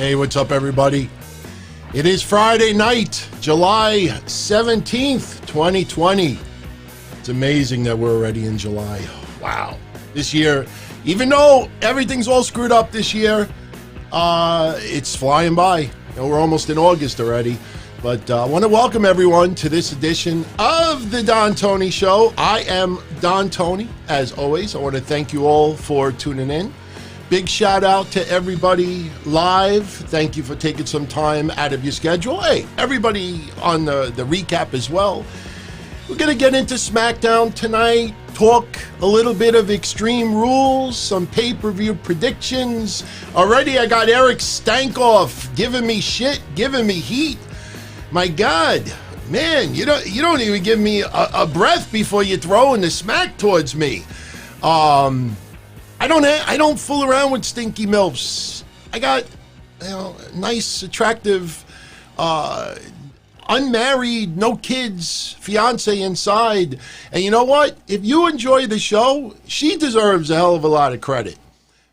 Hey, what's up, everybody? It is Friday night, July 17th, 2020. It's amazing that we're already in July. Wow. This year, even though everything's all screwed up this year, it's flying by. You know, we're almost in August already. But I want to welcome everyone to this edition of the Don Tony Show. I am Don Tony, as always. I want to thank you all for tuning in. Big shout out to everybody live. Thank you for taking some time out of your schedule. Hey, everybody on the recap as well. We're going to get into Smackdown tonight, talk a little bit of Extreme Rules, some pay-per-view predictions. Already I got Eric Stankoff giving me shit, giving me heat. My God, man, you don't even give me a breath before you throw in the smack towards me. I don't fool around with stinky milfs. I got, nice, attractive, unmarried, no kids, fiance inside. And you know what? If you enjoy the show, she deserves a hell of a lot of credit.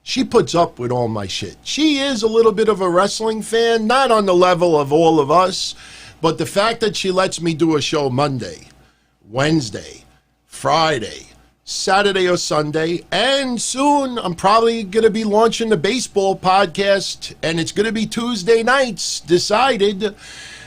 She puts up with all my shit. She is a little bit of a wrestling fan, not on the level of all of us, but the fact that she lets me do a show Monday, Wednesday, Friday, Saturday or Sunday, and soon I'm probably going to be launching the baseball podcast, and it's going to be Tuesday nights, decided.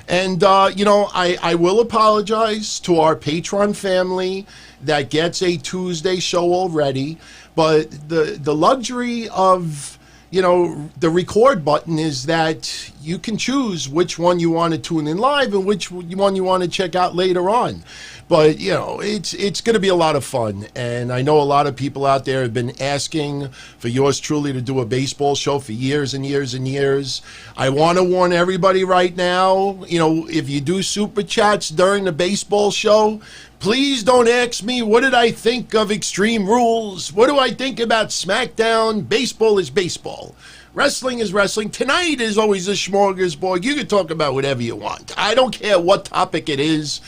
And, I will apologize to our Patreon family that gets a Tuesday show already, but the luxury of, the record button is that you can choose which one you want to tune in live and which one you want to check out later on. But, it's going to be a lot of fun. And I know a lot of people out there have been asking for yours truly to do a baseball show for years and years and years. I want to warn everybody right now, if you do super chats during the baseball show, please don't ask me, what did I think of Extreme Rules? What do I think about Smackdown? Baseball is baseball. Wrestling is wrestling. Tonight is always a smorgasbord. You can talk about whatever you want. I don't care what topic it is.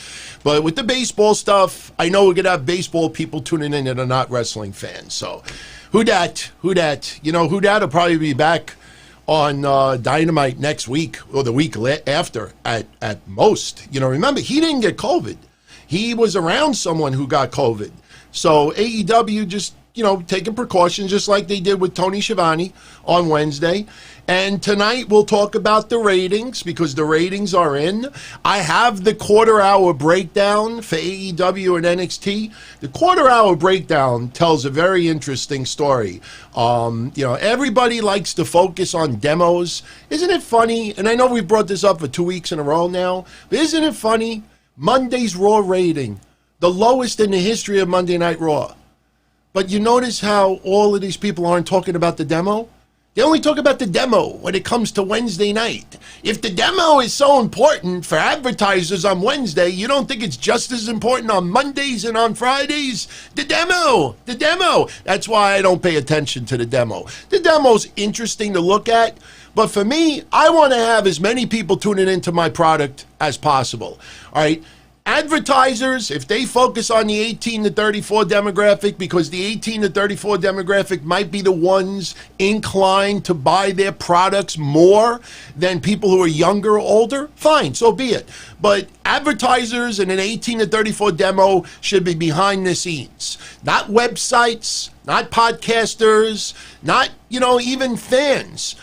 But with the baseball stuff, I know we're going to have baseball people tuning in that are not wrestling fans. So who dat? Who dat will probably be back on Dynamite next week or the week after at most. Remember, he didn't get COVID. He was around someone who got COVID. So AEW just, taking precautions just like they did with Tony Schiavone on Wednesday. And tonight we'll talk about the ratings because the ratings are in. I have the quarter-hour breakdown for AEW and NXT. The quarter-hour breakdown tells a very interesting story. Everybody likes to focus on demos. Isn't it funny? And I know we've brought this up for 2 weeks in a row now, but isn't it funny? Monday's Raw rating, the lowest in the history of Monday Night Raw. But you notice how all of these people aren't talking about the demo? They only talk about the demo when it comes to Wednesday night. If the demo is so important for advertisers on Wednesday, you don't think it's just as important on Mondays and on Fridays? The demo. That's why I don't pay attention to the demo. The demo's interesting to look at, but for me, I want to have as many people tuning into my product as possible. All right. Advertisers, if they focus on the 18 to 34 demographic, because the 18 to 34 demographic might be the ones inclined to buy their products more than people who are younger or older, fine, so be it. But advertisers in an 18 to 34 demo should be behind the scenes. Not websites, not podcasters, not, even fans.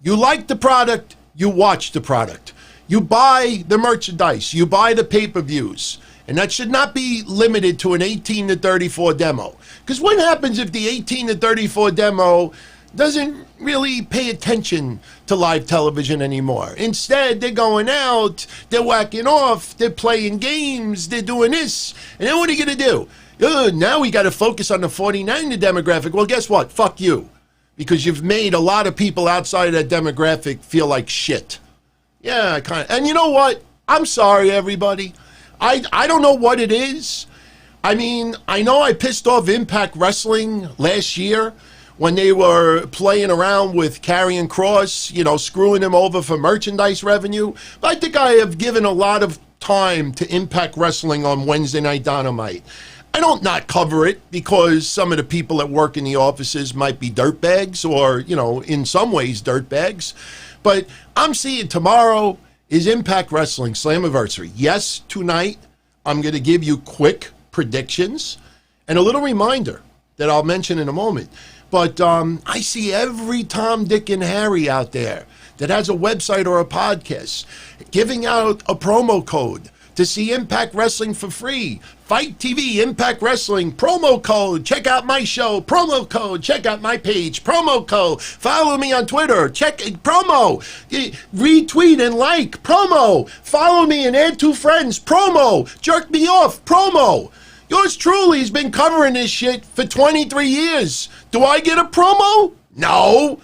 You like the product, you watch the product. You buy the merchandise, you buy the pay-per-views, and that should not be limited to an 18 to 34 demo. Because what happens if the 18 to 34 demo doesn't really pay attention to live television anymore? Instead, they're going out, they're whacking off, they're playing games, they're doing this, and then what are you going to do? Now we got to focus on the 49 demographic. Well, guess what? Fuck you. Because you've made a lot of people outside of that demographic feel like shit. Yeah, kind of. And you know what? I'm sorry, everybody. I don't know what it is. I mean, I know I pissed off Impact Wrestling last year when they were playing around with Karrion Kross, screwing him over for merchandise revenue. But I think I have given a lot of time to Impact Wrestling on Wednesday Night Dynamite. I don't not cover it because some of the people that work in the offices might be dirtbags or, you know, in some ways dirtbags. But I'm seeing tomorrow is Impact Wrestling Slammiversary. Yes, tonight I'm going to give you quick predictions and a little reminder that I'll mention in a moment. But I see every Tom, Dick, and Harry out there that has a website or a podcast giving out a promo code to see Impact Wrestling for free. Fight TV, Impact Wrestling, promo code, check out my show, promo code, check out my page, promo code, follow me on Twitter, check promo, retweet and like, promo, follow me and add 2 friends, promo, jerk me off, promo. Yours truly has been covering this shit for 23 years. Do I get a promo? No.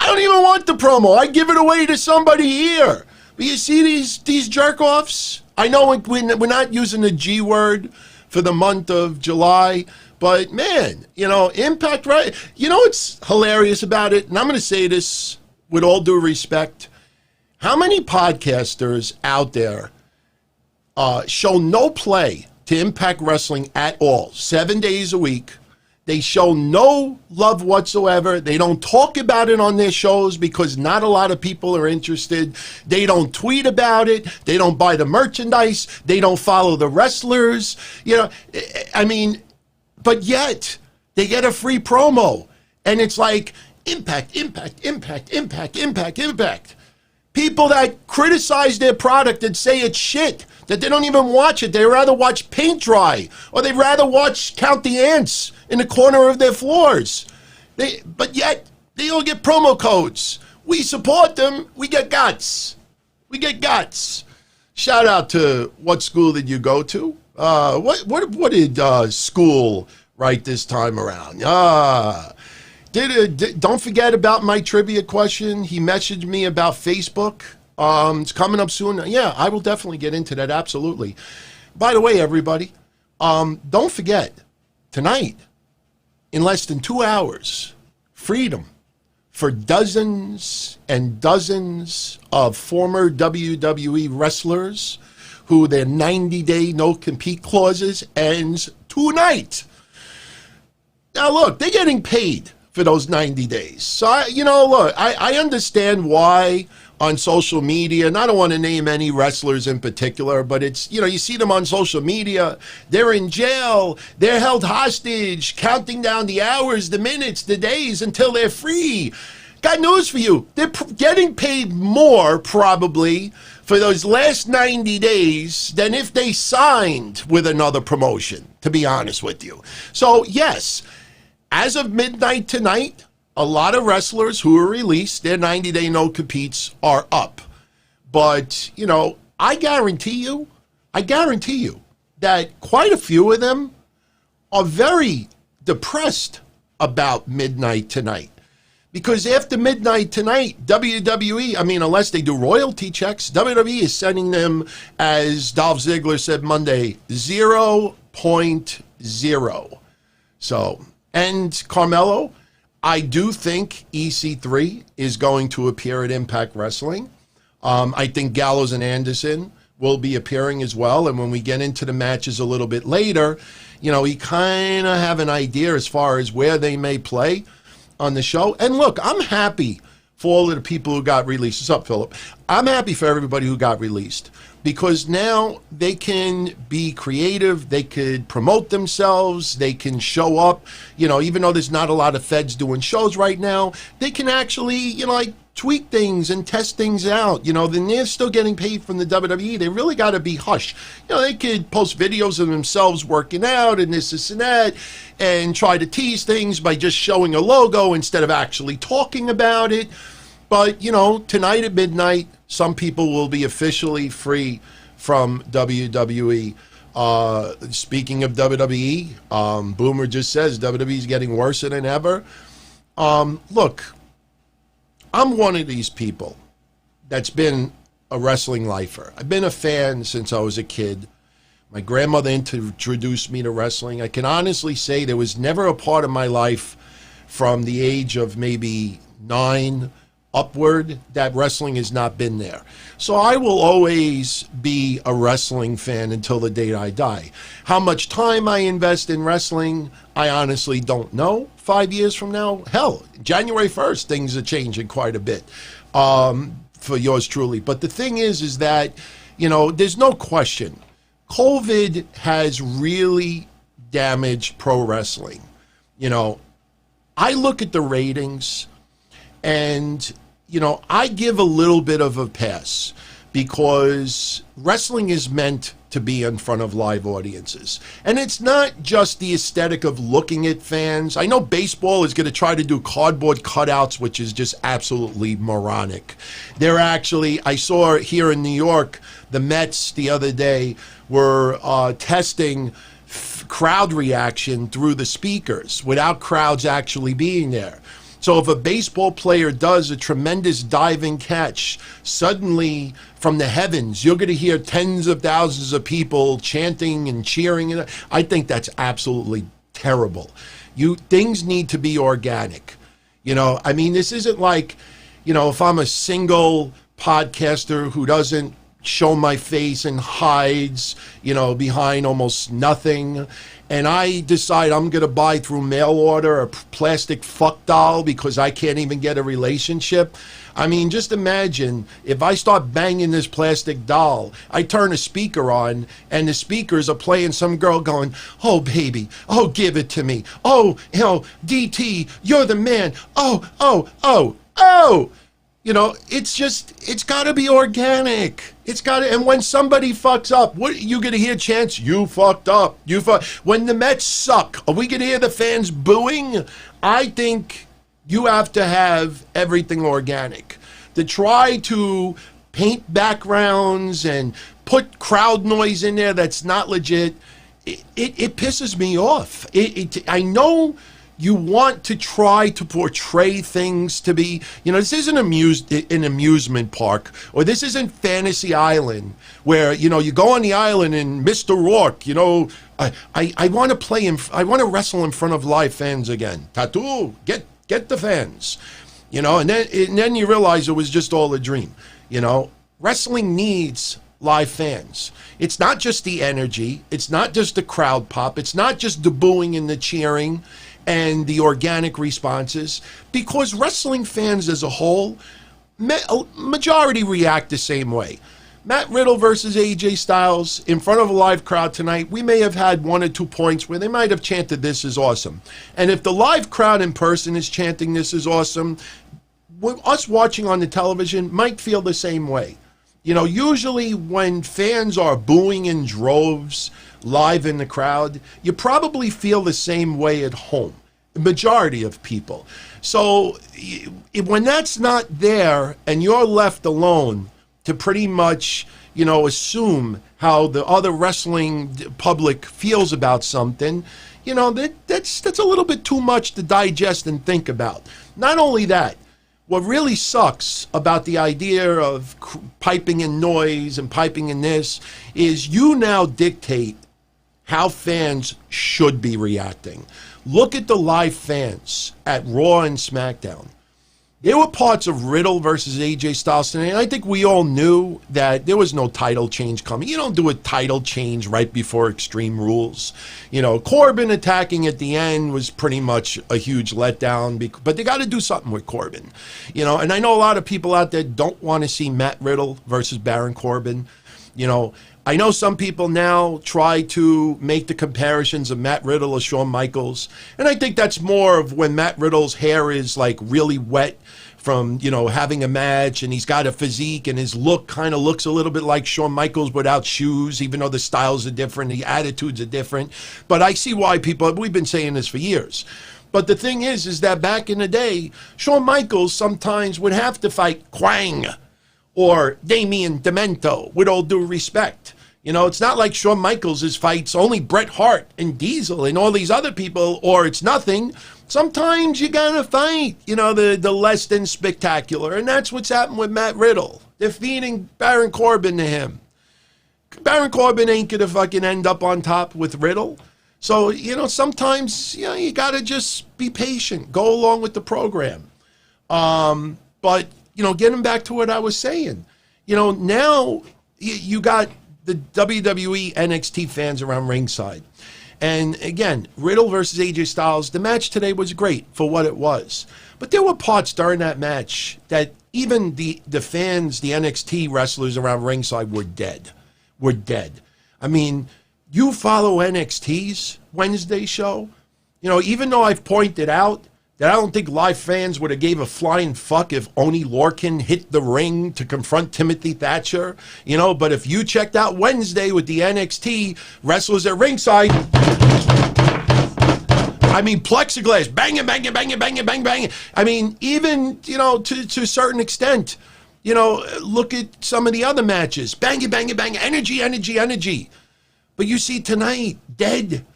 I don't even want the promo. I give it away to somebody here. But you see these jerk-offs? I know we're not using the G word for the month of July, but man, you know, Impact, right? You know what's hilarious about it? And I'm going to say this with all due respect. How many podcasters out there show no play to Impact Wrestling at all, 7 days a week? They show no love whatsoever. They don't talk about it on their shows because not a lot of people are interested. They don't tweet about it. They don't buy the merchandise. They don't follow the wrestlers. You know, I mean, but yet they get a free promo. And it's like, Impact, Impact, Impact, Impact, Impact, Impact. People that criticize their product and say it's shit, that they don't even watch it. They'd rather watch paint dry, or they'd rather watch count the ants in the corner of their floors. But yet, they all get promo codes. We support them. We get guts. We get guts. Shout out to what school did you go to? What did school write this time around? Don't forget about my trivia question. He messaged me about Facebook. It's coming up soon. Yeah, I will definitely get into that. Absolutely. By the way, everybody, don't forget, tonight, in less than 2 hours, freedom for dozens and dozens of former WWE wrestlers who their 90-day no-compete clauses ends tonight. Now, look, they're getting paid for those 90 days. So, I understand why on social media, and I don't want to name any wrestlers in particular, but it's, you see them on social media, they're in jail, they're held hostage, counting down the hours, the minutes, the days until they're free. Got news for you. They're getting paid more, probably, for those last 90 days than if they signed with another promotion, to be honest with you. So, yes, as of midnight tonight, a lot of wrestlers who are released, their 90-day no-competes are up. But, I guarantee you that quite a few of them are very depressed about midnight tonight. Because after midnight tonight, WWE, unless they do royalty checks, WWE is sending them, as Dolph Ziggler said Monday, 0.0. So, and Carmelo, I do think EC3 is going to appear at Impact Wrestling. I think Gallows and Anderson will be appearing as well. And when we get into the matches a little bit later, we kind of have an idea as far as where they may play on the show. And look, I'm happy for all of the people who got released. What's up, Philip? I'm happy for everybody who got released because now they can be creative. They could promote themselves. They can show up. Even though there's not a lot of feds doing shows right now, they can actually, tweak things and test things out. Then they're still getting paid from the WWE. They really got to be hush. They could post videos of themselves working out and this and that and try to tease things by just showing a logo instead of actually talking about it. But, tonight at midnight, some people will be officially free from WWE. Speaking of WWE, Boomer just says WWE is getting worse than ever. Look, I'm one of these people that's been a wrestling lifer. I've been a fan since I was a kid. My grandmother introduced me to wrestling. I can honestly say there was never a part of my life from the age of maybe 9 upward that wrestling has not been there. So I will always be a wrestling fan until the day I die. How much time I invest in wrestling, I honestly don't know. 5 years from now, hell, January 1st, things are changing quite a bit for yours truly. But the thing is that, you know, there's no question. COVID has really damaged pro wrestling. You know, I look at the ratings and, you know, I give a little bit of a pass because wrestling is meant to be in front of live audiences. And it's not just the aesthetic of looking at fans. I know baseball is going to try to do cardboard cutouts, which is just absolutely moronic. They're actually, I saw here in New York, the Mets the other day were testing crowd reaction through the speakers without crowds actually being there. So if a baseball player does a tremendous diving catch, suddenly from the heavens, you're going to hear tens of thousands of people chanting and cheering. I think that's absolutely terrible. Things need to be organic. You know, I mean, this isn't like, you know, if I'm a single podcaster who doesn't show my face and hides, you know, behind almost nothing, and I decide I'm going to buy through mail order a plastic fuck doll because I can't even get a relationship. I mean, just imagine if I start banging this plastic doll, I turn a speaker on and the speakers are playing some girl going, "Oh, baby, oh, give it to me. Oh, you know, DT, you're the man. Oh, oh, oh, oh." You know, it's got to be organic. It's got to, and when somebody fucks up, what you going to hear chants? You fucked up. When the Mets suck, are we going to hear the fans booing? I think you have to have everything organic. To try to paint backgrounds and put crowd noise in there that's not legit, it pisses me off. I know you want to try to portray things to be, you know, this isn't an amusement park, or this isn't Fantasy Island, where, you know, you go on the island and Mr. Rourke, you know, I want to I want to wrestle in front of live fans again. Tattoo, get the fans, you know, and then you realize it was just all a dream. You know, wrestling needs live fans. It's not just the energy, it's not just the crowd pop, it's not just the booing and the cheering and the organic responses, because wrestling fans as a whole, majority react the same way. Matt Riddle versus AJ Styles in front of a live crowd tonight, we may have had 1 or 2 points where they might have chanted "this is awesome." And if the live crowd in person is chanting "this is awesome," us watching on the television might feel the same way. You know, usually when fans are booing in droves live in the crowd, you probably feel the same way at home, the majority of people. So when that's not there and you're left alone to pretty much, you know, assume how the other wrestling public feels about something, you know, that's a little bit too much to digest and think about. Not only that, what really sucks about the idea of piping in noise and piping in this is you now dictate how fans should be reacting. Look at the live fans at Raw and SmackDown. There were parts of Riddle versus AJ Styles tonight, and I think we all knew that there was no title change coming. You don't do a title change right before Extreme Rules. You know, Corbin attacking at the end was pretty much a huge letdown, but they got to do something with Corbin. You know, and I know a lot of people out there don't want to see Matt Riddle versus Baron Corbin. You know, I know some people now try to make the comparisons of Matt Riddle or Shawn Michaels, and I think that's more of when Matt Riddle's hair is like really wet from, you know, having a match, and he's got a physique and his look kind of looks a little bit like Shawn Michaels without shoes, even though the styles are different, the attitudes are different. But I see why we've been saying this for years. But the thing is that back in the day, Shawn Michaels sometimes would have to fight Quang or Damien Demento, with all due respect. You know, it's not like Shawn Michaels' fights only Bret Hart and Diesel and all these other people, or it's nothing. Sometimes you gotta fight, you know, the less than spectacular. And that's what's happened with Matt Riddle. They're feeding Baron Corbin to him. Baron Corbin ain't gonna fucking end up on top with Riddle. So, you know, sometimes, you know, you gotta just be patient. Go along with the program. But getting back to what I was saying, now you got the WWE NXT fans around ringside. And again, Riddle versus AJ Styles, the match today was great for what it was. But there were parts during that match that even the fans, the NXT wrestlers around ringside were dead. I mean, you follow NXT's Wednesday show, even though I've pointed out that I don't think live fans would have gave a flying fuck if Oney Lorcan hit the ring to confront Timothy Thatcher, but if you checked out Wednesday with the NXT wrestlers at ringside, I mean, plexiglass, banging, banging, banging, banging, banging, banging. I mean, even, to a certain extent, look at some of the other matches, banging, banging, banging, energy, energy, energy. But you see tonight, dead.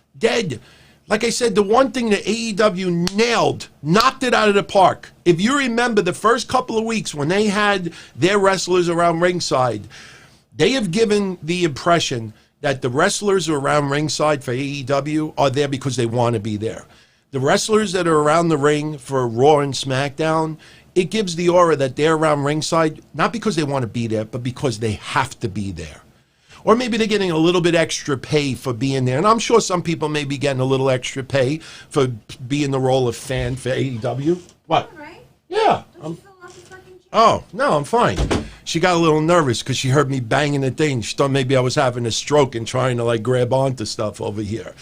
Like I said, the one thing that AEW knocked it out of the park. If you remember the first couple of weeks when they had their wrestlers around ringside, they have given the impression that the wrestlers around ringside for AEW are there because they want to be there. The wrestlers that are around the ring for Raw and SmackDown, it gives the aura that they're around ringside, not because they want to be there, but because they have to be there. Or maybe they're getting a little bit extra pay for being there. And I'm sure some people may be getting a little extra pay for being the role of fan for AEW. What? All right. Yeah. Oh, no, I'm fine. She got a little nervous because she heard me banging the thing. She thought maybe I was having a stroke and trying to grab onto stuff over here.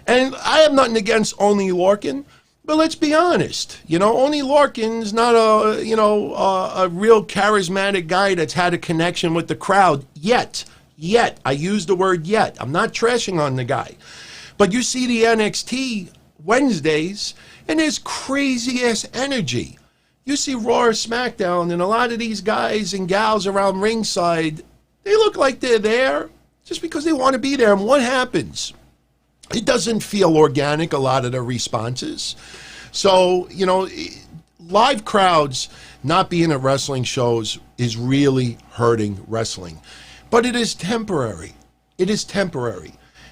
And I have nothing against Oney Lorcan, but let's be honest. Oney Lorcan's not a real charismatic guy that's had a connection with the crowd yet. I use the word yet. I'm not trashing on the guy. But you see the NXT Wednesdays, and there's crazy-ass energy. You see Raw or SmackDown, and a lot of these guys and gals around ringside, they look like they're there just because they want to be there. And what happens? It doesn't feel organic, a lot of the responses. So, live crowds not being at wrestling shows is really hurting wrestling. But it is temporary.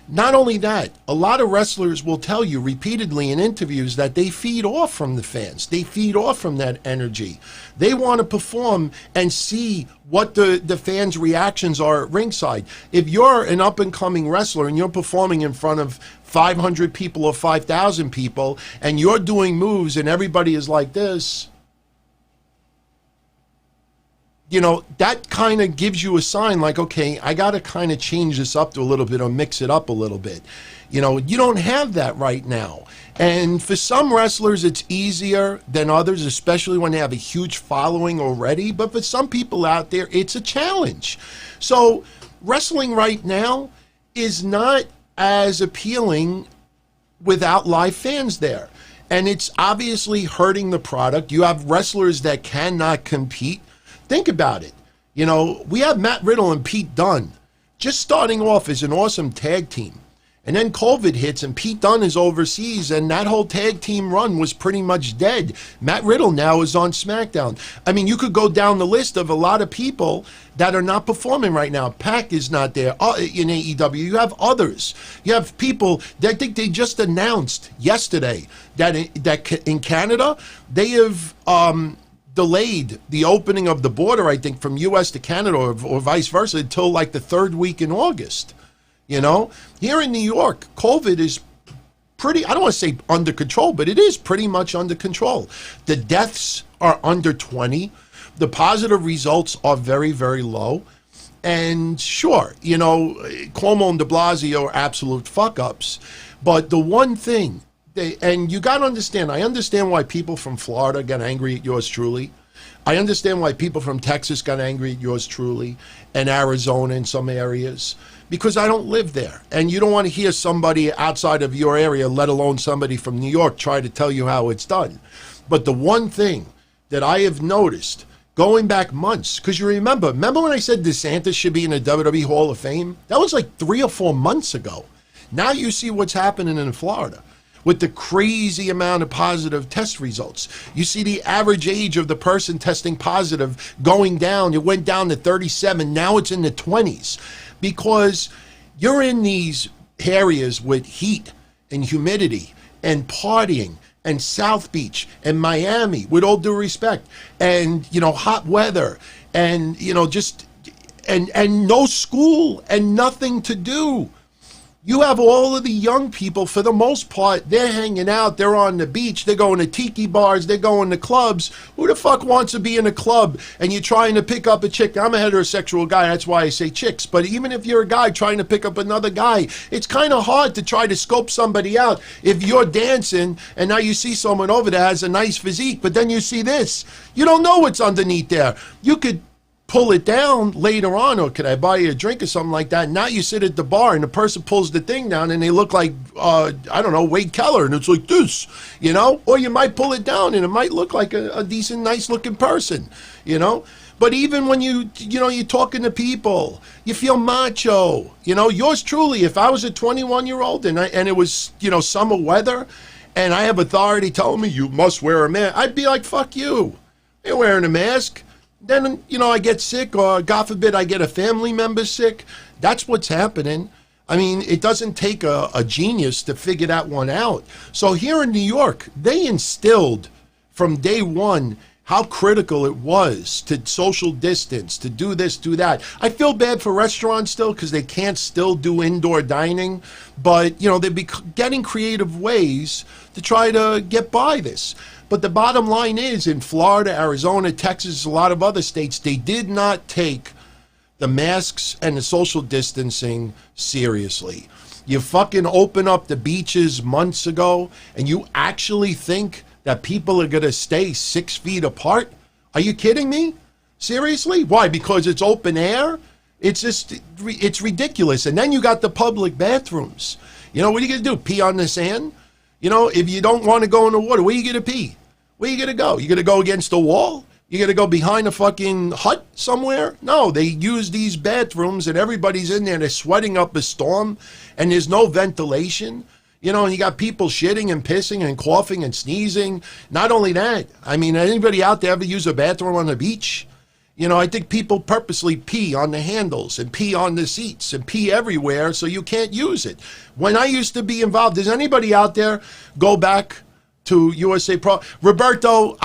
Not only that, a lot of wrestlers will tell you repeatedly in interviews that they feed off from the fans. They feed off from that energy. They want to perform and see what the fans' reactions are at ringside. If you're an up-and-coming wrestler and you're performing in front of 500 people or 5,000 people and you're doing moves and everybody is like this, that kind of gives you a sign like, okay, I got to kind of change this up to a little bit or mix it up a little bit. You don't have that right now. And for some wrestlers, it's easier than others, especially when they have a huge following already. But for some people out there, it's a challenge. So wrestling right now is not as appealing without live fans there. And it's obviously hurting the product. You have wrestlers that cannot compete. Think about it. We have Matt Riddle and Pete Dunne just starting off as an awesome tag team. And then COVID hits and Pete Dunne is overseas and that whole tag team run was pretty much dead. Matt Riddle now is on SmackDown. I mean, you could go down the list of a lot of people that are not performing right now. Pac is not there in AEW. You have others. You have people that I think they just announced yesterday that in Canada, they have delayed the opening of the border, I think, from U.S. to Canada or vice versa until the third week in August. Here in New York, COVID is pretty, I don't want to say under control, but it is pretty much under control. The deaths are under 20. The positive results are very, very low. And sure, Cuomo and de Blasio are absolute fuck-ups. But the one thing, and you got to understand, I understand why people from Florida got angry at yours truly. I understand why people from Texas got angry at yours truly, and Arizona in some areas, because I don't live there. And you don't want to hear somebody outside of your area, let alone somebody from New York, try to tell you how it's done. But the one thing that I have noticed, going back months, because you remember when I said DeSantis should be in the WWE Hall of Fame? That was 3 or 4 months ago. Now you see what's happening in Florida with the crazy amount of positive test results. You see the average age of the person testing positive going down. It went down to 37. Now it's in the 20s because you're in these areas with heat and humidity and partying and South Beach and Miami, with all due respect, and, you know, hot weather and, you know, just, and no school and nothing to do. You have all of the young people, for the most part, they're hanging out, they're on the beach, they're going to tiki bars, they're going to clubs. Who the fuck wants to be in a club and you're trying to pick up a chick? I'm a heterosexual guy, that's why I say chicks. But even if you're a guy trying to pick up another guy, it's kind of hard to try to scope somebody out if you're dancing and now you see someone over there has a nice physique, but then you see this. You don't know what's underneath there. You could pull it down later on, or could I buy you a drink or something like that? Now you sit at the bar and the person pulls the thing down and they look like, I don't know, Wade Keller, and it's like this, you know? Or you might pull it down and it might look like a decent, nice looking person, you know? But even when you're talking to people, you feel macho, you know? Yours truly, if I was a 21-year-old and it was, you know, summer weather and I have authority telling me you must wear a mask, I'd be like, fuck you. You're wearing a mask. Then, you know, I get sick, or God forbid I get a family member sick. That's what's happening. I mean, it doesn't take a genius to figure that one out. So here in New York, they instilled from day one how critical it was to social distance, to do this, do that. I feel bad for restaurants still because they can't still do indoor dining, but, you know, they're getting creative ways to try to get by this. But the bottom line is, in Florida, Arizona, Texas, a lot of other states, they did not take the masks and the social distancing seriously. You fucking open up the beaches months ago, and you actually think that people are going to stay 6 feet apart? Are you kidding me? Seriously? Why? Because it's open air? It's just, it's ridiculous. And then you got the public bathrooms. You know, what are you going to do? Pee on the sand? You know, if you don't want to go in the water, where are you going to pee? Where are you going to go? You going to go against the wall? You going to go behind a fucking hut somewhere? No, they use these bathrooms and everybody's in there. They're sweating up a storm and there's no ventilation. You know, and you got people shitting and pissing and coughing and sneezing. Not only that, I mean, anybody out there ever use a bathroom on the beach? You know, I think people purposely pee on the handles and pee on the seats and pee everywhere so you can't use it. When I used to be involved, does anybody out there go back to USA Pro? Roberto,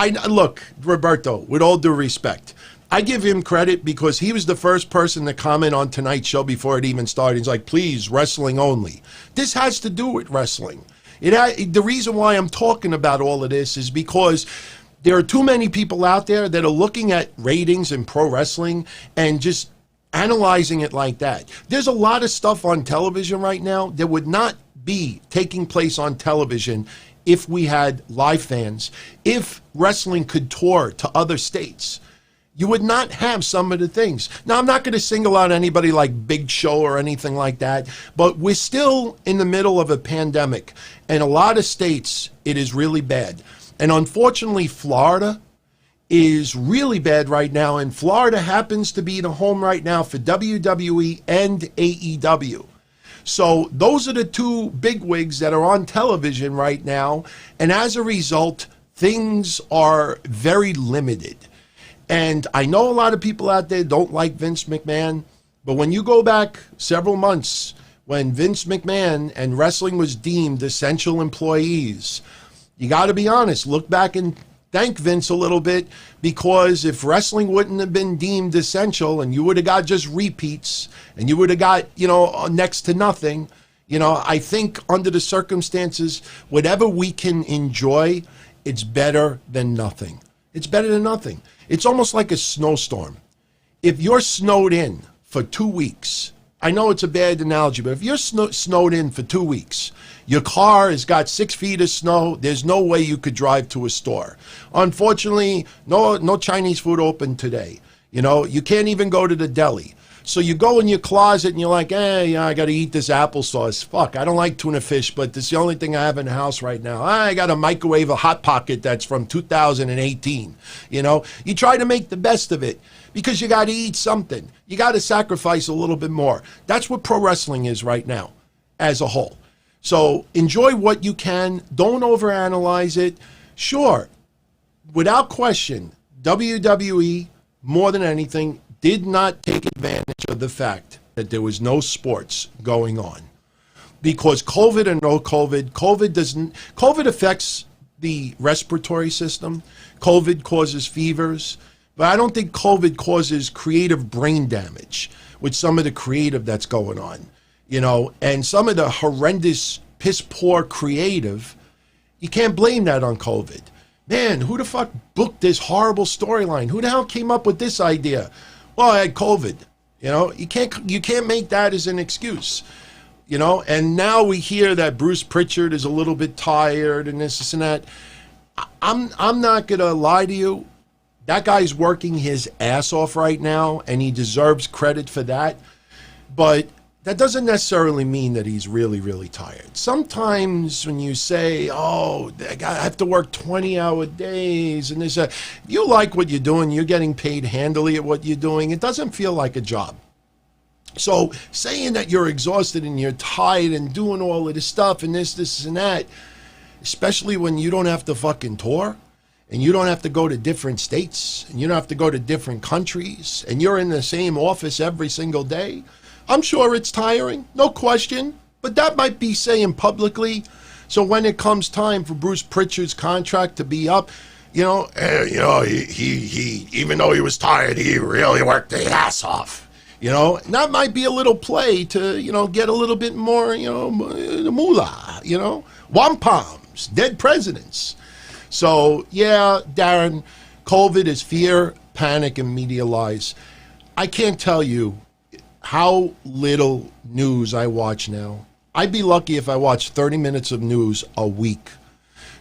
Roberto, with all due respect, I give him credit because he was the first person to comment on tonight's show before it even started. He's like, please, wrestling only. This has to do with wrestling. The reason why I'm talking about all of this is because there are too many people out there that are looking at ratings in pro wrestling and just analyzing it like that. There's a lot of stuff on television right now that would not be taking place on television if we had live fans, if wrestling could tour to other states. You would not have some of the things. Now, I'm not going to single out anybody like Big Show or anything like that, but we're still in the middle of a pandemic. And a lot of states, it is really bad. And unfortunately, Florida is really bad right now. And Florida happens to be the home right now for WWE and AEW. So those are the two bigwigs that are on television right now. And as a result, things are very limited. And I know a lot of people out there don't like Vince McMahon, but when you go back several months when Vince McMahon and wrestling was deemed essential employees, you got to be honest, look back and thank Vince a little bit, because if wrestling wouldn't have been deemed essential and you would have got just repeats and you would have got, you know, next to nothing, you know, I think under the circumstances, whatever we can enjoy, it's better than nothing. It's better than nothing. It's almost like a snowstorm. If you're snowed in for 2 weeks, I know it's a bad analogy, but if you're snowed in for 2 weeks, your car has got 6 feet of snow, there's no way you could drive to a store. Unfortunately, no Chinese food open today. You know, you can't even go to the deli. So you go in your closet and you're like, yeah, I got to eat this applesauce. Fuck, I don't like tuna fish, but this is the only thing I have in the house right now. I got to microwave a Hot Pocket that's from 2018. You know, you try to make the best of it because you got to eat something. You got to sacrifice a little bit more. That's what pro wrestling is right now as a whole. So enjoy what you can. Don't overanalyze it. Sure, without question, WWE, more than anything, did not take advantage of the fact that there was no sports going on. Because COVID or no COVID, COVID affects the respiratory system. COVID causes fevers, but I don't think COVID causes creative brain damage with some of the creative that's going on, and some of the horrendous, piss poor creative. You can't blame that on COVID. Man, who the fuck booked this horrible storyline? Who the hell came up with this idea? Well, I had COVID. You can't make that as an excuse. And now we hear that Bruce Pritchard is a little bit tired and this and that. I'm not gonna lie to you. That guy's working his ass off right now, and he deserves credit for that. But that doesn't necessarily mean that he's really, really tired. Sometimes when you say, I have to work 20-hour days, and if you like what you're doing, you're getting paid handily at what you're doing, it doesn't feel like a job. So saying that you're exhausted and you're tired and doing all of this stuff and this and that, especially when you don't have to fucking tour, and you don't have to go to different states, and you don't have to go to different countries, and you're in the same office every single day, I'm sure it's tiring, no question, but that might be saying publicly. So when it comes time for Bruce Pritchard's contract to be up, he even though he was tired, he really worked his ass off. And that might be a little play to, get a little bit more, moolah, wampums, dead presidents. So, yeah, Darren, COVID is fear, panic, and media lies. I can't tell you how little news I watch now. I'd be lucky if I watched 30 minutes of news a week.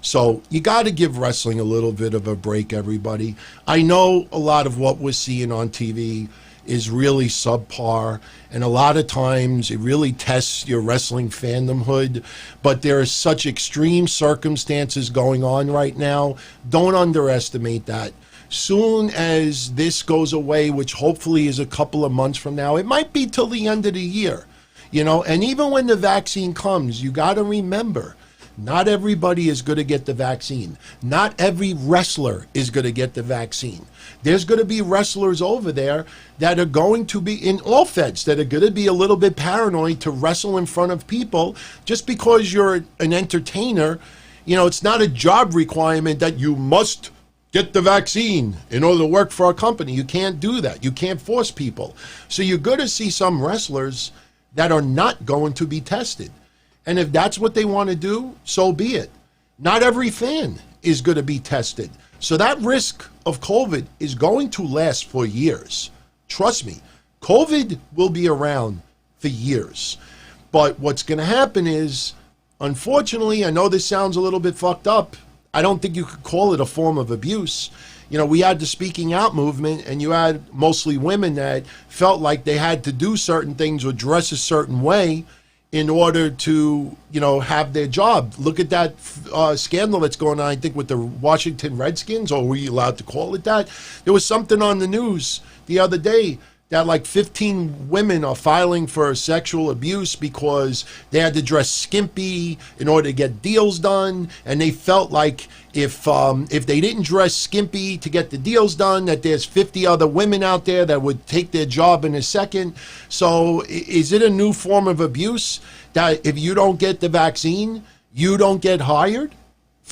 So you got to give wrestling a little bit of a break, everybody. I know a lot of what we're seeing on TV is really subpar, and a lot of times it really tests your wrestling fandomhood, but there are such extreme circumstances going on right now. Don't underestimate that. Soon as this goes away, which hopefully is a couple of months from now, it might be till the end of the year, and even when the vaccine comes, you got to remember, not everybody is going to get the vaccine. Not every wrestler is going to get the vaccine. There's going to be wrestlers over there that are going to be in all feds, that are going to be a little bit paranoid to wrestle in front of people. Just because you're an entertainer, it's not a job requirement that you must get the vaccine in order to work for a company. You can't do that. You can't force people. So you're going to see some wrestlers that are not going to be tested. And if that's what they want to do, so be it. Not every fan is going to be tested. So that risk of COVID is going to last for years. Trust me, COVID will be around for years. But what's going to happen is, unfortunately, I know this sounds a little bit fucked up. I don't think you could call it a form of abuse. We had the speaking out movement, and you had mostly women that felt like they had to do certain things or dress a certain way in order to, have their job. Look at that scandal that's going on, I think, with the Washington Redskins, or were you allowed to call it that? There was something on the news the other day that like 15 women are filing for sexual abuse because they had to dress skimpy in order to get deals done, and they felt like if they didn't dress skimpy to get the deals done, that there's 50 other women out there that would take their job in a second. So is it a new form of abuse that if you don't get the vaccine, you don't get hired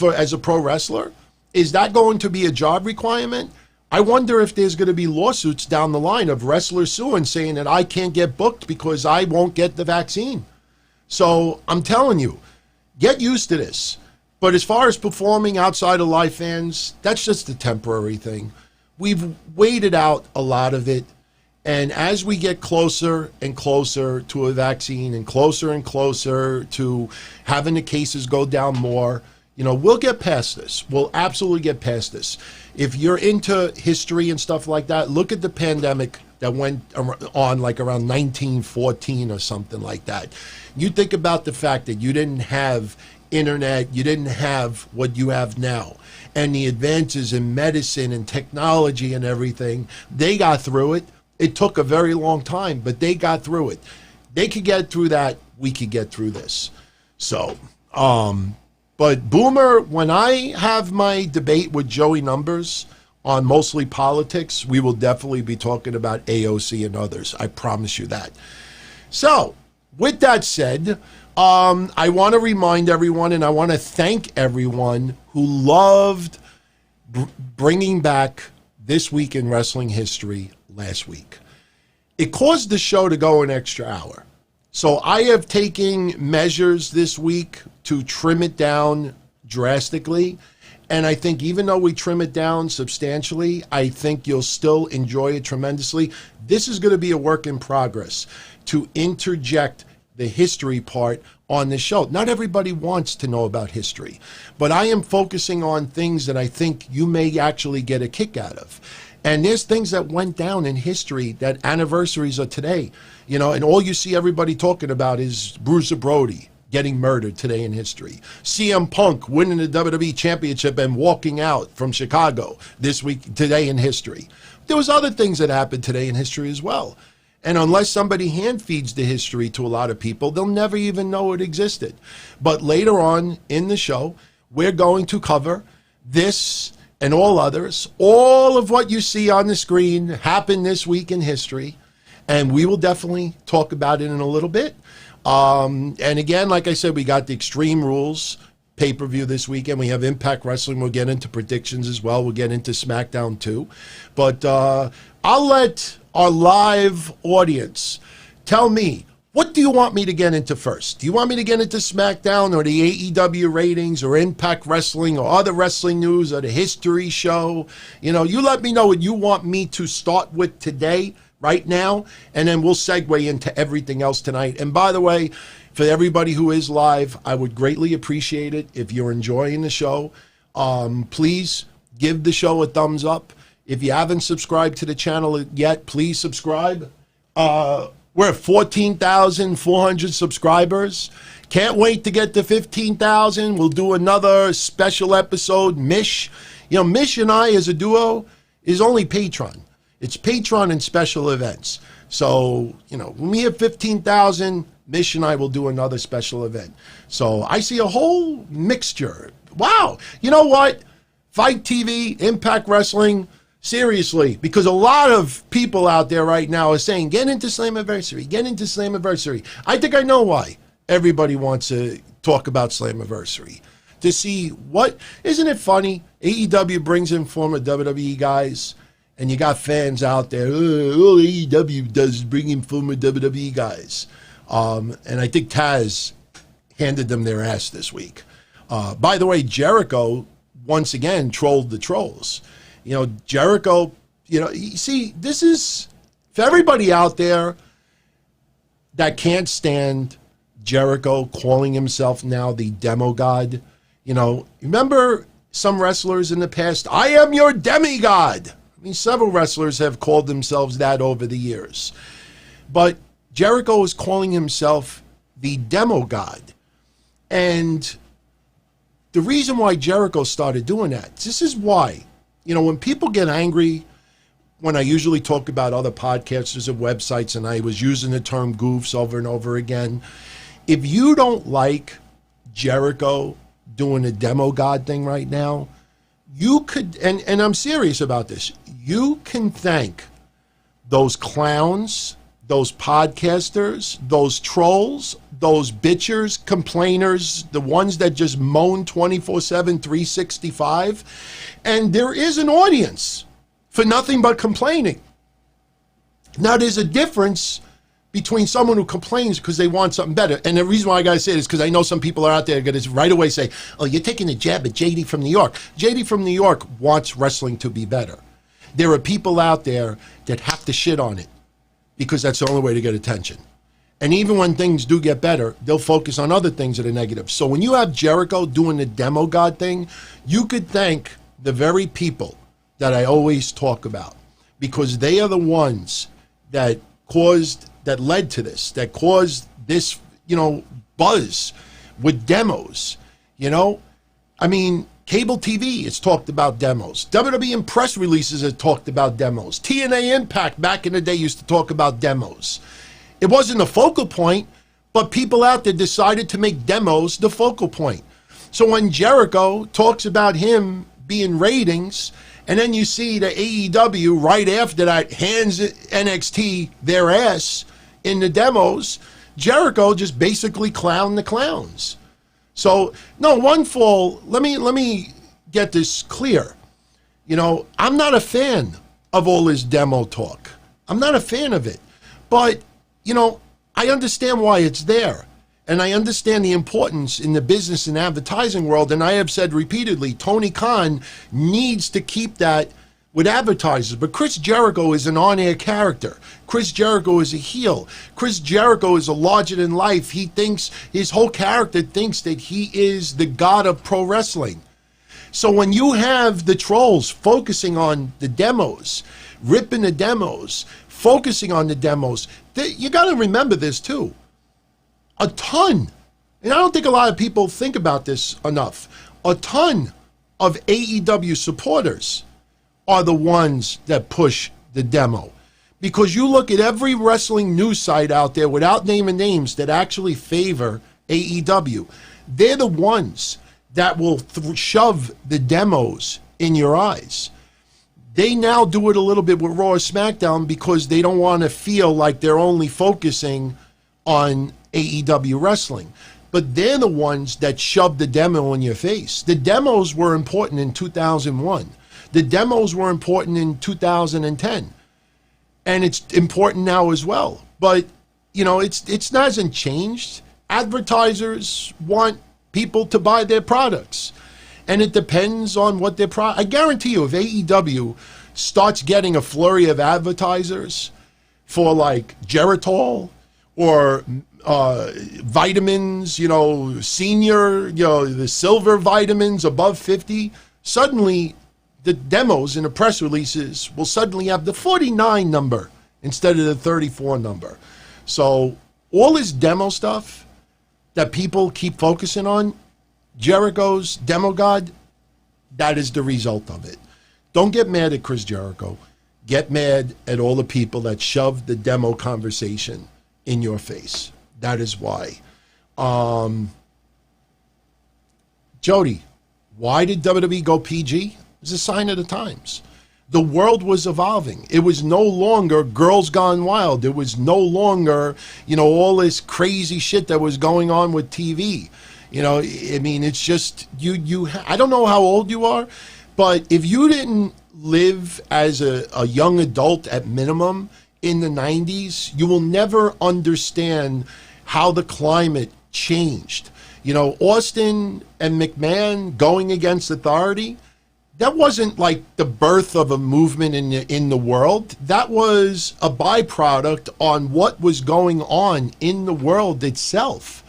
as a pro wrestler? Is that going to be a job requirement? I wonder if there's going to be lawsuits down the line of wrestlers suing, saying that I can't get booked because I won't get the vaccine. So I'm telling you, get used to this. But as far as performing outside of live fans, that's just a temporary thing. We've waited out a lot of it. And as we get closer and closer to a vaccine and closer to having the cases go down more, we'll get past this. We'll absolutely get past this. If you're into history and stuff like that, look at the pandemic that went on like around 1914 or something like that. You think about the fact that you didn't have internet, you didn't have what you have now. And the advances in medicine and technology and everything, they got through it. It took a very long time, but they got through it. They could get through that. We could get through this. So, but Boomer, when I have my debate with Joey Numbers on mostly politics, we will definitely be talking about AOC and others. I promise you that. So, with that said, I want to remind everyone, and I want to thank everyone who who loved bringing back This Week in Wrestling History last week. It caused the show to go an extra hour. So I have taken measures this week to trim it down drastically. And I think even though we trim it down substantially, I think you'll still enjoy it tremendously. This is going to be a work in progress to interject the history part on the show. Not everybody wants to know about history, but I am focusing on things that I think you may actually get a kick out of. And there's things that went down in history that anniversaries are today, and all you see everybody talking about is Bruiser Brody getting murdered today in history. CM Punk winning the WWE Championship and walking out from Chicago today in history. There was other things that happened today in history as well. And unless somebody hand feeds the history to a lot of people, they'll never even know it existed. But later on in the show, we're going to cover this and all others. All of what you see on the screen happened this week in history. And we will definitely talk about it in a little bit. And again, like I said, we got the Extreme Rules pay-per-view this weekend. We have Impact Wrestling. We'll get into predictions as well. We'll get into Smackdown too. But I'll let our live audience tell me, what do you want me to get into first? Do you want me to get into Smackdown or the AEW ratings or Impact Wrestling or other wrestling news or the history show? You let me know what you want me to start with today, right now, and then we'll segue into everything else tonight. And by the way, for everybody who is live, I would greatly appreciate it if you're enjoying the show. Please give the show a thumbs up. If you haven't subscribed to the channel yet, please subscribe. We're at 14,400 subscribers. Can't wait to get to 15,000. We'll do another special episode. Mish and I as a duo is only Patreon. It's Patreon and special events. So, when we hit 15,000, Mish and I will do another special event. So I see a whole mixture. Wow. You know what? Fight TV, Impact Wrestling, seriously, because a lot of people out there right now are saying, get into Slammiversary, get into Slammiversary. I think I know why everybody wants to talk about Slammiversary. To see isn't it funny? AEW brings in former WWE guys, and you got fans out there, all AEW does is bring in former WWE guys. And I think Taz handed them their ass this week. By the way, Jericho, once again, trolled the trolls. Jericho, you see, this is, for everybody out there that can't stand Jericho calling himself now the demo god, remember some wrestlers in the past, I am your demigod. I mean, several wrestlers have called themselves that over the years. But Jericho is calling himself the demo god. And the reason why Jericho started doing that, this is why. When people get angry, when I usually talk about other podcasters and websites, and I was using the term goofs over and over again, if you don't like Jericho doing a demo god thing right now, you could, and I'm serious about this, you can thank those clowns, those podcasters, those trolls, those bitchers, complainers, the ones that just moan 24/7, 365. And there is an audience for nothing but complaining. Now, there's a difference between someone who complains because they want something better. And the reason why I got to say it is because I know some people are out there going to right away say, oh, you're taking a jab at JD from New York. JD from New York wants wrestling to be better. There are people out there that have to shit on it because that's the only way to get attention. And even when things do get better, they'll focus on other things that are negative. So when you have Jericho doing the demo god thing, you could thank the very people that I always talk about, because they are the ones that led to this, that caused this, buzz with demos. I mean, cable TV has talked about demos. WWE in press releases have talked about demos. TNA Impact back in the day used to talk about demos. It wasn't the focal point, but people out there decided to make demos the focal point. So when Jericho talks about him being ratings, and then you see the AEW right after that hands NXT their ass in the demos, Jericho just basically clowned the clowns. So, no, one fall, let me get this clear. You know, I'm not a fan of all this demo talk. I'm not a fan of it. But, you know, I understand why it's there. And I understand the importance in the business and advertising world. And I have said repeatedly, Tony Khan needs to keep that with advertisers. But Chris Jericho is an on-air character. Chris Jericho is a heel. Chris Jericho is a larger-than-life. He thinks, his whole character thinks that he is the god of pro wrestling. So when you have the trolls focusing on the demos, ripping the demos, focusing on the demos, you got to remember this too. A ton, and I don't think a lot of people think about this enough, a ton of AEW supporters are the ones that push the demo. Because you look at every wrestling news site out there without naming names that actually favor AEW. They're the ones that will shove the demos in your eyes. They now do it a little bit with Raw or SmackDown because they don't want to feel like they're only focusing on AEW wrestling. But they're the ones that shove the demo in your face. The demos were important in 2001. The demos were important in 2010. And it's important now as well. But, you know, it hasn't changed. Advertisers want people to buy their products. And it depends on what their product. I guarantee you, if AEW starts getting a flurry of advertisers for like Geritol or vitamins, you know, senior, you know, the silver vitamins above 50, suddenly the demos and the press releases will suddenly have the 49 number instead of the 34 number. So all this demo stuff that people keep focusing on, Jericho's demo god, that is the result of it. Don't get mad at Chris Jericho. Get mad at all the people that shoved the demo conversation in your face. That is why. Jody, why did WWE go PG? It's a sign of the times. The world was evolving. It was no longer Girls Gone Wild. It was no longer, you know, all this crazy shit that was going on with TV. You know, I mean, it's just, I don't know how old you are, but if you didn't live as a young adult at minimum in the 90s, you will never understand how the climate changed. You know, Austin and McMahon going against authority, that wasn't like the birth of a movement in the world. That was a byproduct on what was going on in the world itself.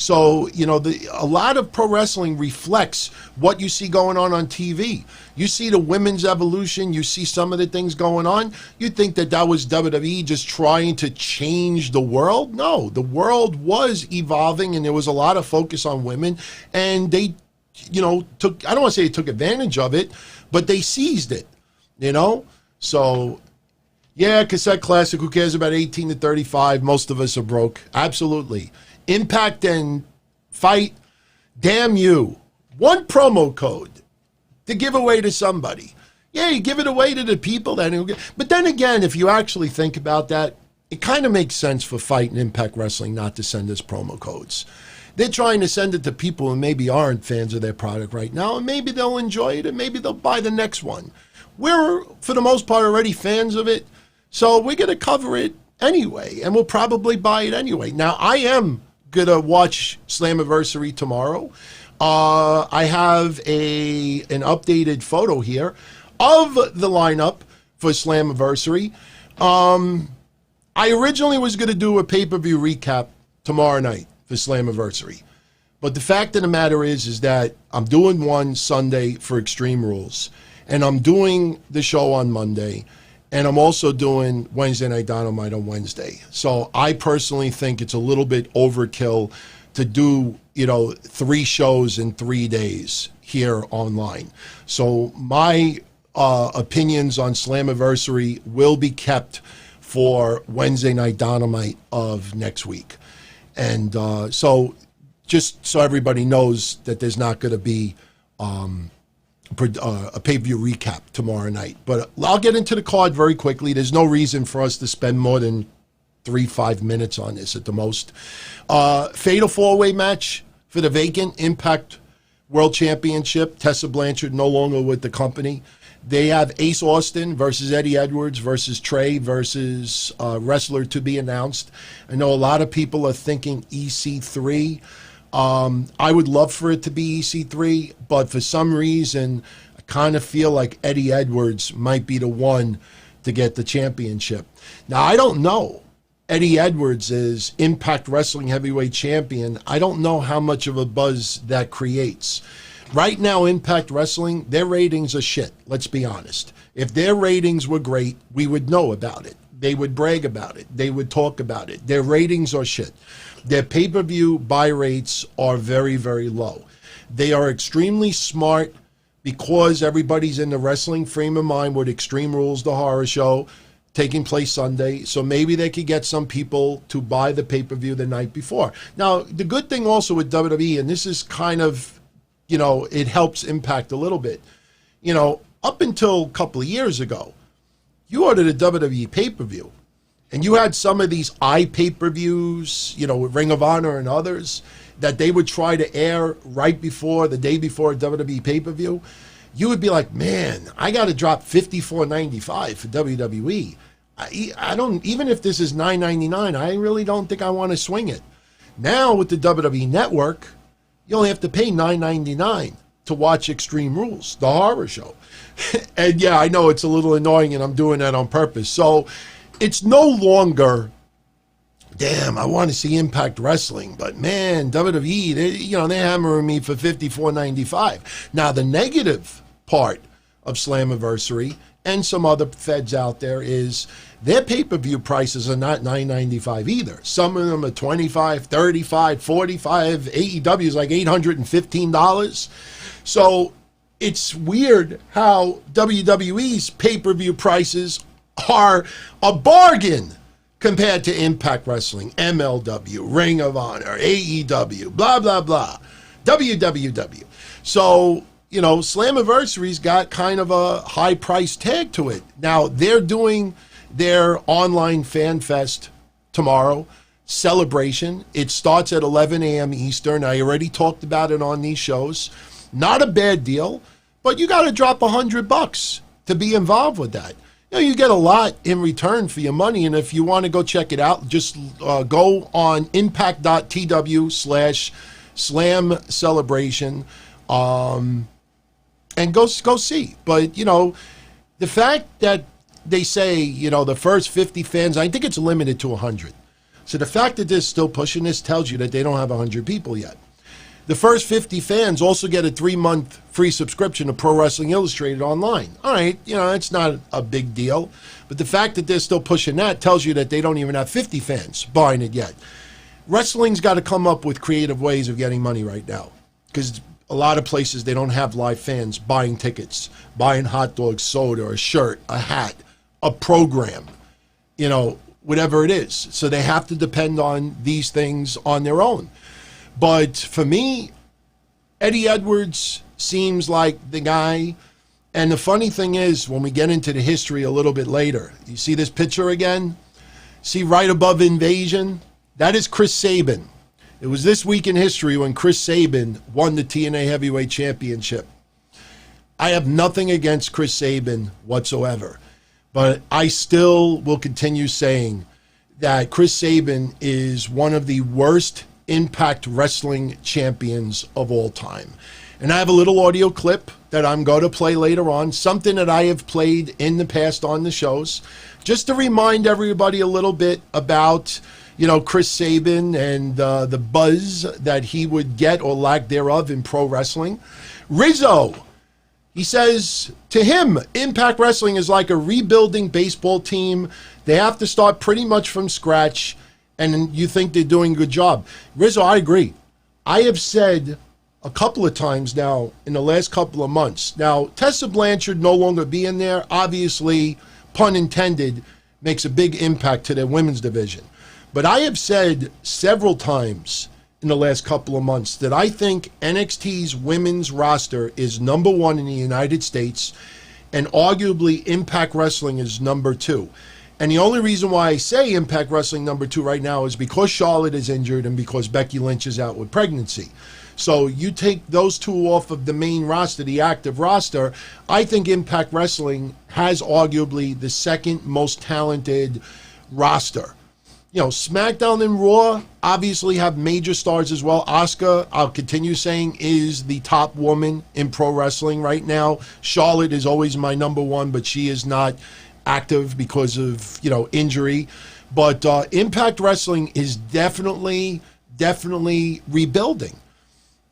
So, you know, a lot of pro wrestling reflects what you see going on TV. You see the women's evolution, you see some of the things going on. You think that was WWE just trying to change the world? No, the world was evolving and there was a lot of focus on women, and they, you know, I don't want to say they took advantage of it, but they seized it, you know? So, yeah, Cassette Classic, who cares about 18 to 35? Most of us are broke. Absolutely. Impact and Fight, damn you. One promo code to give away to somebody. Yeah, you give it away to the people. But then again, if you actually think about that, it kind of makes sense for Fight and Impact Wrestling not to send us promo codes. They're trying to send it to people who maybe aren't fans of their product right now, and maybe they'll enjoy it, and maybe they'll buy the next one. We're, for the most part, already fans of it, so we're going to cover it anyway, and we'll probably buy it anyway. Now, I am going to watch Slammiversary tomorrow. I have an updated photo here of the lineup for Slammiversary. I originally was going to do a pay-per-view recap tomorrow night for Slammiversary. But the fact of the matter is that I'm doing one Sunday for Extreme Rules, and I'm doing the show on Monday, and I'm also doing Wednesday Night Dynamite on Wednesday. So I personally think it's a little bit overkill to do, you know, 3 shows in 3 days here online. So my opinions on Slammiversary will be kept for Wednesday Night Dynamite of next week. And so just so everybody knows that there's not going to be a pay-per-view recap tomorrow night. But I'll get into the card very quickly. There's no reason for us to spend more than 3-5 minutes on this at the most. Fatal 4-way match for the vacant Impact World Championship. Tessa Blanchard no longer with the company. They have Ace Austin versus Eddie Edwards versus Trey versus wrestler to be announced. I know a lot of people are thinking EC3. I would love for it to be EC3, but for some reason, I kind of feel like Eddie Edwards might be the one to get the championship. Now, I don't know. Eddie Edwards is Impact Wrestling Heavyweight Champion. I don't know how much of a buzz that creates. Right now, Impact Wrestling, their ratings are shit. Let's be honest. If their ratings were great, we would know about it. They would brag about it. They would talk about it. Their ratings are shit. Their pay-per-view buy rates are very, very low. They are extremely smart because everybody's in the wrestling frame of mind with Extreme Rules, the horror show, taking place Sunday, so maybe they could get some people to buy the pay-per-view the night before. Now, the good thing also with WWE, and this is kind of, it helps Impact a little bit. Up until a couple of years ago, you ordered a WWE pay-per-view, and you had some of these pay-per-views, with Ring of Honor and others, that they would try to air right before, the day before a WWE pay-per-view. You would be like, man, I got to drop $54.95 for WWE. I don't, even if this is $9.99, I really don't think I want to swing it. Now with the WWE Network, you only have to pay $9.99 to watch Extreme Rules, the horror show. And yeah, I know it's a little annoying and I'm doing that on purpose. So it's no longer, damn, I want to see Impact Wrestling, but man, WWE, they're hammering me for $54.95. Now, the negative part of Slammiversary and some other feds out there is their pay-per-view prices are not $9.95 either. Some of them are $25, $35, $45. AEW is like $815. So it's weird how WWE's pay-per-view prices are a bargain compared to Impact Wrestling, MLW, Ring of Honor, AEW, blah, blah, blah, WWW. So, Slammiversary's got kind of a high price tag to it. Now, they're doing their online fan fest tomorrow, Celebration. It starts at 11 a.m. Eastern. I already talked about it on these shows. Not a bad deal, but you got to drop $100 to be involved with that. You get a lot in return for your money, and if you want to go check it out, just go on impact.tw/slam celebration and go see. But, the fact that they say, the first 50 fans, I think it's limited to 100. So the fact that they're still pushing this tells you that they don't have 100 people yet. The first 50 fans also get a 3-month free subscription to Pro Wrestling Illustrated online. All right, it's not a big deal. But the fact that they're still pushing that tells you that they don't even have 50 fans buying it yet. Wrestling's got to come up with creative ways of getting money right now. Because a lot of places, they don't have live fans buying tickets, buying hot dogs, soda, a shirt, a hat, a program, whatever it is. So they have to depend on these things on their own. But for me, Eddie Edwards seems like the guy. And the funny thing is, when we get into the history a little bit later, you see this picture again? See right above Invasion? That is Chris Sabin. It was this week in history when Chris Sabin won the TNA Heavyweight Championship. I have nothing against Chris Sabin whatsoever. But I still will continue saying that Chris Sabin is one of the worst Impact Wrestling champions of all time. And I have a little audio clip that I'm going to play later on, something that I have played in the past on the shows, just to remind everybody a little bit about, Chris Sabin and the buzz that he would get or lack thereof in pro wrestling. Rizzo, he says, to him, Impact Wrestling is like a rebuilding baseball team. They have to start pretty much from scratch, and you think they're doing a good job. Rizzo, I agree. I have said a couple of times now in the last couple of months. Now, Tessa Blanchard no longer being there, obviously, pun intended, makes a big impact to their women's division. But I have said several times in the last couple of months that I think NXT's women's roster is number 1 in the United States, and arguably Impact Wrestling is number 2. And the only reason why I say Impact Wrestling number 2 right now is because Charlotte is injured and because Becky Lynch is out with pregnancy. So you take those two off of the main roster, the active roster, I think Impact Wrestling has arguably the second most talented roster. You know, SmackDown and Raw obviously have major stars as well. Asuka, I'll continue saying, is the top woman in pro wrestling right now. Charlotte is always my number one, but she is not active because of, you know, injury. But Impact Wrestling is definitely rebuilding.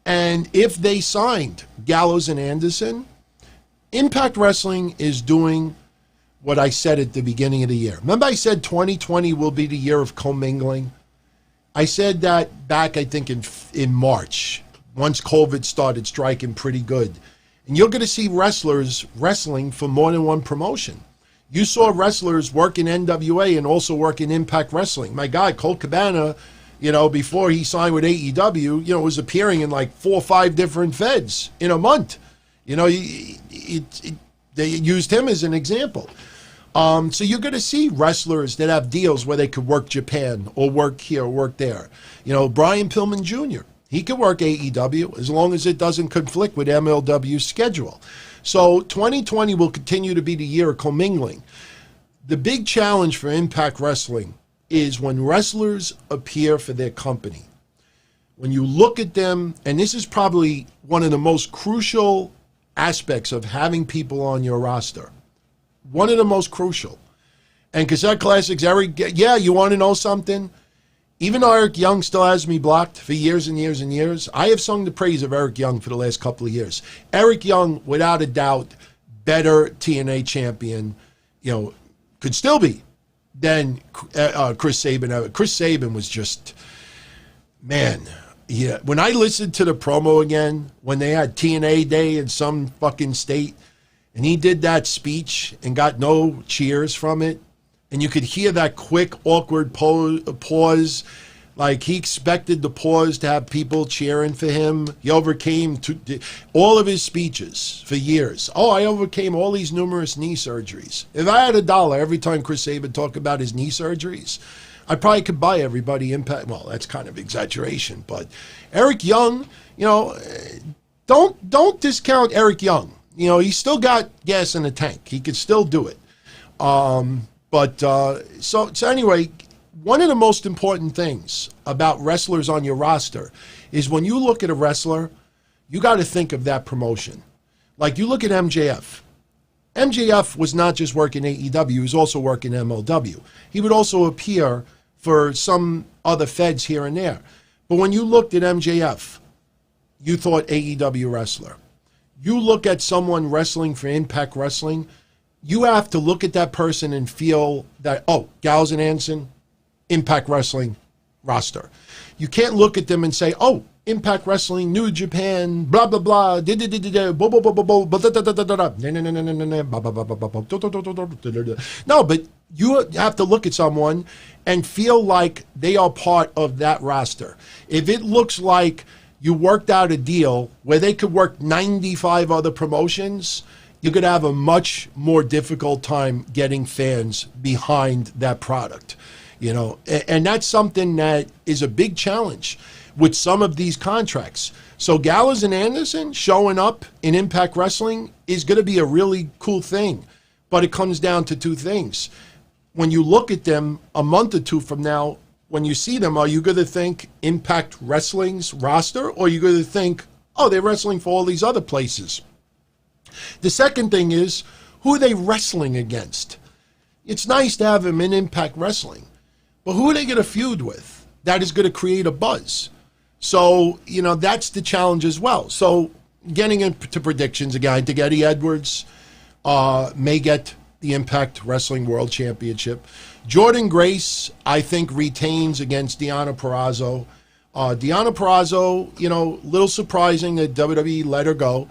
And if they signed Gallows and Anderson, Impact Wrestling is doing what I said at the beginning of the year. Remember I said 2020 will be the year of commingling? I said that back, I think, in March, once COVID started striking pretty good. And you're going to see wrestlers wrestling for more than one promotion. You saw wrestlers work in NWA and also work in Impact Wrestling. My God, Colt Cabana, you know, before he signed with AEW, you know, was appearing in like 4 or 5 different feds in a month. You know, they used him as an example. So you're going to see wrestlers that have deals where they could work Japan or work here or work there. You know, Brian Pillman Jr., he could work AEW as long as it doesn't conflict with MLW's schedule. So 2020 will continue to be the year of commingling. The big challenge for Impact Wrestling is when wrestlers appear for their company. When you look at them, and this is probably one of the most crucial aspects of having people on your roster. One of the most crucial. And Cassette Classics, Eric, yeah, you want to know something? Even though Eric Young still has me blocked for years and years and years, I have sung the praise of Eric Young for the last couple of years. Eric Young, without a doubt, better TNA champion, you know, could still be than Chris Sabin. Chris Sabin was just, man, yeah. When I listened to the promo again, when they had TNA Day in some fucking state, and he did that speech and got no cheers from it. And you could hear that quick, awkward pause. Like he expected the pause to have people cheering for him. He overcame all of his speeches for years. Oh, I overcame all these numerous knee surgeries. If I had $1 every time Chris Sabin talked about his knee surgeries, I probably could buy everybody Impact. Well, that's kind of exaggeration. But Eric Young, you know, don't discount Eric Young. You know, he's still got gas in the tank. He could still do it. So anyway, one of the most important things about wrestlers on your roster is when you look at a wrestler, you got to think of that promotion. Like you look at MJF. MJF was not just working AEW, he was also working MLW. He would also appear for some other feds here and there. But when you looked at MJF, you thought AEW wrestler. You look at someone wrestling for Impact Wrestling, you have to look at that person and feel that, oh, Gallows and Anderson, Impact Wrestling roster. You can't look at them and say, oh, Impact Wrestling, New Japan, blah, blah, blah, no, but you have to look at someone and feel like they are part of that roster. If it looks like you worked out a deal where they could work 95 other promotions, you're going to have a much more difficult time getting fans behind that product, you know, and that's something that is a big challenge with some of these contracts. So Gallows and Anderson showing up in Impact Wrestling is going to be a really cool thing, but it comes down to two things. When you look at them a month or two from now, when you see them, are you going to think Impact Wrestling's roster, or are you going to think, oh, they're wrestling for all these other places? The second thing is, who are they wrestling against? It's nice to have them in Impact Wrestling, but who are they going to feud with that is going to create a buzz? So, you know, that's the challenge as well. So getting into predictions again, I think Eddie Edwards may get the Impact Wrestling World Championship. Jordan Grace, I think, retains against Deonna Purrazzo. Deonna Purrazzo, you know, little surprising that WWE let her go.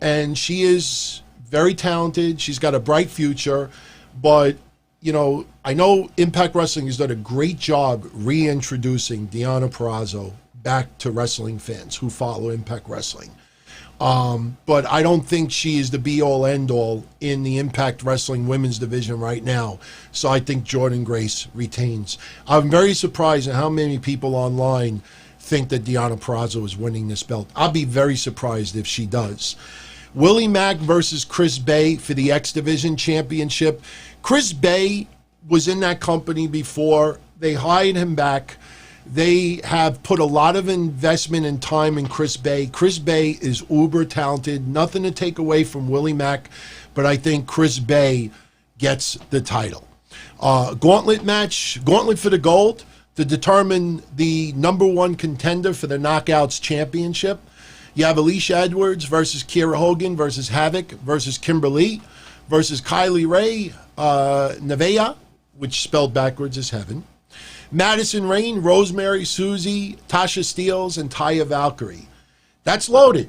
And she is very talented. She's got a bright future. But, you know, I know Impact Wrestling has done a great job reintroducing Deonna Purrazzo back to wrestling fans who follow Impact Wrestling. But I don't think she is the be-all, end-all in the Impact Wrestling women's division right now. So I think Jordan Grace retains. I'm very surprised at how many people online think that Deonna Purrazzo is winning this belt. I'll be very surprised if she does. Willie Mack versus Chris Bay for the X Division Championship. Chris Bay was in that company before. They hired him back. They have put a lot of investment and time in Chris Bay. Chris Bay is uber talented. Nothing to take away from Willie Mack, but I think Chris Bay gets the title. Gauntlet match, gauntlet for the gold to determine the #1 contender for the Knockouts Championship. You have Alicia Edwards versus Kiera Hogan versus Havoc versus Kimberly versus Kylie Ray, Nevaeh, which spelled backwards is heaven. Madison Rayne, Rosemary, Susie, Tasha Steelz, and Taya Valkyrie. That's loaded.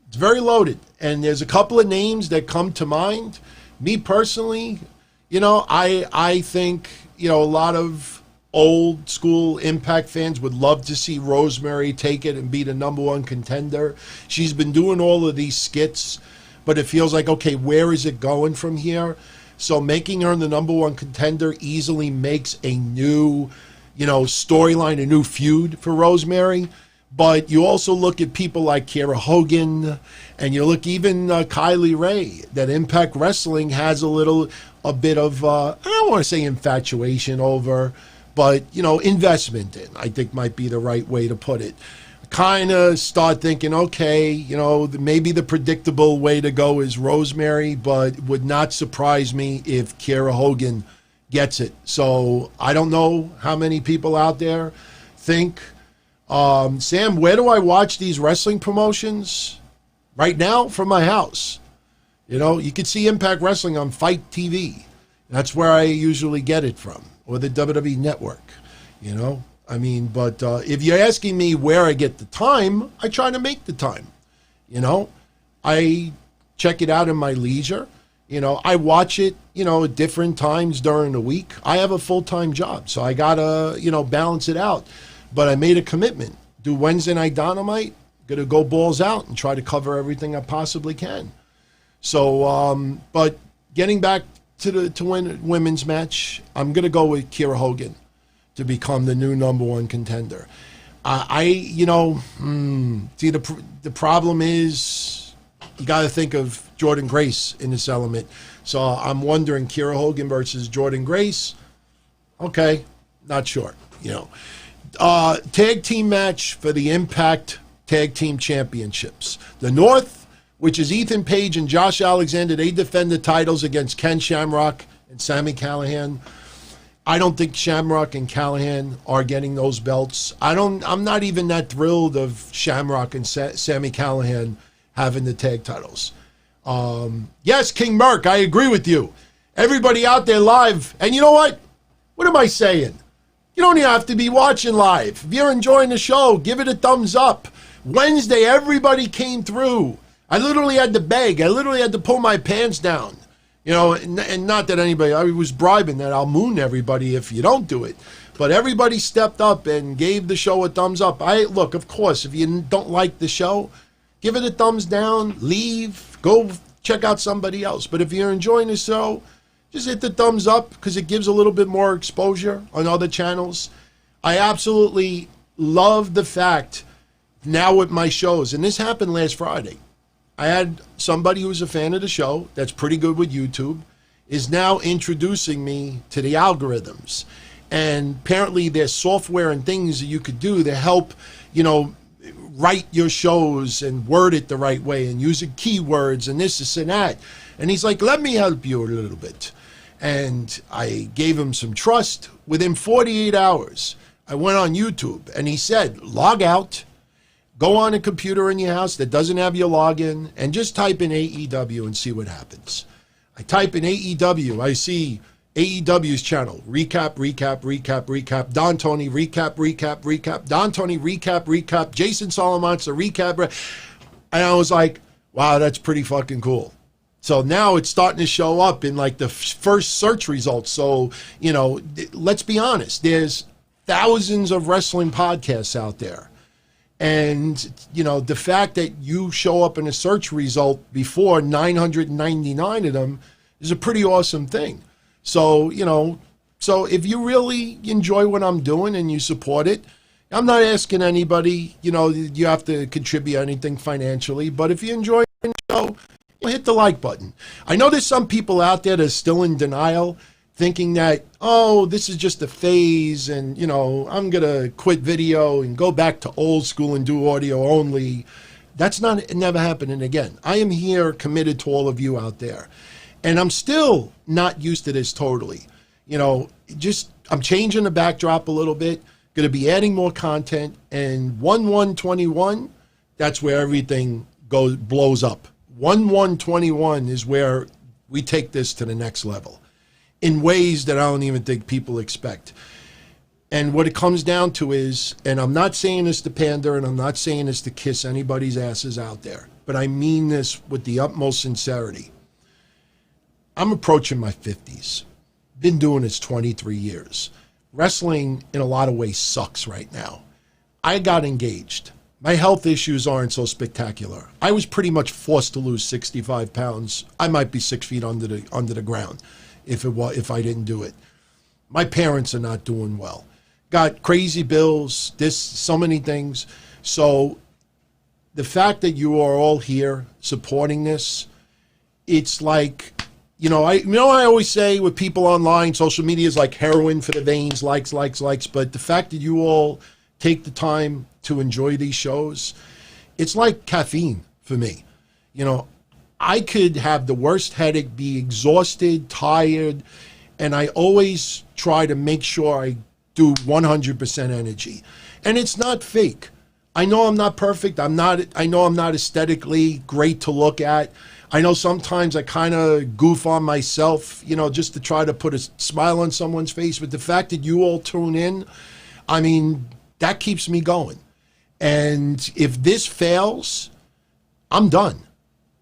It's very loaded. And there's a couple of names that come to mind. Me personally, I think, a lot of old school Impact fans would love to see Rosemary take it and be the #1 contender. She's been doing all of these skits, but it feels like, okay, where is it going from here? So making her the #1 contender easily makes a new storyline, a new feud for Rosemary. But you also look at people like Kiera Hogan, and you look even Kylie Ray, that Impact Wrestling has a bit of, I don't want to say infatuation over, but, investment in, I think might be the right way to put it. Kind of start thinking, okay, maybe the predictable way to go is Rosemary, but it would not surprise me if Kiera Hogan gets it. So I don't know how many people out there think, Sam, where do I watch these wrestling promotions? Right now, from my house. You could see Impact Wrestling on Fight TV. That's where I usually get it from, or the WWE Network, But if you're asking me where I get the time, I try to make the time. I check it out in my leisure. I watch it, at different times during the week. I have a full-time job, so I got to, balance it out. But I made a commitment. Do Wednesday Night Dynamite, going to go balls out and try to cover everything I possibly can. So, but getting back to win women's match, I'm going to go with Kiera Hogan to become the new #1 contender. See, the problem is you got to think of Jordynne Grace in this element. So I'm wondering, Kiera Hogan versus Jordynne Grace. Okay, not sure. Tag team match for the Impact Tag Team Championships. The North, which is Ethan Page and Josh Alexander, they defend the titles against Ken Shamrock and Sami Callihan. I don't think Shamrock and Callihan are getting those belts. I'm not even that thrilled of Shamrock and Sami Callihan having the tag titles. Yes, King Merc, I agree with you. Everybody out there live, and you know what? What am I saying? You don't even have to be watching live. If you're enjoying the show, give it a thumbs up. Wednesday, everybody came through. I literally had to beg. I literally had to pull my pants down. And not that anybody, I was bribing that I'll moon everybody if you don't do it. But everybody stepped up and gave the show a thumbs up. Look, of course, if you don't like the show, give it a thumbs down, leave, go check out somebody else. But if you're enjoying the show, just hit the thumbs up because it gives a little bit more exposure on other channels. I absolutely love the fact now with my shows, and this happened last Friday. I had somebody who's a fan of the show that's pretty good with YouTube is now introducing me to the algorithms. And apparently there's software and things that you could do to help, write your shows and word it the right way and using keywords and this and that. And he's like, let me help you a little bit. And I gave him some trust. Within 48 hours, I went on YouTube and he said, log out, go on a computer in your house that doesn't have your login, and just type in AEW and see what happens. I type in AEW, I see AEW's channel, recap, Don Tony, recap, Don Tony, recap, Jason Solomon's a recap. And I was like, wow, that's pretty fucking cool. So now it's starting to show up in like the first search results. So, let's be honest, there's thousands of wrestling podcasts out there. And, the fact that you show up in a search result before 999 of them is a pretty awesome thing. So, so if you really enjoy what I'm doing and you support it, I'm not asking anybody, you have to contribute anything financially, but if you enjoy the show, hit the like button. I know there's some people out there that are still in denial, thinking that, oh, this is just a phase and, I'm going to quit video and go back to old school and do audio only. That's never happening again. I am here committed to all of you out there. And I'm still not used to this totally. I'm changing the backdrop a little bit, going to be adding more content, and 1/1/21, that's where everything blows up. 1/1/21 is where we take this to the next level in ways that I don't even think people expect. And what it comes down to is, and I'm not saying this to pander, and I'm not saying this to kiss anybody's asses out there, but I mean this with the utmost sincerity. I'm approaching my 50s. Been doing this 23 years. Wrestling, in a lot of ways, sucks right now. I got engaged. My health issues aren't so spectacular. I was pretty much forced to lose 65 pounds. I might be 6 feet under the ground if I didn't do it. My parents are not doing well. Got crazy bills, so many things. So the fact that you are all here supporting this, it's like, I always say with people online, social media is like heroin for the veins, likes. But the fact that you all take the time to enjoy these shows, it's like caffeine for me. I could have the worst headache, be exhausted, tired, and I always try to make sure I do 100% energy. And it's not fake. I know I'm not perfect. I know I'm not aesthetically great to look at. I know sometimes I kind of goof on myself, just to try to put a smile on someone's face. But the fact that you all tune in, that keeps me going. And if this fails, I'm done.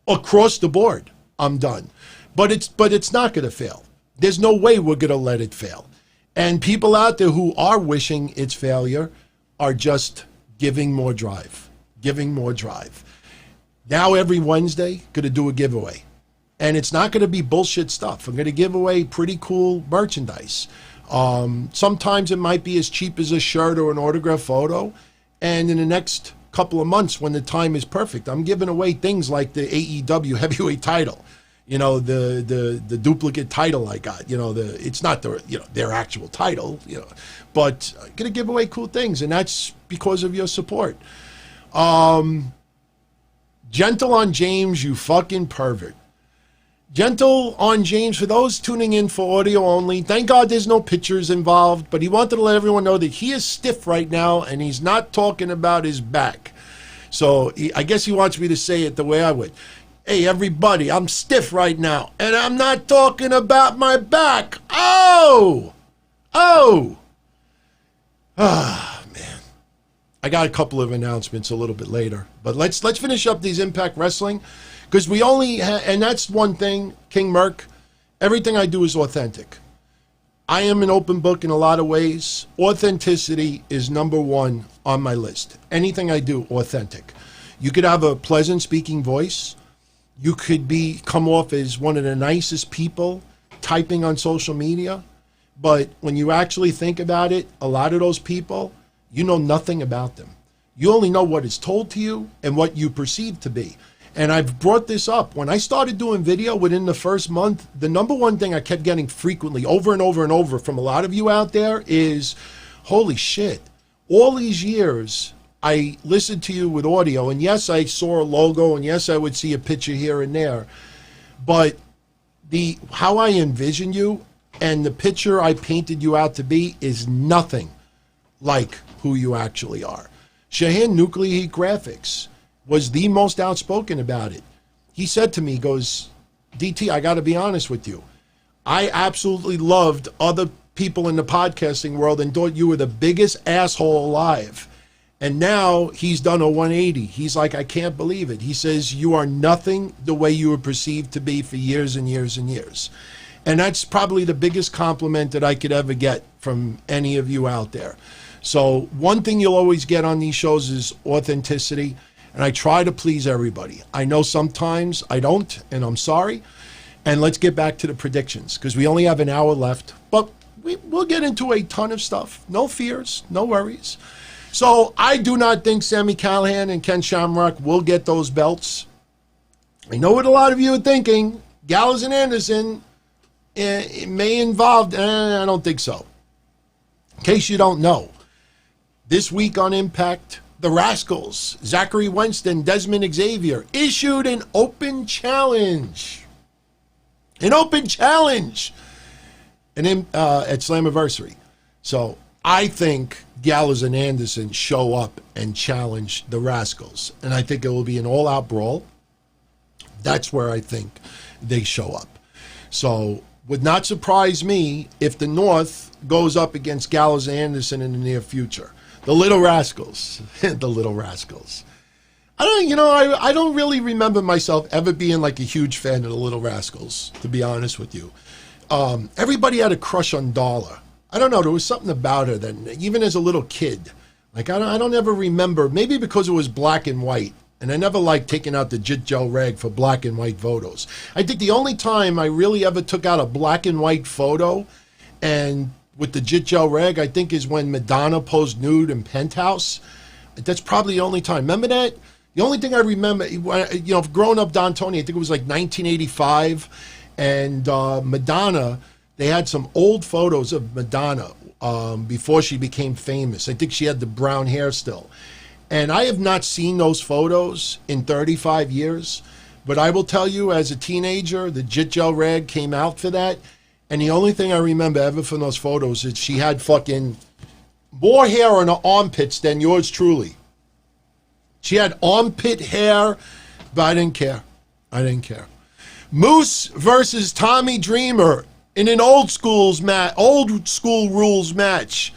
Across the board, I'm done. But it's not going to fail. There's no way we're going to let it fail. And people out there who are wishing its failure are just giving more drive. Now every Wednesday, going to do a giveaway. And it's not going to be bullshit stuff. I'm going to give away pretty cool merchandise. Sometimes it might be as cheap as a shirt or an autographed photo. And in the next couple of months, when the time is perfect, I'm giving away things like the AEW heavyweight title. The duplicate title I got. It's not their actual title. But I'm going to give away cool things. And that's because of your support. Gentle on James, you fucking pervert. Gentle on James, for those tuning in for audio only, thank God there's no pictures involved, but he wanted to let everyone know that he is stiff right now, and he's not talking about his back. So I guess he wants me to say it the way I would. Hey, everybody, I'm stiff right now, and I'm not talking about my back. Oh! Man. I got a couple of announcements a little bit later, but let's finish up these Impact Wrestling, because we only and that's one thing, King Merc, everything I do is authentic. I am an open book in a lot of ways. Authenticity is number one on my list. Anything I do, authentic. You could have a pleasant speaking voice. You could come off as one of the nicest people typing on social media, but when you actually think about it, a lot of those people, you know nothing about them. You only know what is told to you and what you perceive to be. And I've brought this up. When I started doing video within the first month, the number one thing I kept getting frequently over and over and over from a lot of you out there is, holy shit, all these years I listened to you with audio, and yes, I saw a logo, and yes, I would see a picture here and there, but how I envision you and the picture I painted you out to be is nothing like who you actually are. Shahan Nuclear Heat Graphics was the most outspoken about it. He said to me, goes, DT, I got to be honest with you. I absolutely loved other people in the podcasting world and thought you were the biggest asshole alive. And now he's done a 180. He's like, I can't believe it. He says, you are nothing the way you were perceived to be for years and years and years. And that's probably the biggest compliment that I could ever get from any of you out there. So one thing you'll always get on these shows is authenticity. And I try to please everybody. I know sometimes I don't, and I'm sorry. And let's get back to the predictions, because we only have an hour left. But we'll get into a ton of stuff. No fears, no worries. So I do not think Sami Callihan and Ken Shamrock will get those belts. I know what a lot of you are thinking. Gallows and Anderson, it may involve, I don't think so. In case you don't know, this week on Impact, the Rascals, Zachary Winston, Desmond Xavier, issued an open challenge. An open challenge at Slammiversary. So I think Gallows and Anderson show up and challenge the Rascals. And I think it will be an all-out brawl. That's where I think they show up. So would not surprise me if the North goes up against Gallows and Anderson in the near future. The Little Rascals. The Little Rascals. I don't really remember myself ever being like a huge fan of the Little Rascals, to be honest with you. Everybody had a crush on Darla. I don't know, there was something about her that even as a little kid, like I don't ever remember, maybe because it was black and white, and I never liked taking out the Jit Gel Rag for black and white photos. I think the only time I really ever took out a black and white photo and with the Jit Gel Rag, I think is when Madonna posed nude in Penthouse. That's probably the only time. Remember that? The only thing I remember, growing up Don Tony, I think it was like 1985, and Madonna, they had some old photos of Madonna before she became famous. I think she had the brown hair still. And I have not seen those photos in 35 years, but I will tell you, as a teenager, the Jit Gel Rag came out for that, and the only thing I remember ever from those photos is she had fucking more hair on her armpits than yours truly. She had armpit hair, but I didn't care. Moose versus Tommy Dreamer in an old school rules match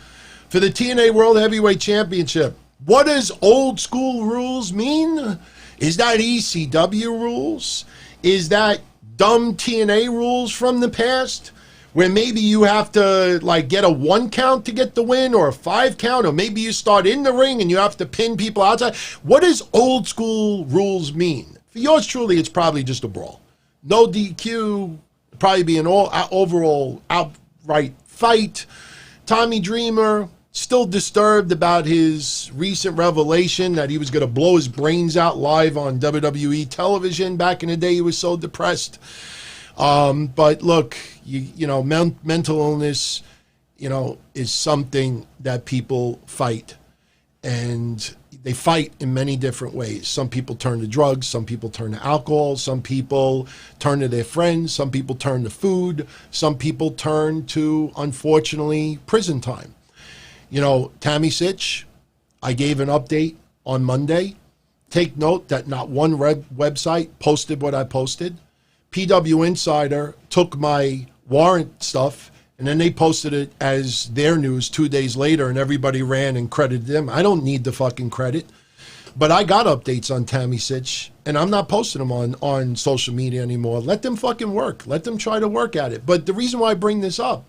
for the TNA World Heavyweight Championship. What does old school rules mean? Is that ECW rules? Is that dumb TNA rules from the past, where maybe you have to like get a 1 count to get the win, or a 5 count, or maybe you start in the ring and you have to pin people outside? What does old school rules mean? For yours truly, it's probably just a brawl. No DQ, probably be an overall outright fight. Tommy Dreamer, still disturbed about his recent revelation that he was going to blow his brains out live on WWE television. Back in the day, he was so depressed. But look, mental illness, is something that people fight. And they fight in many different ways. Some people turn to drugs. Some people turn to alcohol. Some people turn to their friends. Some people turn to food. Some people turn to, unfortunately, prison time. Tammy Sytch, I gave an update on Monday. Take note that not one website posted what I posted. PW Insider took my warrant stuff, and then they posted it as their news 2 days later, and everybody ran and credited them. I don't need the fucking credit. But I got updates on Tammy Sytch, and I'm not posting them on social media anymore. Let them fucking work. Let them try to work at it. But the reason why I bring this up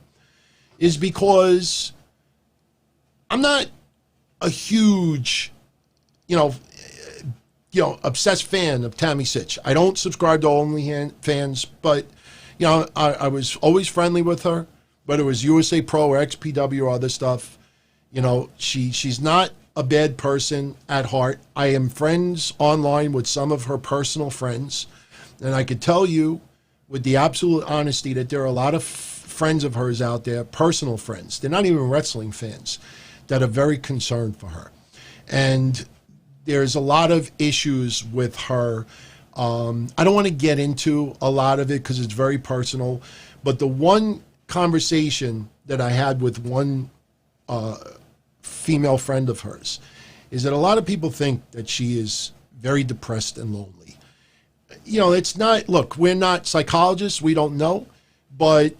is because I'm not a huge, obsessed fan of Tammy Sytch. I don't subscribe to OnlyFans, but, I was always friendly with her, whether it was USA Pro or XPW or other stuff. She's not a bad person at heart. I am friends online with some of her personal friends, and I could tell you with the absolute honesty that there are a lot of friends of hers out there, personal friends. They're not even wrestling fans, that are very concerned for her. And there's a lot of issues with her. I don't want to get into a lot of it because it's very personal, but the one conversation that I had with one female friend of hers is that a lot of people think that she is very depressed and lonely. It's not, look, we're not psychologists, we don't know, but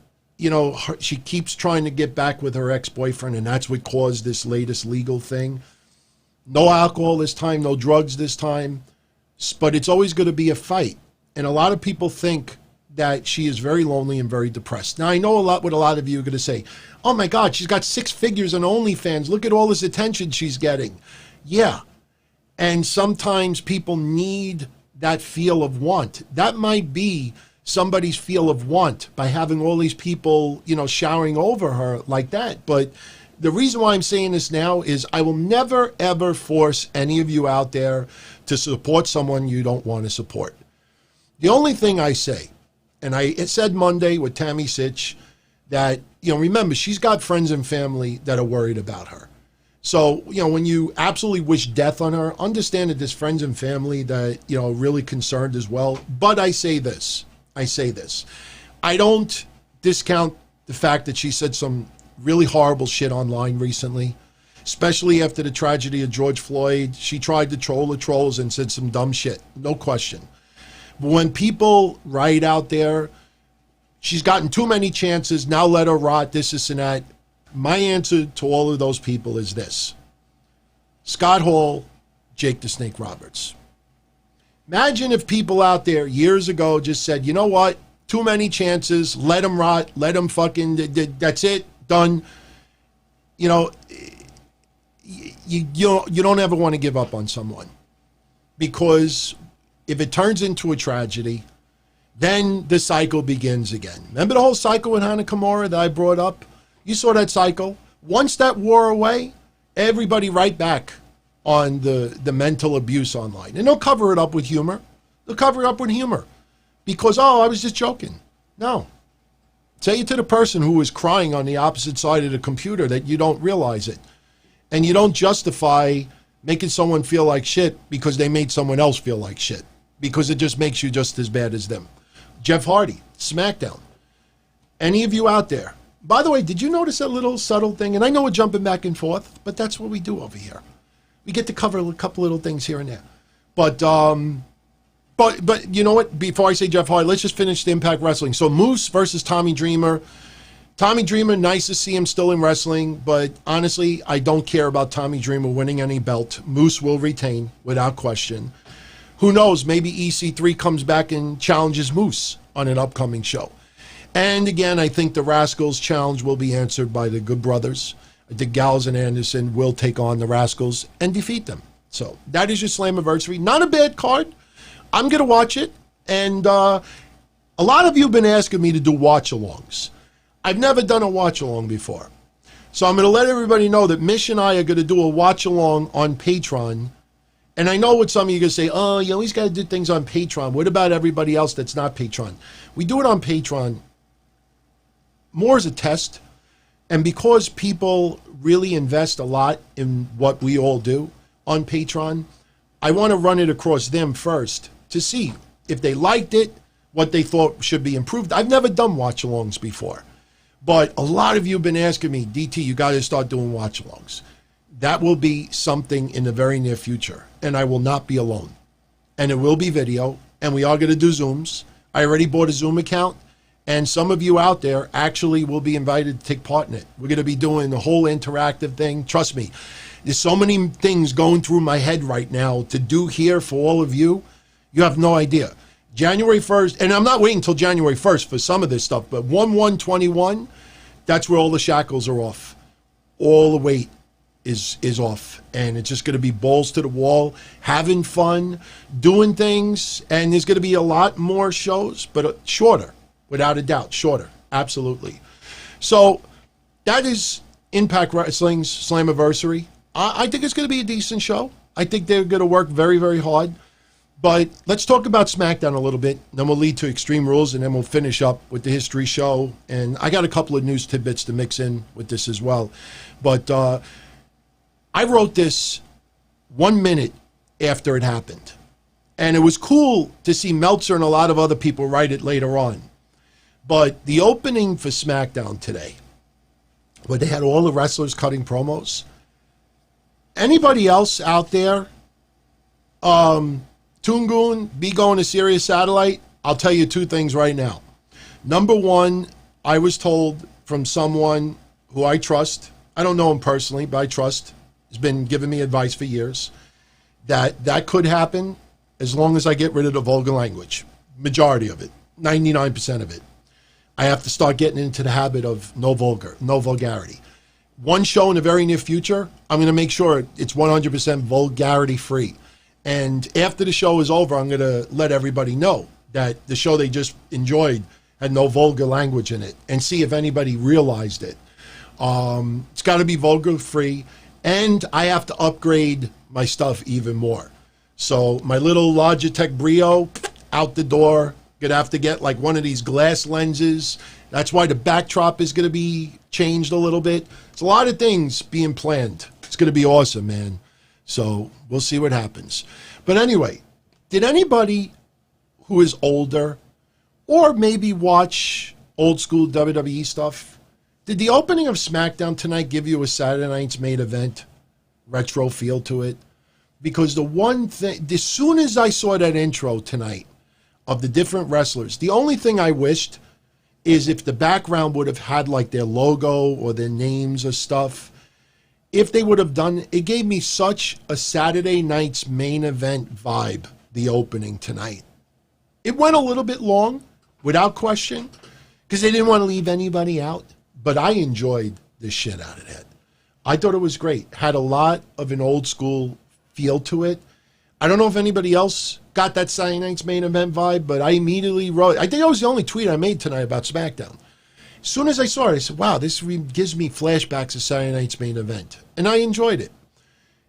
she keeps trying to get back with her ex-boyfriend, and that's what caused this latest legal thing. No alcohol this time, no drugs this time, but it's always going to be a fight. And a lot of people think that she is very lonely and very depressed. Now, I know what a lot of you are going to say. Oh my God, she's got 6 figures on OnlyFans. Look at all this attention she's getting. Yeah. And sometimes people need that feel of want. That might be somebody's feel of want by having all these people, showering over her like that. But the reason why I'm saying this now is I will never, ever force any of you out there to support someone you don't want to support. The only thing I say, and it said Monday with Tammy Sytch, that, remember, she's got friends and family that are worried about her. So, when you absolutely wish death on her, understand that there's friends and family that, are really concerned as well. But I say this. I don't discount the fact that she said some really horrible shit online recently, especially after the tragedy of George Floyd. She tried to troll the trolls and said some dumb shit, no question. But when people write out there, she's gotten too many chances, now let her rot, this and that. My answer to all of those people is this. Scott Hall, Jake the Snake Roberts. Imagine if people out there years ago just said, you know what, too many chances, let them rot, let them fucking, that's it, done. You don't ever want to give up on someone, because if it turns into a tragedy, then the cycle begins again. Remember the whole cycle with Hana Kimura that I brought up? You saw that cycle. Once that wore away, everybody right back on the mental abuse online. And they'll cover it up with humor. Because, I was just joking. No. Say it to the person who is crying on the opposite side of the computer that you don't realize it. And you don't justify making someone feel like shit because they made someone else feel like shit. Because it just makes you just as bad as them. Jeff Hardy, SmackDown. Any of you out there? By the way, did you notice that little subtle thing? And I know we're jumping back and forth, but that's what we do over here. We get to cover a couple little things here and there. But you know what? Before I say Jeff Hardy, let's just finish the Impact Wrestling. So Moose versus Tommy Dreamer. Tommy Dreamer, nice to see him still in wrestling, but honestly, I don't care about Tommy Dreamer winning any belt. Moose will retain, without question. Who knows, maybe EC3 comes back and challenges Moose on an upcoming show. And again, I think the Rascals challenge will be answered by the Good Brothers. The Gallows and Anderson will take on the Rascals and defeat them. So that is your Slammiversary. Not a bad card. I'm going to watch it. And a lot of you have been asking me to do watch-alongs. I've never done a watch-along before. So I'm going to let everybody know that Mish and I are going to do a watch-along on Patreon. And I know what some of you are going to say, oh, you always got to do things on Patreon. What about everybody else that's not Patreon? We do it on Patreon more as a test. And because people really invest a lot in what we all do on Patreon, I want to run it across them first to see if they liked it, what they thought should be improved. I've never done watch-alongs before. But a lot of you have been asking me, DT, you got to start doing watch-alongs. That will be something in the very near future. And I will not be alone. And it will be video. And we are going to do Zooms. I already bought a Zoom account. And some of you out there actually will be invited to take part in it. We're going to be doing the whole interactive thing. Trust me, there's so many things going through my head right now to do here for all of you. You have no idea. January 1st, and I'm not waiting until January 1st for some of this stuff, but 1/1/21, that's where all the shackles are off. All the weight is off. And it's just going to be balls to the wall, having fun, doing things. And there's going to be a lot more shows, but shorter. Without a doubt, shorter, absolutely. So that is Impact Wrestling's Slammiversary. I think it's going to be a decent show. I think they're going to work very, very hard. But let's talk about SmackDown a little bit. Then we'll lead to Extreme Rules, and then we'll finish up with the history show. And I got a couple of news tidbits to mix in with this as well. But I wrote this 1 minute after it happened. And it was cool to see Meltzer and a lot of other people write it later on. But the opening for SmackDown today, where they had all the wrestlers cutting promos, anybody else out there, Tungoon, be going to Sirius Satellite, I'll tell you two things right now. Number one, I was told from someone who I trust, I don't know him personally, but I trust, has been giving me advice for years, that could happen as long as I get rid of the vulgar language. Majority of it, 99% of it. I have to start getting into the habit of no vulgarity. One show in the very near future, I'm going to make sure it's 100% vulgarity free. And after the show is over, I'm going to let everybody know that the show they just enjoyed had no vulgar language in it, and see if anybody realized it. It's got to be vulgar free, and I have to upgrade my stuff even more. So my little Logitech Brio, out the door. Gonna have to get like one of these glass lenses. That's why the backdrop is gonna be changed a little bit. It's a lot of things being planned. It's gonna be awesome, man. So we'll see what happens. But anyway, did anybody who is older or maybe watch old school WWE stuff, did the opening of SmackDown tonight give you a Saturday night's main event retro feel to it? Because the one thing, as soon as I saw that intro tonight of the different wrestlers, the only thing I wished is if the background would have had like their logo or their names or stuff. If they would have done, it gave me such a Saturday night's main event vibe, the opening tonight. It went a little bit long, without question, because they didn't want to leave anybody out, but I enjoyed the shit out of that. I thought it was great. Had a lot of an old school feel to it. I don't know if anybody else got that Saturday night's main event vibe, but I immediately wrote, I think that was the only tweet I made tonight about SmackDown. As soon as I saw it, I said, wow, this gives me flashbacks of Saturday night's main event. And I enjoyed it.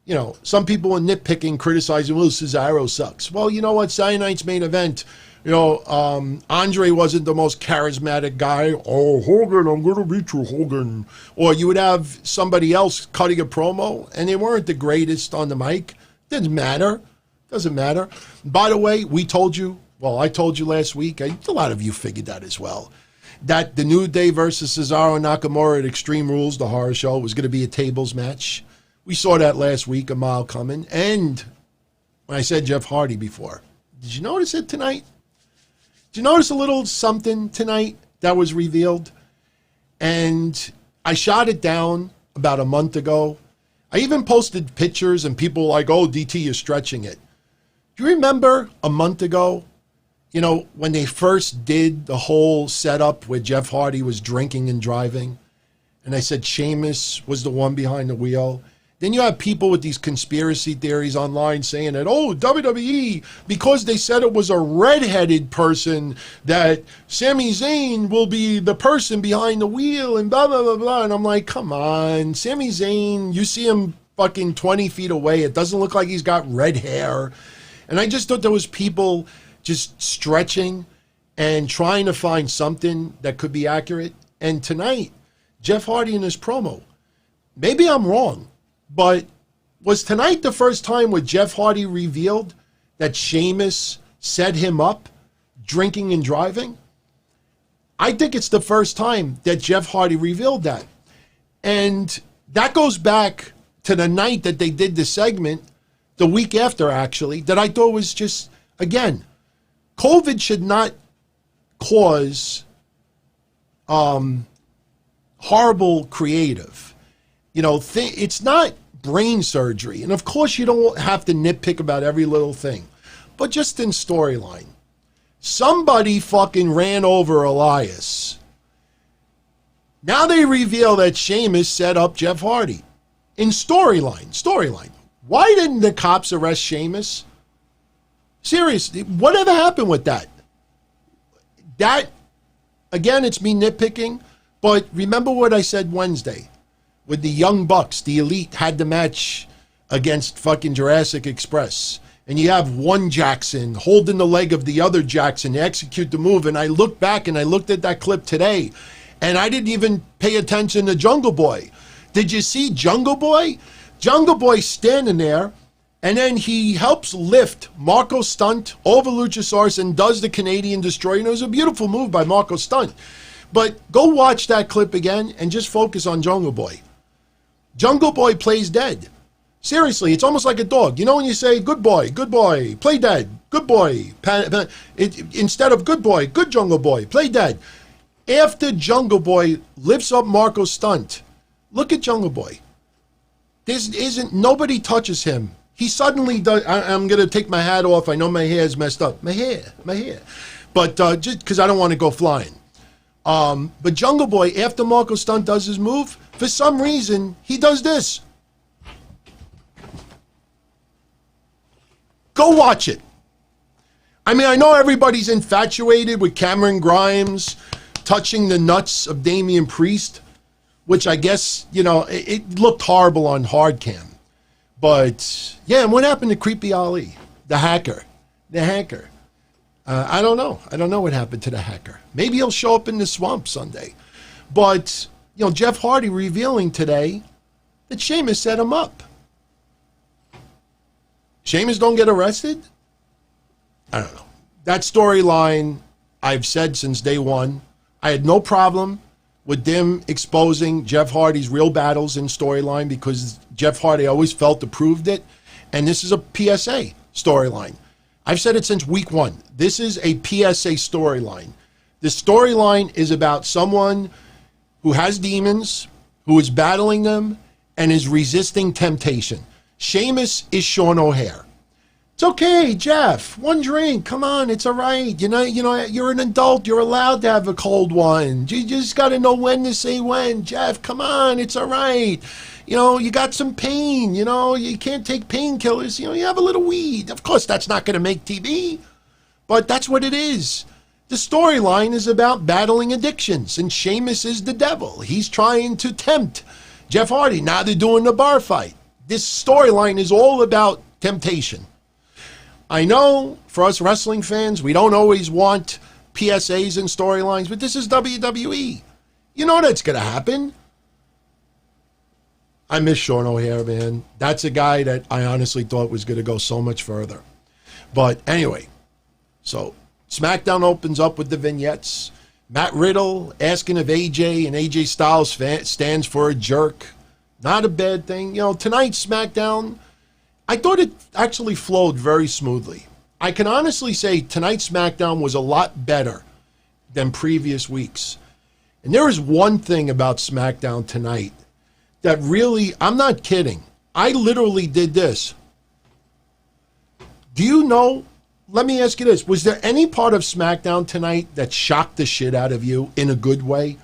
You know, some people were nitpicking, criticizing, well, Cesaro sucks. Well, you know what? Saturday night's main event, you know, Andre wasn't the most charismatic guy. Oh, Hogan, I'm going to beat you, Hogan. Or you would have somebody else cutting a promo, and they weren't the greatest on the mic. Didn't matter. Doesn't matter. By the way, we told you, well, I told you last week, a lot of you figured that as well, that the New Day versus Cesaro and Nakamura at Extreme Rules, the horror show, was going to be a tables match. We saw that last week, a mile coming. And when I said Jeff Hardy before, did you notice it tonight? Did you notice a little something tonight that was revealed? And I shot it down about a month ago. I even posted pictures and people were like, oh, DT, you're stretching it. Do you remember a month ago, you know, when they first did the whole setup where Jeff Hardy was drinking and driving? And I said Sheamus was the one behind the wheel. Then you have people with these conspiracy theories online saying that, oh, WWE, because they said it was a redheaded person, that Sami Zayn will be the person behind the wheel and blah, blah, blah, blah. And I'm like, come on, Sami Zayn, you see him fucking 20 feet away. It doesn't look like he's got red hair. And I just thought there was people just stretching and trying to find something that could be accurate. And tonight, Jeff Hardy in his promo, maybe I'm wrong, but was tonight the first time where Jeff Hardy revealed that Sheamus set him up drinking and driving? I think it's the first time that Jeff Hardy revealed that. And that goes back to the night that they did the segment, the week after actually, that I thought was just, again, COVID should not cause horrible creative. You know, it's not brain surgery. And of course, you don't have to nitpick about every little thing. But just in storyline, somebody fucking ran over Elias. Now they reveal that Sheamus set up Jeff Hardy. In storyline. Why didn't the cops arrest Sheamus? Seriously, whatever happened with that? That, again, it's me nitpicking. But remember what I said Wednesday. With the Young Bucks, the Elite had the match against fucking Jurassic Express. And you have one Jackson holding the leg of the other Jackson to execute the move. And I looked back and I looked at that clip today. And I didn't even pay attention to Jungle Boy. Did you see Jungle Boy? Jungle Boy standing there. And then he helps lift Marco Stunt over Luchasaurus and does the Canadian Destroyer. And it was a beautiful move by Marco Stunt. But go watch that clip again and just focus on Jungle Boy. Jungle Boy plays dead. Seriously, it's almost like a dog. You know when you say, good boy, play dead, good boy. Instead of good boy, good Jungle Boy, play dead. After Jungle Boy lifts up Marco's Stunt, look at Jungle Boy. Nobody touches him. He suddenly does, I'm going to take my hat off. I know my hair is messed up. My hair. But just because I don't want to go flying. But Jungle Boy, after Marco Stunt does his move, for some reason, he does this. Go watch it. I mean, I know everybody's infatuated with Cameron Grimes touching the nuts of Damian Priest, which I guess, you know, it looked horrible on hard cam. But, yeah, and what happened to Creepy Ali, the hacker? The hacker. I don't know. I don't know what happened to the hacker. Maybe he'll show up in the swamp Sunday. But, you know, Jeff Hardy revealing today that Sheamus set him up. Sheamus don't get arrested? I don't know. That storyline, I've said since day one, I had no problem with them exposing Jeff Hardy's real battles in storyline because Jeff Hardy always felt approved it. And this is a PSA storyline. I've said it since week one. This is a PSA storyline. This storyline is about someone who has demons, who is battling them, and is resisting temptation. Sheamus is Sean O'Hare. It's okay, Jeff. One drink. Come on, it's all right. You know, you're an adult. You're allowed to have a cold one. You just got to know when to say when. Jeff, come on, it's all right. You know, you got some pain. You know, you can't take painkillers. You know, you have a little weed. Of course, that's not going to make TV, but that's what it is. The storyline is about battling addictions, and Sheamus is the devil. He's trying to tempt Jeff Hardy. Now they're doing the bar fight. This storyline is all about temptation. I know for us wrestling fans, we don't always want PSAs and storylines, but this is WWE. You know that's going to happen. I miss Sean O'Hare, man. That's a guy that I honestly thought was going to go so much further. But anyway, so SmackDown opens up with the vignettes. Matt Riddle asking if AJ and AJ Styles stands for a jerk. Not a bad thing. You know, tonight's SmackDown, I thought it actually flowed very smoothly. I can honestly say tonight's SmackDown was a lot better than previous weeks. And there is one thing about SmackDown tonight that really, I'm not kidding. I literally did this. Do you know, let me ask you this. Was there any part of SmackDown tonight that shocked the shit out of you in a good way?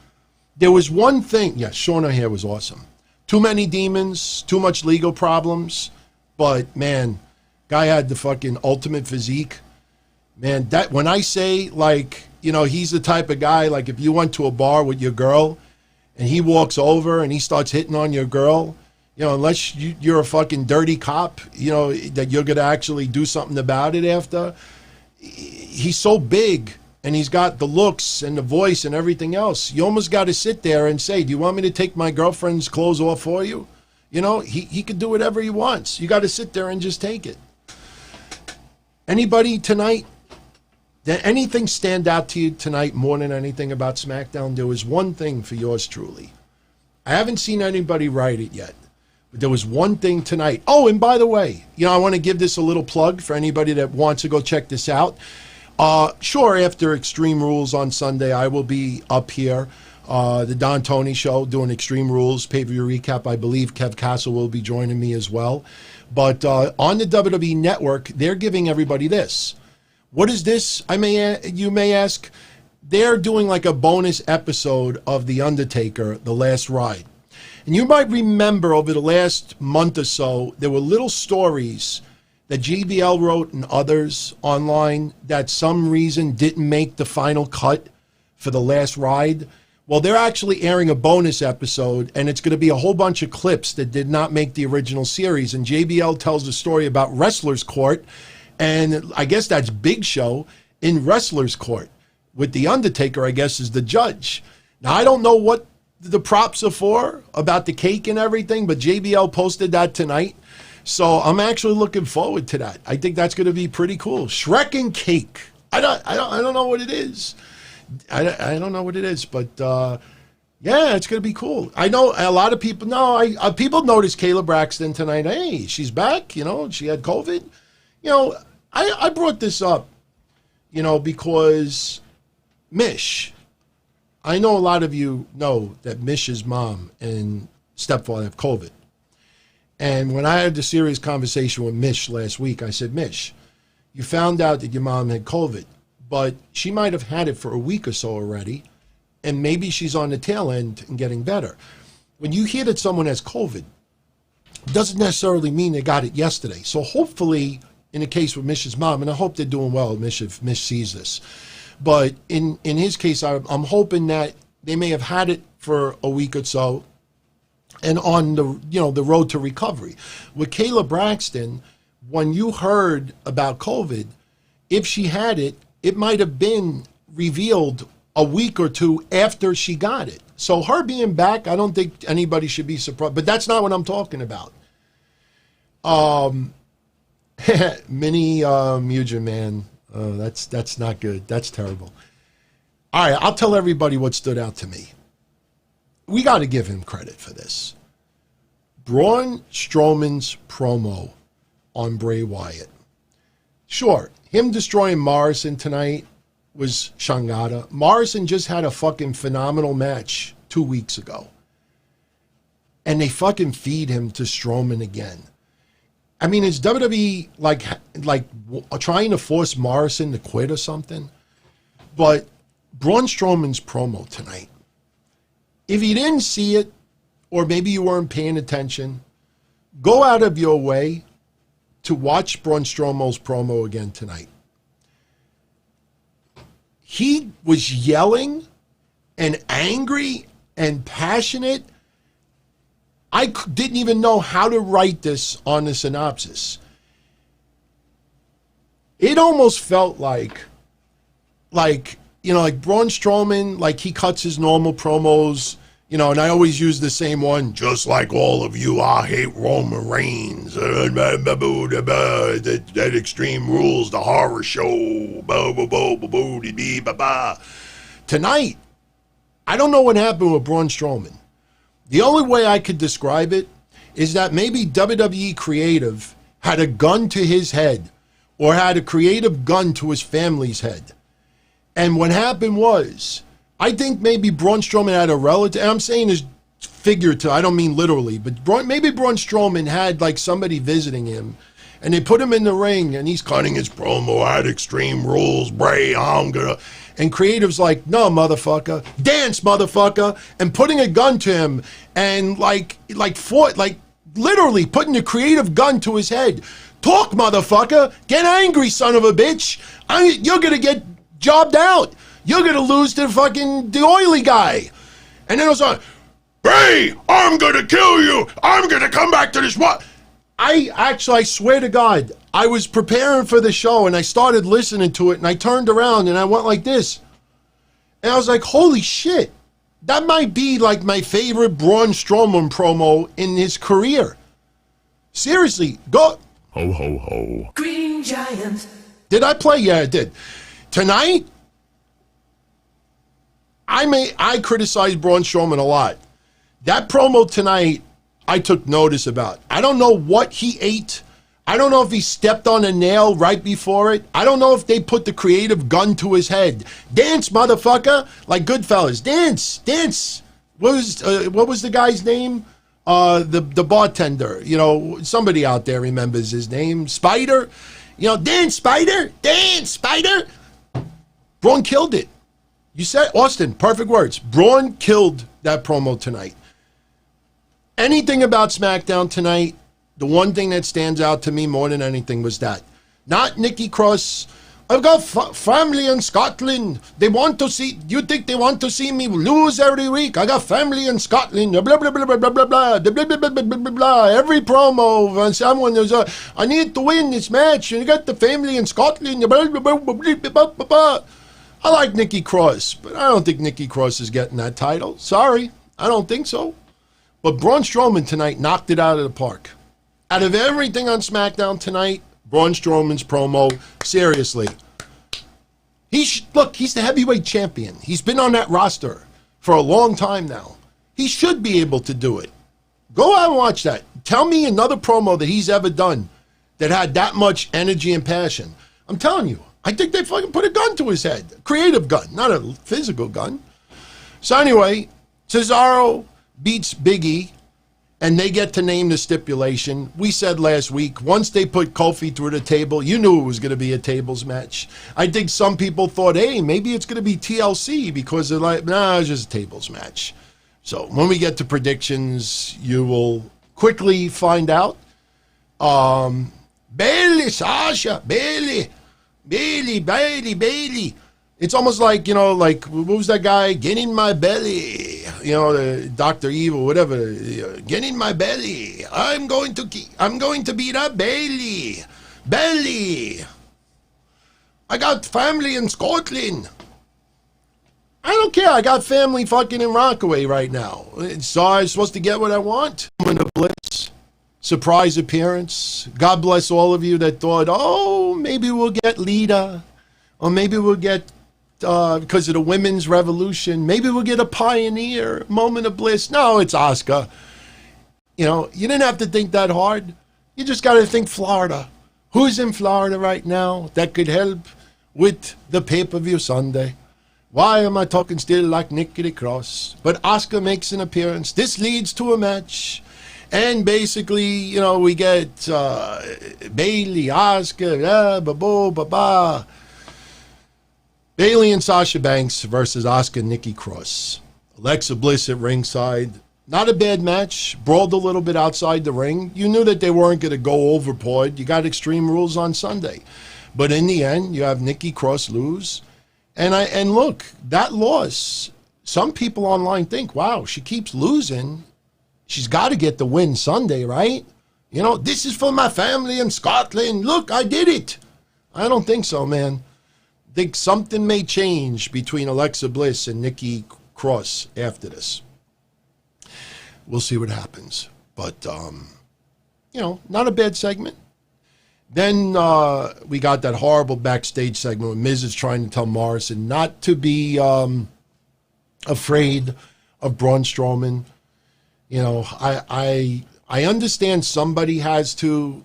There was one thing. Yeah, Sean O'Hare was awesome. Too many demons, too much legal problems. But, man, guy had the fucking ultimate physique. Man, that when I say, like, you know, he's the type of guy, like, if you went to a bar with your girl and he walks over and he starts hitting on your girl, you know, unless you're a fucking dirty cop, you know, that you're going to actually do something about it after. He's so big and he's got the looks and the voice and everything else. You almost got to sit there and say, do you want me to take my girlfriend's clothes off for you? You know, he could do whatever he wants. You got to sit there and just take it. Anybody tonight, did anything stand out to you tonight more than anything about SmackDown? There was one thing for yours truly. I haven't seen anybody write it yet, but there was one thing tonight. Oh, and by the way, you know, I want to give this a little plug for anybody that wants to go check this out. Sure, after Extreme Rules on Sunday, I will be up here. The Don Tony Show, doing Extreme Rules, pay-per-view recap. I believe Kev Castle will be joining me as well. But on the WWE Network, they're giving everybody this. What is this? You may ask. They're doing like a bonus episode of The Undertaker, The Last Ride. And you might remember over the last month or so, there were little stories that JBL wrote and others online that some reason didn't make the final cut for The Last Ride. Well, they're actually airing a bonus episode, and it's going to be a whole bunch of clips that did not make the original series. And JBL tells a story about Wrestler's Court, and I guess that's Big Show in Wrestler's Court, with The Undertaker, I guess, as the judge. Now, I don't know what the props are for about the cake and everything, but JBL posted that tonight. So I'm actually looking forward to that. I think that's going to be pretty cool. Shrek and cake. I don't know what it is. I don't know what it is, but yeah, it's going to be cool. I know a lot of people people noticed Kayla Braxton tonight. Hey, she's back, you know, she had COVID. You know, I brought this up, you know, because Mish, I know a lot of you know that Mish's mom and stepfather have COVID. And when I had the serious conversation with Mish last week, I said, Mish, you found out that your mom had COVID, but she might have had it for a week or so already, and maybe she's on the tail end and getting better. When you hear that someone has COVID, it doesn't necessarily mean they got it yesterday. So hopefully, in the case with Mish's mom, and I hope they're doing well, Mish, if Mish sees this, but in his case, I'm hoping that they may have had it for a week or so, and on the road to recovery. With Kayla Braxton, when you heard about COVID, if she had it, it might have been revealed a week or two after she got it. So her being back, I don't think anybody should be surprised. But that's not what I'm talking about. Mini Mugen, man. That's not good. That's terrible. All right, I'll tell everybody what stood out to me. We got to give him credit for this. Braun Strowman's promo on Bray Wyatt. Sure, him destroying Morrison tonight was Shangada. Morrison just had a fucking phenomenal match 2 weeks ago. And they fucking feed him to Strowman again. I mean, is WWE like trying to force Morrison to quit or something? But Braun Strowman's promo tonight, if you didn't see it, or maybe you weren't paying attention, go out of your way to watch Braun Strowman's promo again tonight. He was yelling and angry and passionate. I didn't even know how to write this on the synopsis. It almost felt like Braun Strowman, like he cuts his normal promos, and I always use the same one, just like all of you, I hate Roman Reigns, that Extreme Rules, the Horror Show, Tonight, I don't know what happened with Braun Strowman. The only way I could describe it is that maybe WWE Creative had a gun to his head or had a creative gun to his family's head. And what happened was, I think maybe Braun Strowman had a relative, and I'm saying this figurative, I don't mean literally, but maybe Braun Strowman had like somebody visiting him, and they put him in the ring, and he's cutting his promo at Extreme Rules, Bray, and Creative's like, no, motherfucker, dance, motherfucker, and putting a gun to him, and literally putting the creative gun to his head. Talk, motherfucker, get angry, son of a bitch. You're gonna get jobbed out. You're going to lose to the oily guy. And then it was like, Bray, I'm going to kill you. I'm going to come back to this. What? I swear to God, I was preparing for the show and I started listening to it and I turned around and I went like this. And I was like, holy shit. That might be like my favorite Braun Strowman promo in his career. Seriously, go. Ho, ho, ho. Green Giant. Did I play? Yeah, I did. Tonight, I criticized Braun Strowman a lot. That promo tonight, I took notice about. I don't know what he ate. I don't know if he stepped on a nail right before it. I don't know if they put the creative gun to his head. Dance, motherfucker, like Goodfellas. Dance, dance. What was the guy's name? The bartender. Somebody out there remembers his name. Spider. Dance, Spider. Dance, Spider. Braun killed it. You said, Austin, perfect words. Braun killed that promo tonight. Anything about SmackDown tonight, the one thing that stands out to me more than anything was that. Not Nikki Cross. I've got family in Scotland. They want to see, you think they want to see me lose every week? I got family in Scotland. Blah, blah, blah, blah, blah, blah, blah, blah, blah, blah, blah, blah, blah. Every promo, someone is, I need to win this match. You got the family in Scotland. Blah, blah, blah, blah, blah, blah, blah, blah. I like Nikki Cross, but I don't think Nikki Cross is getting that title. Sorry, I don't think so. But Braun Strowman tonight knocked it out of the park. Out of everything on SmackDown tonight, Braun Strowman's promo, seriously. Look, he's the heavyweight champion. He's been on that roster for a long time now. He should be able to do it. Go out and watch that. Tell me another promo that he's ever done that had that much energy and passion. I'm telling you. I think they fucking put a gun to his head. A creative gun, not a physical gun. So anyway, Cesaro beats Big E, and they get to name the stipulation. We said last week, once they put Kofi through the table, you knew it was going to be a tables match. I think some people thought, hey, maybe it's going to be TLC because they're like, nah, it's just a tables match. So when we get to predictions, you will quickly find out. Bailey, Sasha, Bailey. It's almost like, what was that guy? Get in my belly. Dr. Evil, whatever. Get in my belly. I'm going to beat up Bailey. Belly. I got family in Scotland. I don't care. I got family fucking in Rockaway right now. So I'm supposed to get what I want. Moment of bliss. Surprise appearance. God bless all of you that thought, oh, maybe we'll get Lita. Or maybe we'll get, because of the women's revolution, maybe we'll get a pioneer. Moment of bliss. No, it's Asuka. You didn't have to think that hard. You just got to think Florida. Who's in Florida right now that could help with the pay-per-view Sunday? Why am I talking still like Nikki Cross? But Asuka makes an appearance. This leads to a match. And basically, we get Bailey, Asuka, ba-ba. Bailey and Sasha Banks versus Asuka and Nikki Cross. Alexa Bliss at ringside. Not a bad match. Brawled a little bit outside the ring. You knew that they weren't going to go overboard. You got Extreme Rules on Sunday. But in the end, you have Nikki Cross lose. And look, that loss, some people online think, wow, she keeps losing. She's got to get the win Sunday, right? This is for my family in Scotland. Look, I did it. I don't think so, man. I think something may change between Alexa Bliss and Nikki Cross after this. We'll see what happens. But, not a bad segment. Then we got that horrible backstage segment where Miz is trying to tell Morrison not to be afraid of Braun Strowman. I understand somebody has to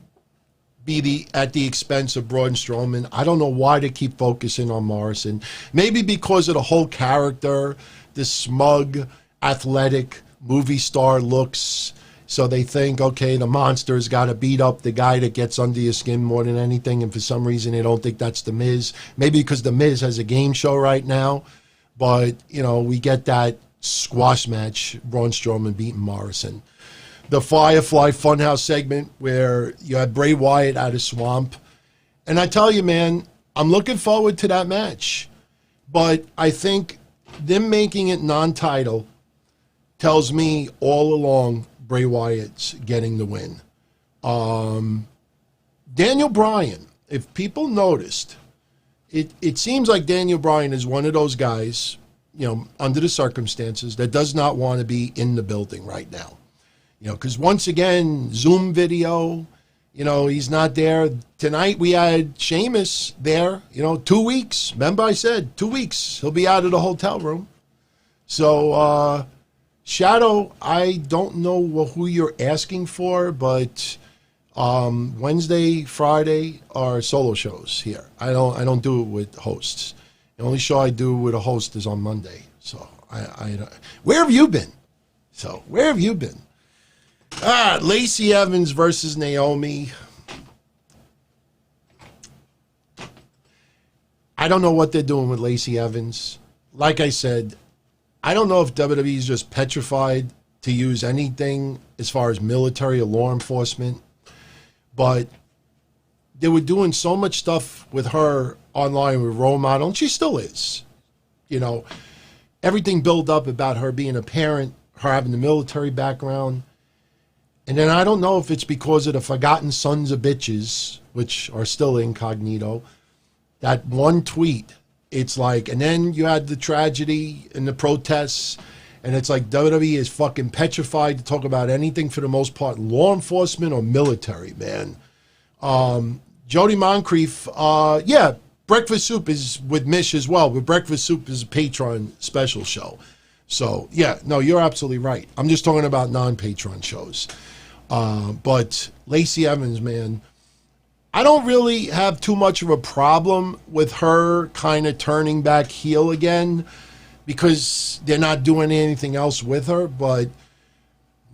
be at the expense of Braun Strowman. I don't know why they keep focusing on Morrison. Maybe because of the whole character, the smug, athletic, movie star looks. So they think, okay, the monster's got to beat up the guy that gets under your skin more than anything. And for some reason, they don't think that's The Miz. Maybe because The Miz has a game show right now. But, we get that squash match, Braun Strowman beating Morrison. The Firefly Funhouse segment where you had Bray Wyatt out of Swamp. And I tell you, man, I'm looking forward to that match. But I think them making it non-title tells me all along Bray Wyatt's getting the win. Daniel Bryan, if people noticed, it seems like Daniel Bryan is one of those guys, under the circumstances, that does not want to be in the building right now. Because once again, Zoom video, he's not there. Tonight we had Sheamus there, 2 weeks. Remember I said 2 weeks. He'll be out of the hotel room. So, Shadow, I don't know who you're asking for, but Wednesday, Friday are solo shows here. I don't do it with hosts. The only show I do with a host is on Monday. So where have you been? Lacey Evans versus Naomi. I don't know what they're doing with Lacey Evans. Like I said, I don't know if WWE is just petrified to use anything as far as military or law enforcement, but they were doing so much stuff with her online with role model, and she still is. Everything built up about her being a parent, her having the military background. And then I don't know if it's because of the forgotten sons of bitches, which are still incognito, that one tweet. It's like, and then you had the tragedy and the protests, and it's like WWE is fucking petrified to talk about anything for the most part, law enforcement or military, man. Jody Moncrief, Breakfast Soup is with Mish as well, but Breakfast Soup is a Patreon special show. So, you're absolutely right. I'm just talking about non-Patreon shows. But Lacey Evans, man, I don't really have too much of a problem with her kind of turning back heel again because they're not doing anything else with her. But,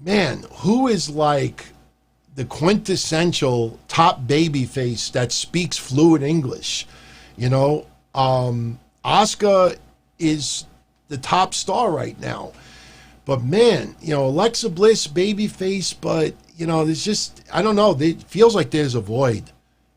man, who is like the quintessential top babyface that speaks fluent English? Asuka is the top star right now. But, man, Alexa Bliss, babyface, but, there's just, I don't know. It feels like there's a void.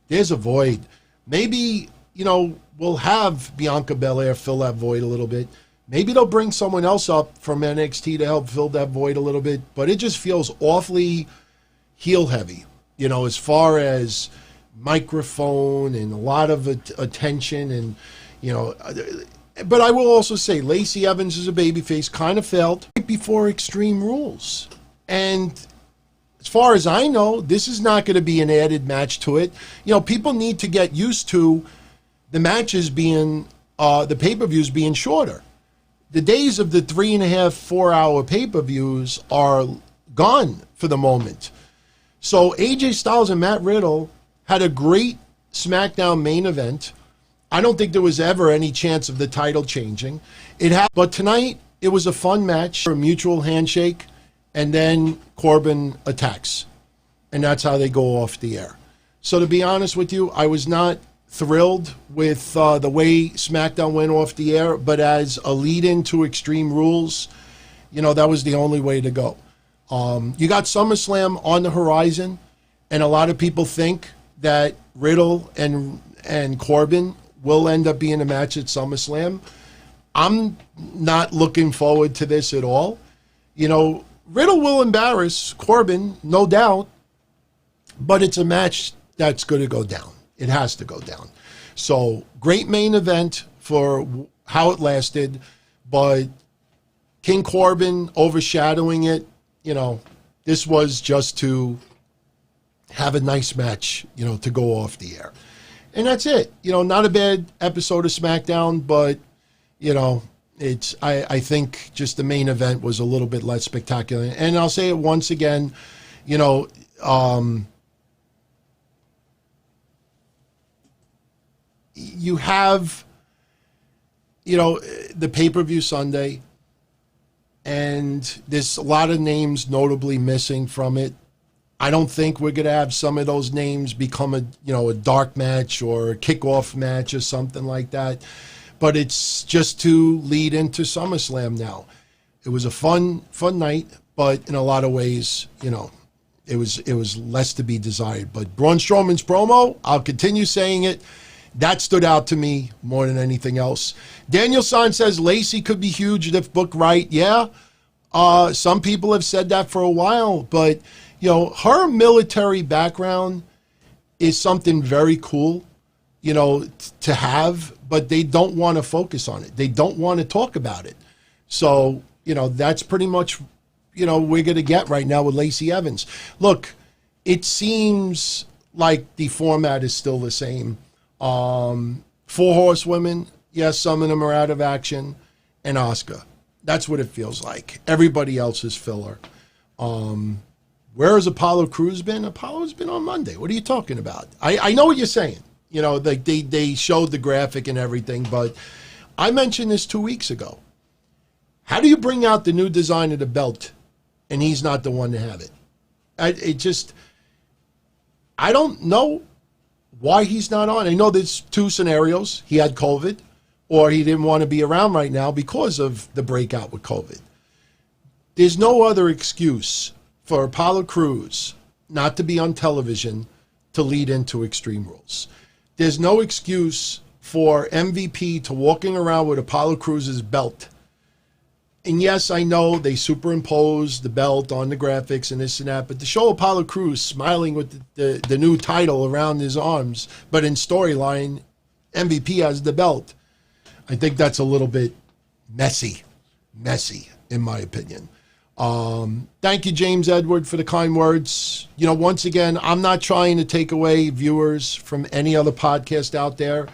There's a void. Maybe, we'll have Bianca Belair fill that void a little bit. Maybe they'll bring someone else up from NXT to help fill that void a little bit, but it just feels awfully heel heavy, you know, as far as microphone and a lot of attention and, you know, but I will also say Lacey Evans is a babyface, kind of failed right before Extreme Rules. And as far as I know, this is not going to be an added match to it. You know, people need to get used to the matches being, the pay-per-views being shorter. The days of the 3.5, 4 hour pay-per-views are gone for the moment. So AJ Styles and Matt Riddle had a great SmackDown main event. I don't think there was ever any chance of the title changing. But tonight, it was a fun match, a mutual handshake, and then Corbin attacks. And that's how they go off the air. So to be honest with you, I was not thrilled with the way SmackDown went off the air, but as a lead-in to Extreme Rules, you know, that was the only way to go. You got SummerSlam on the horizon, and a lot of people think that Riddle and Corbin will end up being a match at SummerSlam. I'm not looking forward to this at all. You know, Riddle will embarrass Corbin, no doubt, but it's a match that's going to go down. It has to go down. So, great main event for how it lasted, but King Corbin overshadowing it, you know, this was just to have a nice match, you know, to go off the air. And that's it. You know, not a bad episode of SmackDown, but, you know, I think just the main event was a little bit less spectacular. And I'll say it once again, you know, you have, you know, the pay-per-view Sunday, and there's a lot of names notably missing from it. I don't think we're going to have some of those names become a, you know, a dark match or a kickoff match or something like that. But it's just to lead into SummerSlam now. It was a fun night, but in a lot of ways, you know, it was less to be desired. But Braun Strowman's promo, I'll continue saying it, that stood out to me more than anything else. Daniel San says Lacey could be huge if booked right. Yeah, some people have said that for a while, but you know, her military background is something very cool, you know, to have, but they don't want to focus on it. They don't want to talk about it. So, you know, that's pretty much, you know, we're going to get right now with Lacey Evans. Look, it seems like the format is still the same. 4 horsewomen, yes, some of them are out of action, and Asuka. That's what it feels like. Everybody else is filler. Where has Apollo Crews been? Apollo's been on Monday. What are you talking about? I know what you're saying. You know, they showed the graphic and everything, but I mentioned this 2 weeks ago. How do you bring out the new design of the belt and he's not the one to have it? I don't know why he's not on. I know there's 2 scenarios. He had COVID, or he didn't want to be around right now because of the breakout with COVID. There's no other excuse for Apollo Crews not to be on television to lead into Extreme Rules. There's no excuse for MVP to walking around with Apollo Crews' belt. And yes, I know they superimposed the belt on the graphics and this and that, but to show Apollo Crews smiling with the new title around his arms, but in storyline, MVP has the belt. I think that's a little bit messy, in my opinion. Thank you, James Edward, for the kind words. You know, once again, I'm not trying to take away viewers from any other podcast out there.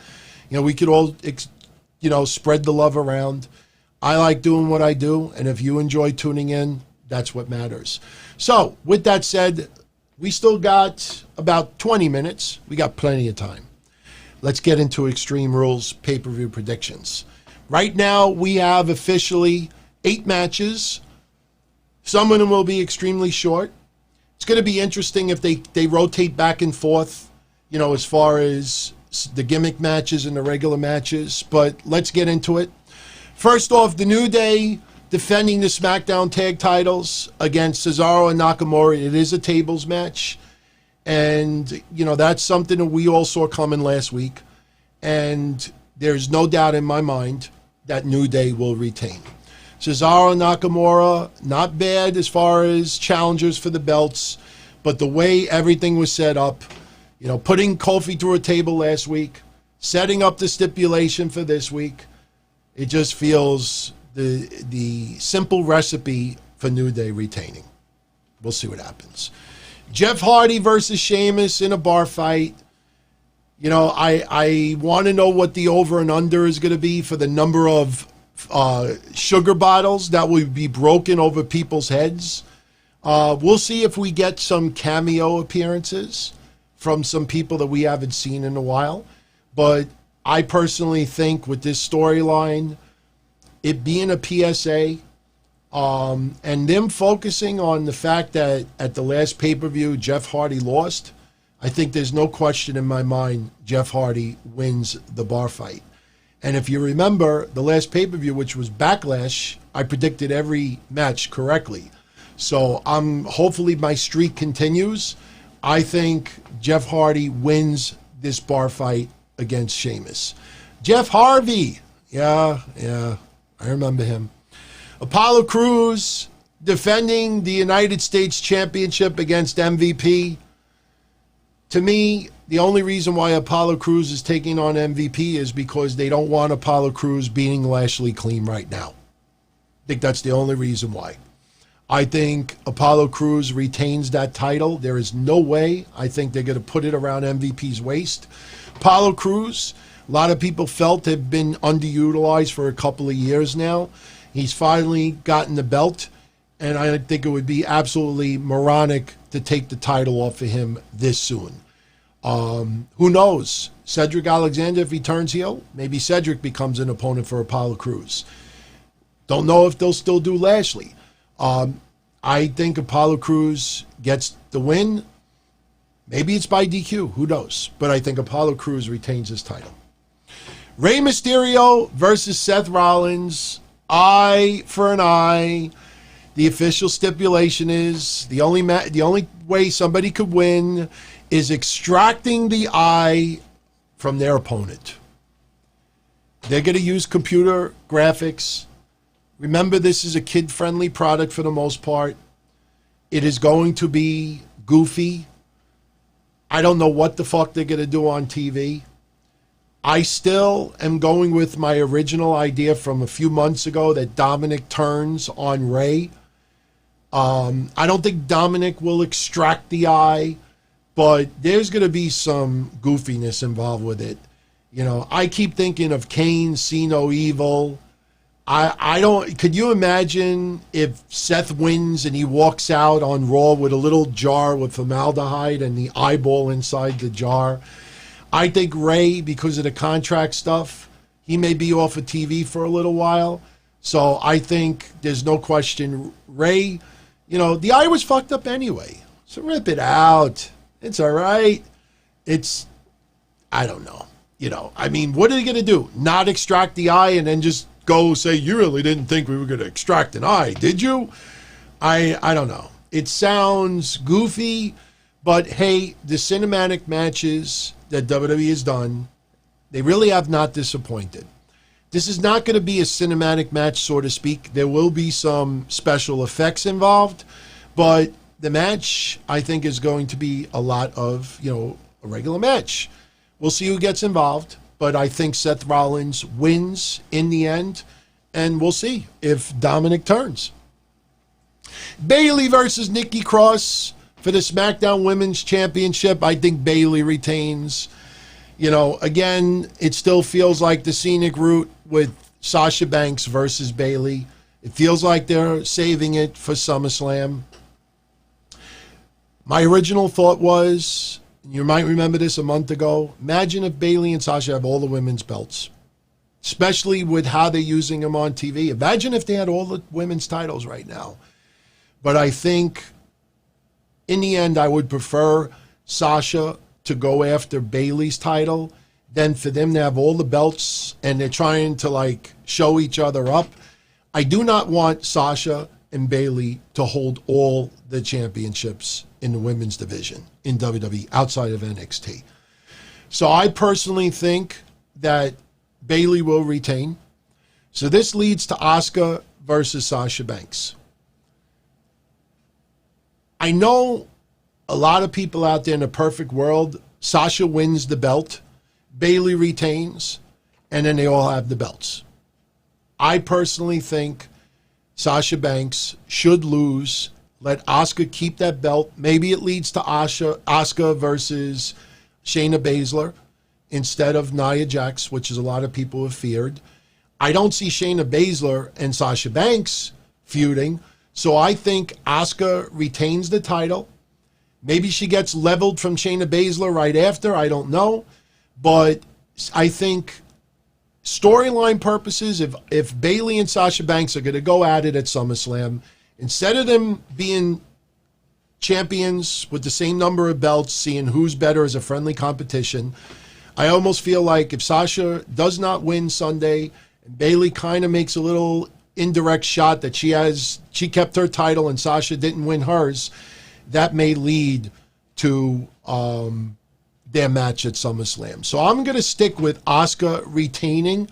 You know, we could all, you know, spread the love around. I like doing what I do, and if you enjoy tuning in, that's what matters. So, with that said, we still got about 20 minutes. We got plenty of time. Let's get into Extreme Rules pay-per-view predictions. Right now, we have officially 8 matches. Some of them will be extremely short. It's going to be interesting if they rotate back and forth, you know, as far as the gimmick matches and the regular matches. But let's get into it. First off, the New Day defending the SmackDown tag titles against Cesaro and Nakamura. It is a tables match. And, you know, that's something that we all saw coming last week. And there's no doubt in my mind that New Day will retain. Cesaro, Nakamura, not bad as far as challengers for the belts, but the way everything was set up, putting Kofi through a table last week, setting up the stipulation for this week, it just feels the simple recipe for New Day retaining. We'll see what happens. Jeff Hardy versus Sheamus in a bar fight. I want to know what the over and under is going to be for the number of sugar bottles that will be broken over people's heads. We'll see if we get some cameo appearances from some people that we haven't seen in a while. But I personally think with this storyline, it being a PSA, and them focusing on the fact that at the last pay-per-view, Jeff Hardy lost, I think there's no question in my mind Jeff Hardy wins the bar fight. And if you remember, the last pay-per-view, which was Backlash, I predicted every match correctly. So hopefully my streak continues. I think Jeff Hardy wins this bar fight against Sheamus. Jeff Harvey. Yeah, I remember him. Apollo Crews defending the United States Championship against MVP. To me, the only reason why Apollo Crews is taking on MVP is because they don't want Apollo Crews beating Lashley clean right now. I think that's the only reason why. I think Apollo Crews retains that title. There is no way. I think they're going to put it around MVP's waist. Apollo Crews, a lot of people felt had been underutilized for a couple of years now. He's finally gotten the belt, and I think it would be absolutely moronic to take the title off of him this soon. Who knows? Cedric Alexander, if he turns heel, maybe Cedric becomes an opponent for Apollo Crews. Don't know if they'll still do Lashley. I think Apollo Crews gets the win. Maybe it's by DQ. Who knows? But I think Apollo Crews retains his title. Rey Mysterio versus Seth Rollins. Eye for an eye. The official stipulation is the only way somebody could win is extracting the eye from their opponent. They're going to use computer graphics. Remember, this is a kid-friendly product for the most part. It is going to be goofy. I don't know what the fuck they're going to do on TV. I still am going with my original idea from a few months ago that Dominic turns on Rey. I don't think Dominic will extract the eye, but there's going to be some goofiness involved with it. I keep thinking of Kane, See No Evil. Could you imagine if Seth wins and he walks out on Raw with a little jar with formaldehyde and the eyeball inside the jar? I think Rey, because of the contract stuff, he may be off of TV for a little while. So I think there's no question. Rey, the eye was fucked up anyway. So rip it out. It's all right. I don't know. What are they going to do? Not extract the eye and then just go say, you really didn't think we were going to extract an eye, did you? I don't know. It sounds goofy, but hey, the cinematic matches that WWE has done, they really have not disappointed. This is not going to be a cinematic match, so to speak. There will be some special effects involved, but the match, I think, is going to be a lot of, a regular match. We'll see who gets involved, but I think Seth Rollins wins in the end, and we'll see if Dominic turns. Bayley versus Nikki Cross for the SmackDown Women's Championship. I think Bayley retains. Again, it still feels like the scenic route with Sasha Banks versus Bayley. It feels like they're saving it for SummerSlam. My original thought was, you might remember this a month ago, imagine if Bayley and Sasha have all the women's belts, especially with how they're using them on TV. Imagine if they had all the women's titles right now. But I think in the end, I would prefer Sasha to go after Bayley's title than for them to have all the belts and they're trying to show each other up. I do not want Sasha and Bayley to hold all the championships in the women's division in WWE outside of NXT. So I personally think that Bayley will retain. So this leads to Asuka versus Sasha Banks. I know a lot of people out there in a perfect world, Sasha wins the belt, Bayley retains, and then they all have the belts. I personally think Sasha Banks should lose. Let Asuka keep that belt. Maybe it leads to Asuka versus Shayna Baszler instead of Nia Jax, which is a lot of people have feared. I don't see Shayna Baszler and Sasha Banks feuding, so I think Asuka retains the title. Maybe she gets leveled from Shayna Baszler right after. I don't know. But I think storyline purposes, if Bayley and Sasha Banks are going to go at it at SummerSlam, instead of them being champions with the same number of belts, seeing who's better as a friendly competition, I almost feel like if Sasha does not win Sunday, and Bayley kind of makes a little indirect shot that she kept her title and Sasha didn't win hers, that may lead to their match at SummerSlam. So I'm going to stick with Asuka retaining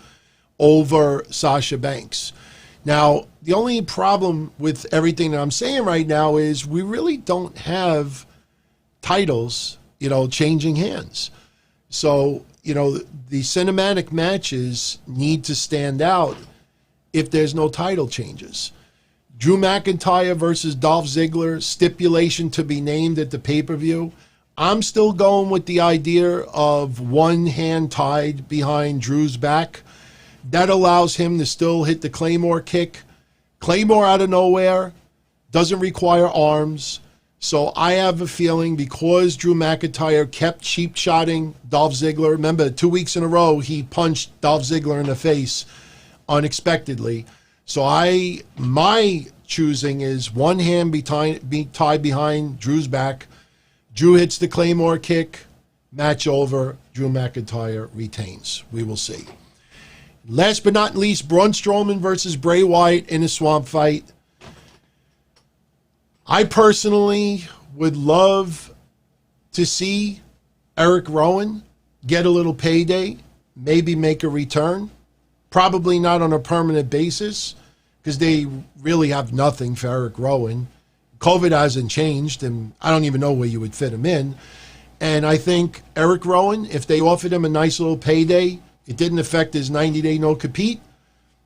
over Sasha Banks. Now, the only problem with everything that I'm saying right now is we really don't have titles, changing hands. So, the cinematic matches need to stand out if there's no title changes. Drew McIntyre versus Dolph Ziggler, stipulation to be named at the pay-per-view. I'm still going with the idea of one hand tied behind Drew's back. That allows him to still hit the Claymore kick. Claymore out of nowhere, doesn't require arms. So I have a feeling because Drew McIntyre kept cheap-shotting Dolph Ziggler. Remember, 2 weeks in a row, he punched Dolph Ziggler in the face unexpectedly. So my choosing is one hand be tied behind Drew's back. Drew hits the Claymore kick, match over, Drew McIntyre retains. We will see. Last but not least, Braun Strowman versus Bray Wyatt in a swamp fight. I personally would love to see Eric Rowan get a little payday, maybe make a return. Probably not on a permanent basis because they really have nothing for Eric Rowan. COVID hasn't changed, and I don't even know where you would fit him in. And I think Eric Rowan, if they offered him a nice little payday, it didn't affect his 90-day no-compete,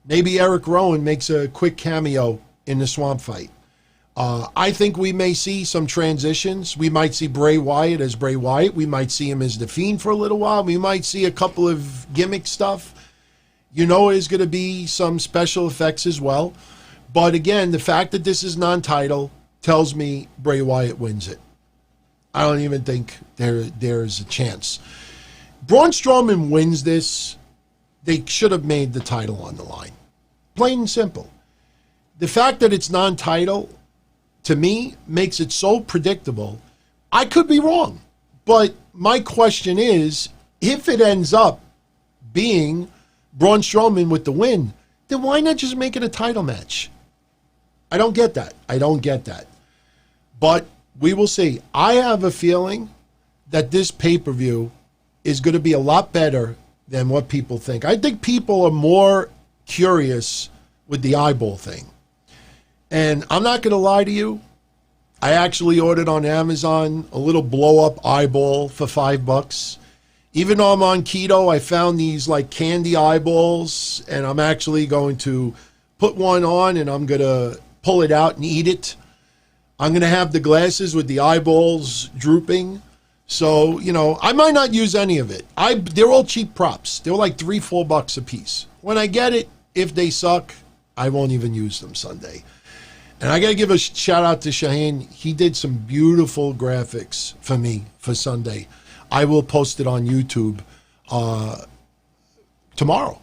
maybe Eric Rowan makes a quick cameo in the swamp fight. I think we may see some transitions. We might see Bray Wyatt as Bray Wyatt. We might see him as The Fiend for a little while. We might see a couple of gimmick stuff. There's going to be some special effects as well. But again, the fact that this is non-title tells me Bray Wyatt wins it. I don't even think there's a chance. Braun Strowman wins this. They should have made the title on the line. Plain and simple. The fact that it's non-title, to me, makes it so predictable. I could be wrong. But my question is, if it ends up being Braun Strowman with the win, then why not just make it a title match? I don't get that. But we will see. I have a feeling that this pay-per-view is going to be a lot better than what people think. I think people are more curious with the eyeball thing. And I'm not going to lie to you. I actually ordered on Amazon a little blow-up eyeball for $5. Even though I'm on keto, I found these like candy eyeballs, and I'm actually going to put one on and I'm going to pull it out and eat it. I'm going to have the glasses with the eyeballs drooping. So, I might not use any of it. They're all cheap props. They're like $3-4 a piece. When I get it, if they suck, I won't even use them Sunday. And I got to give a shout out to Shaheen. He did some beautiful graphics for me for Sunday. I will post it on YouTube tomorrow.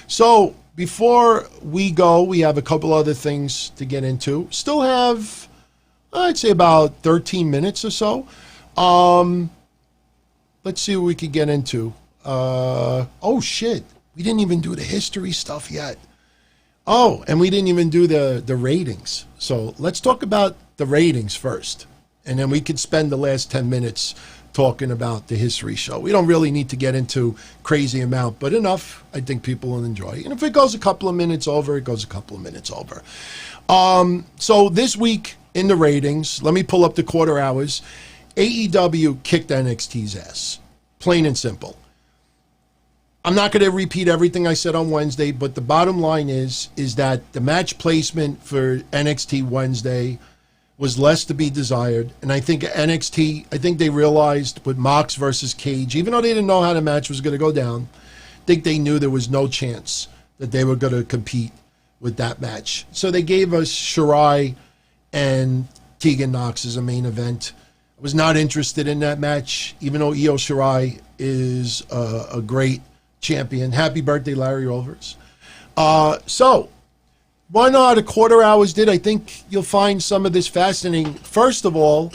So before we go, we have a couple other things to get into. Still have, I'd say, about 13 minutes or so. Let's see what we could get into. Oh, shit. We didn't even do the history stuff yet. Oh, and we didn't even do the ratings. So let's talk about the ratings first. And then we could spend the last 10 minutes talking about the history show. We don't really need to get into crazy amount, but enough. I think people will enjoy. And if it goes a couple of minutes over, it goes a couple of minutes over. So this week in the ratings, let me pull up the quarter hours. AEW kicked NXT's ass. Plain and simple. I'm not going to repeat everything I said on Wednesday, but the bottom line is that the match placement for NXT Wednesday was less to be desired. And I think NXT, I think they realized with Mox versus Cage, even though they didn't know how the match was going to go down, I think they knew there was no chance that they were going to compete with that match. So they gave us Shirai and Tegan Nox as a main event. I was not interested in that match, even though Io Shirai is a great champion. Happy birthday, Larry Rovers. So, why not? The quarter hours did. I think you'll find some of this fascinating. First of all,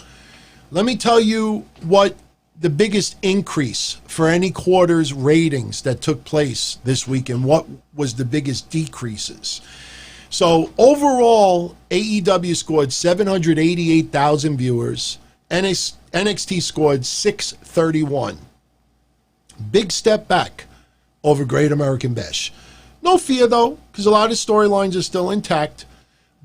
let me tell you what the biggest increase for any quarter's ratings that took place this week and what was the biggest decreases. So, overall, AEW scored 788,000 viewers. NXT scored 631. Big step back over Great American Bash. No fear, though, because a lot of storylines are still intact,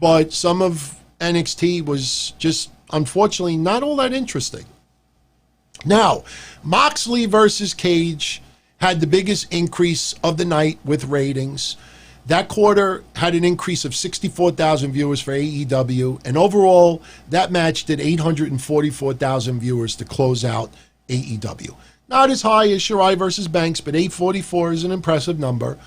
but some of NXT was just, unfortunately, not all that interesting. Now, Moxley versus Cage had the biggest increase of the night with ratings. That quarter had an increase of 64,000 viewers for AEW, and overall, that match did 844,000 viewers to close out AEW. Not as high as Shirai versus Banks, but 844 is an impressive number.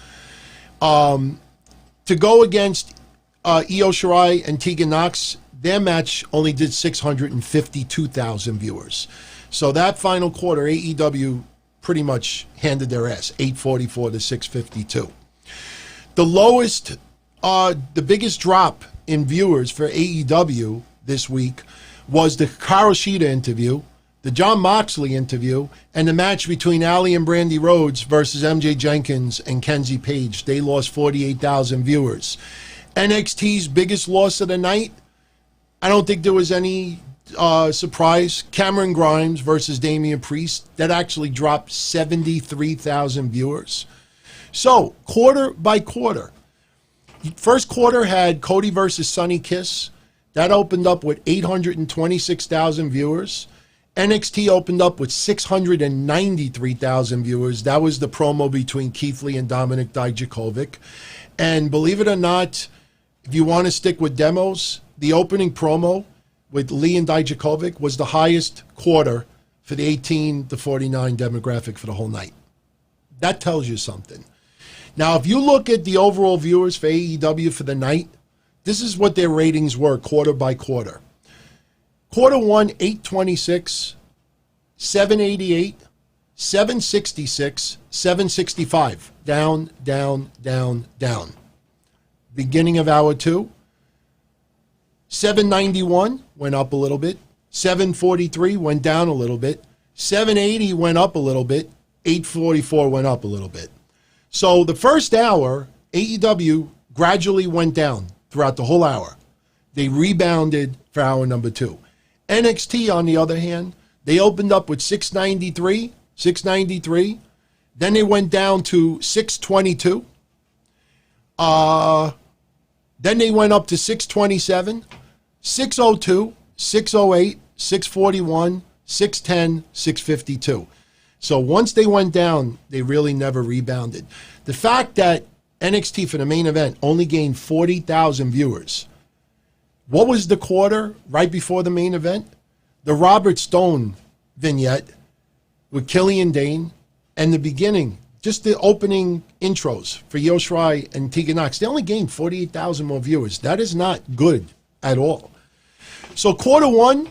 To go against Io Shirai and Tegan Nox, their match only did 652,000 viewers. So that final quarter, AEW pretty much handed their ass, 844 to 652. The lowest, the biggest drop in viewers for AEW this week was the Hikaru Shida interview, the Jon Moxley interview, and the match between Allie and Brandy Rhodes versus MJ Jenkins and Kenzie Page. They lost 48,000 viewers. NXT's biggest loss of the night, I don't think there was any surprise. Cameron Grimes versus Damian Priest. That actually dropped 73,000 viewers. So, quarter by quarter. First quarter had Cody versus Sonny Kiss. That opened up with 826,000 viewers. NXT opened up with 693,000 viewers. That was the promo between Keith Lee and Dominik Dijakovic. And believe it or not, if you want to stick with demos, the opening promo with Lee and Dijakovic was the highest quarter for the 18 to 49 demographic for the whole night. That tells you something. Now, if you look at the overall viewers for AEW for the night, this is what their ratings were quarter by quarter. Quarter one, 826, 788, 766, 765. Down, down, down, down. Beginning of hour two, 791 went up a little bit. 743 went down a little bit. 780 went up a little bit. 844 went up a little bit. So the first hour, AEW gradually went down throughout the whole hour. They rebounded for hour number two. NXT, on the other hand, they opened up with 693. Then they went down to 622. Then they went up to 627, 602, 608, 641, 610, 652. So once they went down, they really never rebounded. The fact that NXT for the main event only gained 40,000 viewers. What was the quarter right before the main event? The Robert Stone vignette with Killian Dane and the beginning, just the opening intros for Io Shirai and Tegan Nox. They only gained 48,000 more viewers. That is not good at all. So quarter one,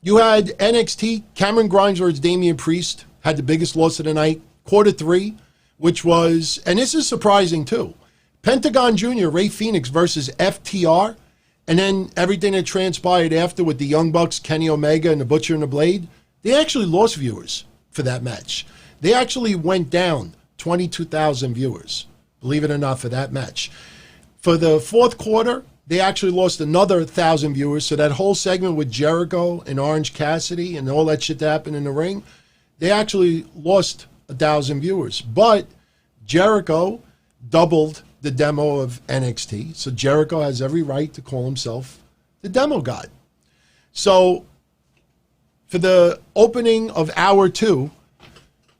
you had NXT, Cameron Grimes versus Damian Priest, had the biggest loss of the night. Quarter three, which was, and this is surprising too, Pentagon Jr., Ray Phoenix versus FTR, and then everything that transpired after with the Young Bucks, Kenny Omega, and the Butcher and the Blade, they actually lost viewers for that match. They actually went down 22,000 viewers, believe it or not, for that match. For the fourth quarter, they actually lost another 1,000 viewers. So that whole segment with Jericho and Orange Cassidy and all that shit that happened in the ring, they actually lost 1,000 viewers. But Jericho doubled the demo of NXT. So Jericho has every right to call himself the demo god. So for the opening of hour 2,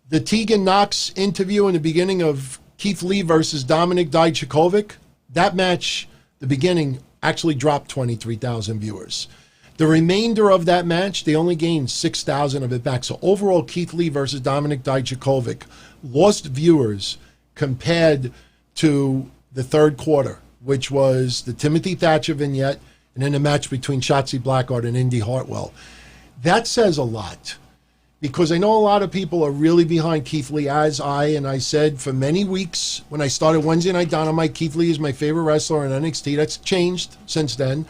the Tegan Knox interview in the beginning of Keith Lee versus Dominik Dijakovic, that match, the beginning, actually dropped 23,000 viewers. The remainder of that match, they only gained 6,000 of it back. So overall, Keith Lee versus Dominik Dijakovic lost viewers compared to the third quarter, which was the Timothy Thatcher vignette and then the match between Shotzi Blackheart and Indy Hartwell. That says a lot, because I know a lot of people are really behind Keith Lee, as I said for many weeks when I started Wednesday Night Dynamite. Keith Lee is my favorite wrestler in NXT. That's changed since then.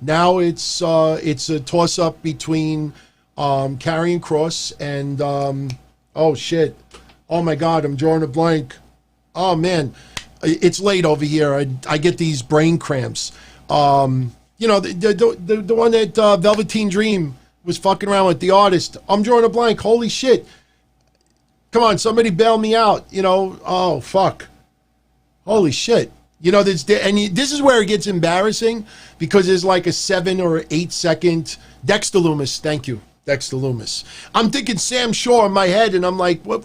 Now it's a toss-up between Karrion Kross and, oh shit, oh my God, I'm drawing a blank. Oh man, it's late over here. I get these brain cramps. You know, the one that Velveteen Dream was fucking around with, the artist. I'm drawing a blank. Holy shit. Come on, somebody bail me out. You know, oh, fuck. Holy shit. You know, this is where it gets embarrassing, because there's like a 7 or 8 second. Dexter Lumis, thank you. Dexter Lumis. I'm thinking Sam Shaw in my head, and I'm like, what,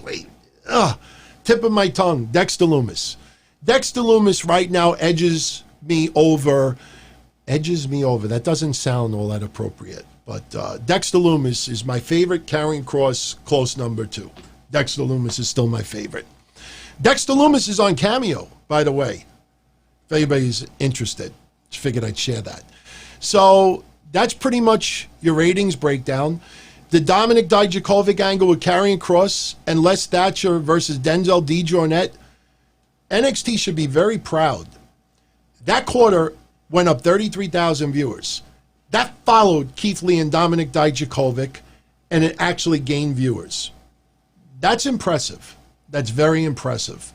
wait. Ugh. Tip of my tongue. Dexter Lumis. Dexter Lumis right now edges me over. That doesn't sound all that appropriate. But Dexter Lumis is my favorite. Karrion Kross, close number 2. Dexter Lumis is still my favorite. Dexter Lumis is on Cameo, by the way, if anybody's interested. Just figured I'd share that. So that's pretty much your ratings breakdown. The Dominik Dijakovic angle with Karrion Kross and Les Thatcher versus Denzel DeJournette. NXT should be very proud. That quarter went up 33,000 viewers. That followed Keith Lee and Dominik Dijakovic, and it actually gained viewers. That's impressive. That's very impressive.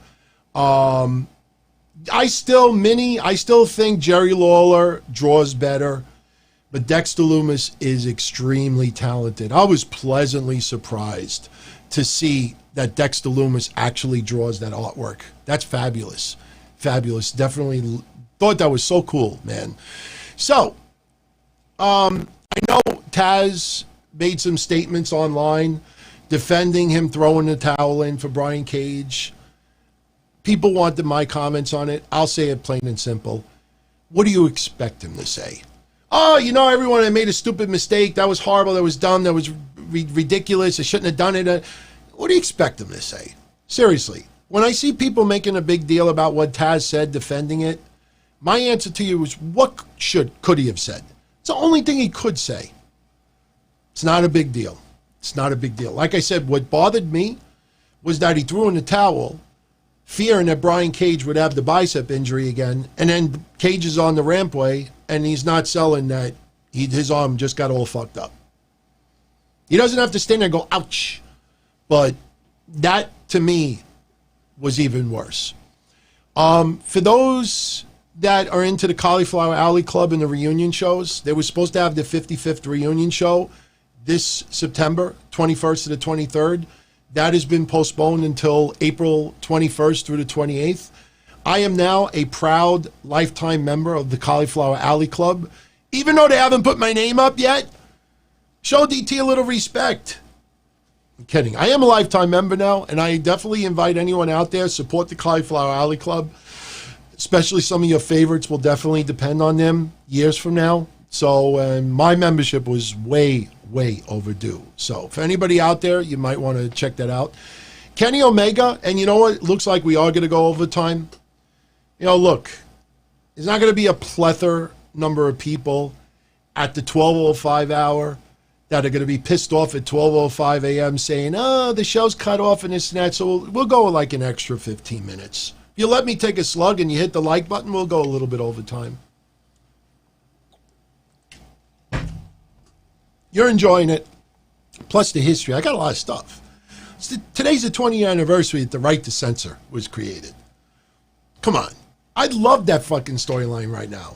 I still think Jerry Lawler draws better, but Dexter Lumis is extremely talented. I was pleasantly surprised to see that Dexter Lumis actually draws that artwork. That's fabulous. Fabulous. Definitely thought that was so cool, man. So, I know Taz made some statements online defending him throwing the towel in for Brian Cage. People wanted my comments on it. I'll say it plain and simple. What do you expect him to say? Oh, you know, everyone, I made a stupid mistake. That was horrible. That was dumb. That was ridiculous. I shouldn't have done it. What do you expect him to say? Seriously. When I see people making a big deal about what Taz said, defending it, my answer to you is, what could he have said? It's the only thing he could say. It's not a big deal. It's not a big deal. Like I said, what bothered me was that he threw in the towel, fearing that Brian Cage would have the bicep injury again, and then Cage is on the rampway, and he's not selling that his arm just got all fucked up. He doesn't have to stand there and go, ouch. But that, to me, was even worse. For those that are into the Cauliflower Alley Club and the reunion shows, they were supposed to have the 55th reunion show this September 21st to the 23rd. That has been postponed until April 21st through the 28th. I am now a proud lifetime member of the Cauliflower Alley Club. Even though they haven't put my name up yet, show DT a little respect. I'm kidding. I am a lifetime member now, and I definitely invite anyone out there, support the Cauliflower Alley Club. Especially some of your favorites will definitely depend on them years from now. So my membership was way overdue. So for anybody out there, you might want to check that out. Kenny Omega, and you know what? It looks like we are going to go overtime. You know, look, there's not going to be a plethora number of people at the 12:05 hour that are going to be pissed off at 12:05 a.m. saying, oh, the show's cut off and this and that. So we'll go like an extra 15 minutes. If you let me take a slug and you hit the like button, we'll go a little bit over time. You're enjoying it. Plus the history. I got a lot of stuff. Today's the 20th anniversary that the Right to Censor was created. Come on. I love that fucking storyline right now.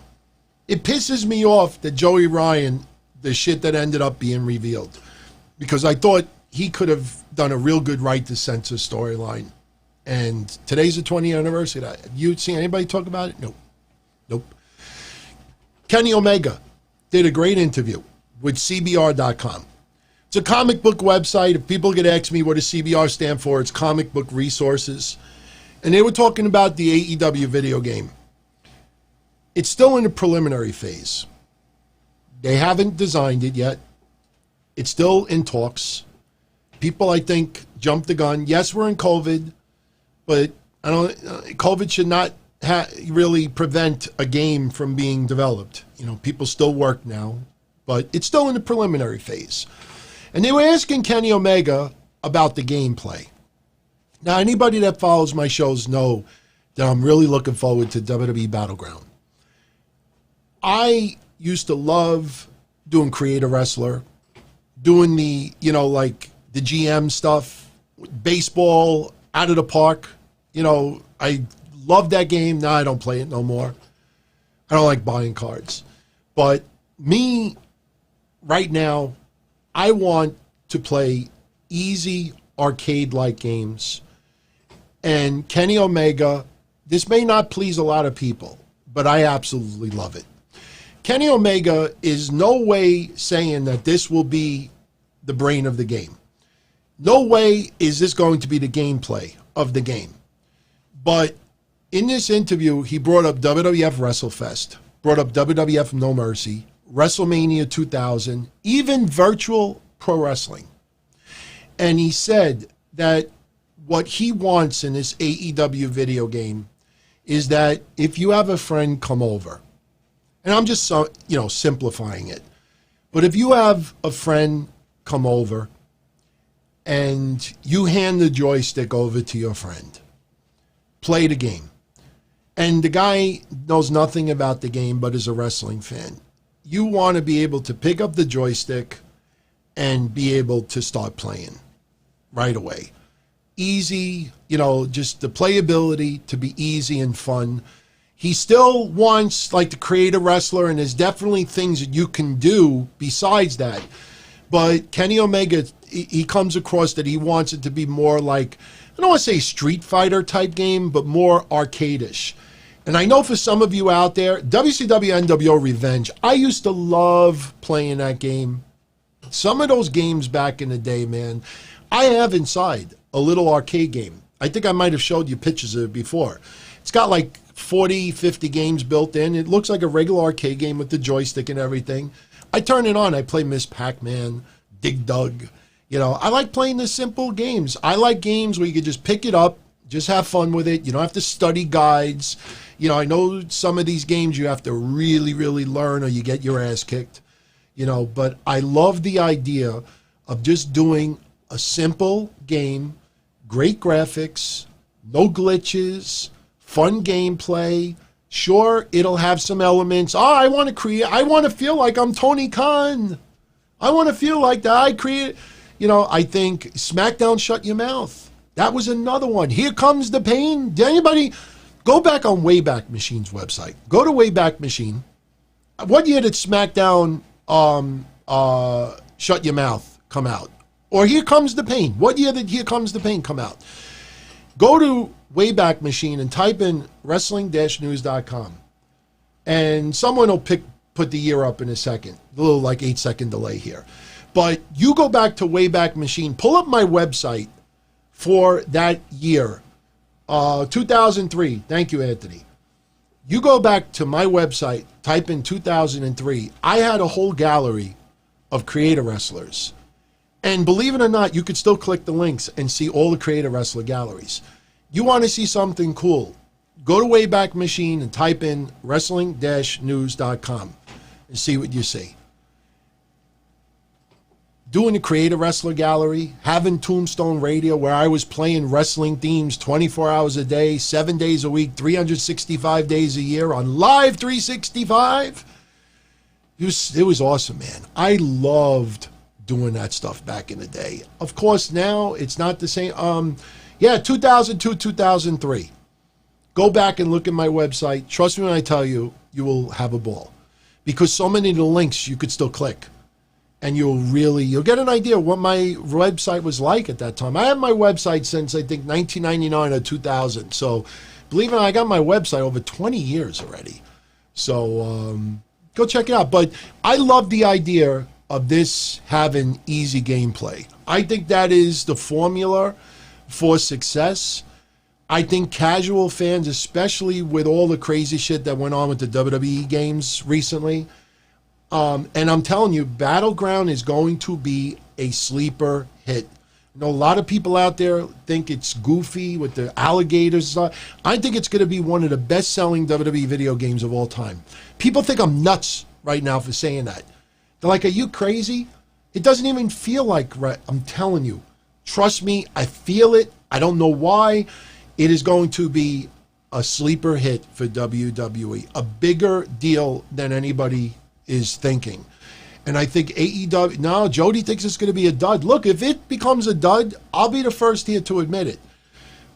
It pisses me off that Joey Ryan, the shit that ended up being revealed, because I thought he could have done a real good right to censor storyline. And today's the 20th anniversary. You seen anybody talk about it? Nope. Nope. Kenny Omega did a great interview with CBR.com. It's a comic book website. If people get asked me what does CBR stand for, it's Comic Book Resources. And they were talking about the AEW video game. It's still in the preliminary phase. They haven't designed it yet. It's still in talks. People, I think, jumped the gun. Yes, we're in COVID, but COVID should not really prevent a game from being developed. You know, people still work now, but it's still in the preliminary phase. And they were asking Kenny Omega about the gameplay. Now, anybody that follows my shows know that I'm really looking forward to WWE Battleground. I used to love doing Create a Wrestler, doing the, like the GM stuff, baseball, out of the park. I love that game. Now I don't play it no more. I don't like buying cards. But me, right now, I want to play easy arcade-like games. And Kenny Omega, this may not please a lot of people, but I absolutely love it. Kenny Omega is no way saying that this will be the brain of the game. No way is this going to be the gameplay of the game. But in this interview, he brought up WWF WrestleFest, brought up WWF No Mercy, WrestleMania 2000, even virtual pro wrestling. And he said that what he wants in this AEW video game is that if you have a friend come over, and I'm just simplifying it, but if you have a friend come over and you hand the joystick over to your friend, play the game, and the guy knows nothing about the game but is a wrestling fan, you want to be able to pick up the joystick and be able to start playing right away. Easy, just the playability to be easy and fun. He still wants to create a wrestler, and there's definitely things that you can do besides that. But Kenny Omega, he comes across that he wants it to be more like, I don't want to say Street Fighter type game, but more arcade-ish. And I know for some of you out there, WCW NWO Revenge, I used to love playing that game. Some of those games back in the day, man, I have inside a little arcade game. I think I might have showed you pictures of it before. It's got like 40, 50 games built in. It looks like a regular arcade game with the joystick and everything. I turn it on. I play Miss Pac-Man, Dig Dug. I like playing the simple games. I like games where you can just pick it up, just have fun with it. You don't have to study guides. I know some of these games you have to really, really learn or you get your ass kicked. But I love the idea of just doing a simple game, great graphics, no glitches, fun gameplay. Sure, it'll have some elements. I want to feel like I'm Tony Khan. I want to feel like that I create, I think Smackdown Shut Your Mouth. That was another one. Here Comes the Pain. Did anybody go back on Wayback Machine's website? Go to Wayback Machine. What year did Smackdown Shut Your Mouth come out? Or Here Comes the Pain. What year did Here Comes the Pain come out? Go to Wayback Machine and type in wrestling-news.com. And someone will put the year up in a second. A little 8-second delay here. But you go back to Wayback Machine. Pull up my website for that year. 2003. Thank you, Anthony. You go back to my website, type in 2003. I had a whole gallery of creator wrestlers. And believe it or not, you could still click the links and see all the creator wrestler galleries. You want to see something cool, go to Wayback Machine and type in wrestling-news.com and see what you see. Doing a creator wrestler gallery, having Tombstone Radio where I was playing wrestling themes 24 hours a day, 7 days a week, 365 days a year on Live 365. It was awesome, man. I loved doing that stuff back in the day. Of course, now it's not the same. 2002, 2003. Go back and look at my website. Trust me when I tell you, you will have a ball. because so many of the links you could still click. And you'll get an idea of what my website was like at that time. I had my website since, I think, 1999 or 2000. So, believe it or not, I got my website over 20 years already. So, go check it out. But I love the idea of this having easy gameplay. I think that is the formula for success. I think casual fans, especially with all the crazy shit that went on with the WWE games recently, and I'm telling you, Battleground is going to be a sleeper hit. You know, a lot of people out there think it's goofy with the alligators. I think it's going to be one of the best-selling WWE video games of all time. People think I'm nuts right now for saying that. They're like, are you crazy? It doesn't even feel like right. I'm telling you. Trust me, I feel it. I don't know why. It is going to be a sleeper hit for WWE. A bigger deal than anybody is thinking. And I think AEW, no, Jody thinks it's going to be a dud. Look, if it becomes a dud, I'll be the first here to admit it.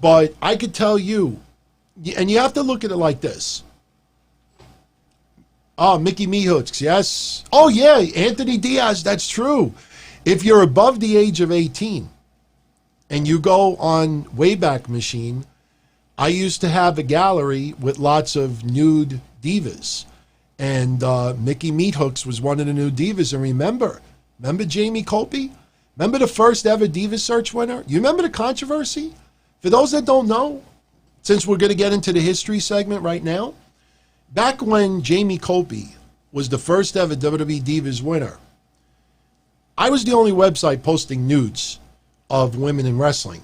But I could tell you, and you have to look at it like this. Oh, Mickey Mihooks, yes. Oh, yeah, Anthony Diaz, that's true. If you're above the age of 18 and you go on Wayback Machine, I used to have a gallery with lots of nude divas. And Mickey Meathooks was one of the new divas. And remember Jamie Colby? Remember the first ever Diva Search winner? You remember the controversy? For those that don't know, since we're going to get into the history segment right now, back when Jamie Colby was the first ever WWE Divas winner, I was the only website posting nudes of women in wrestling.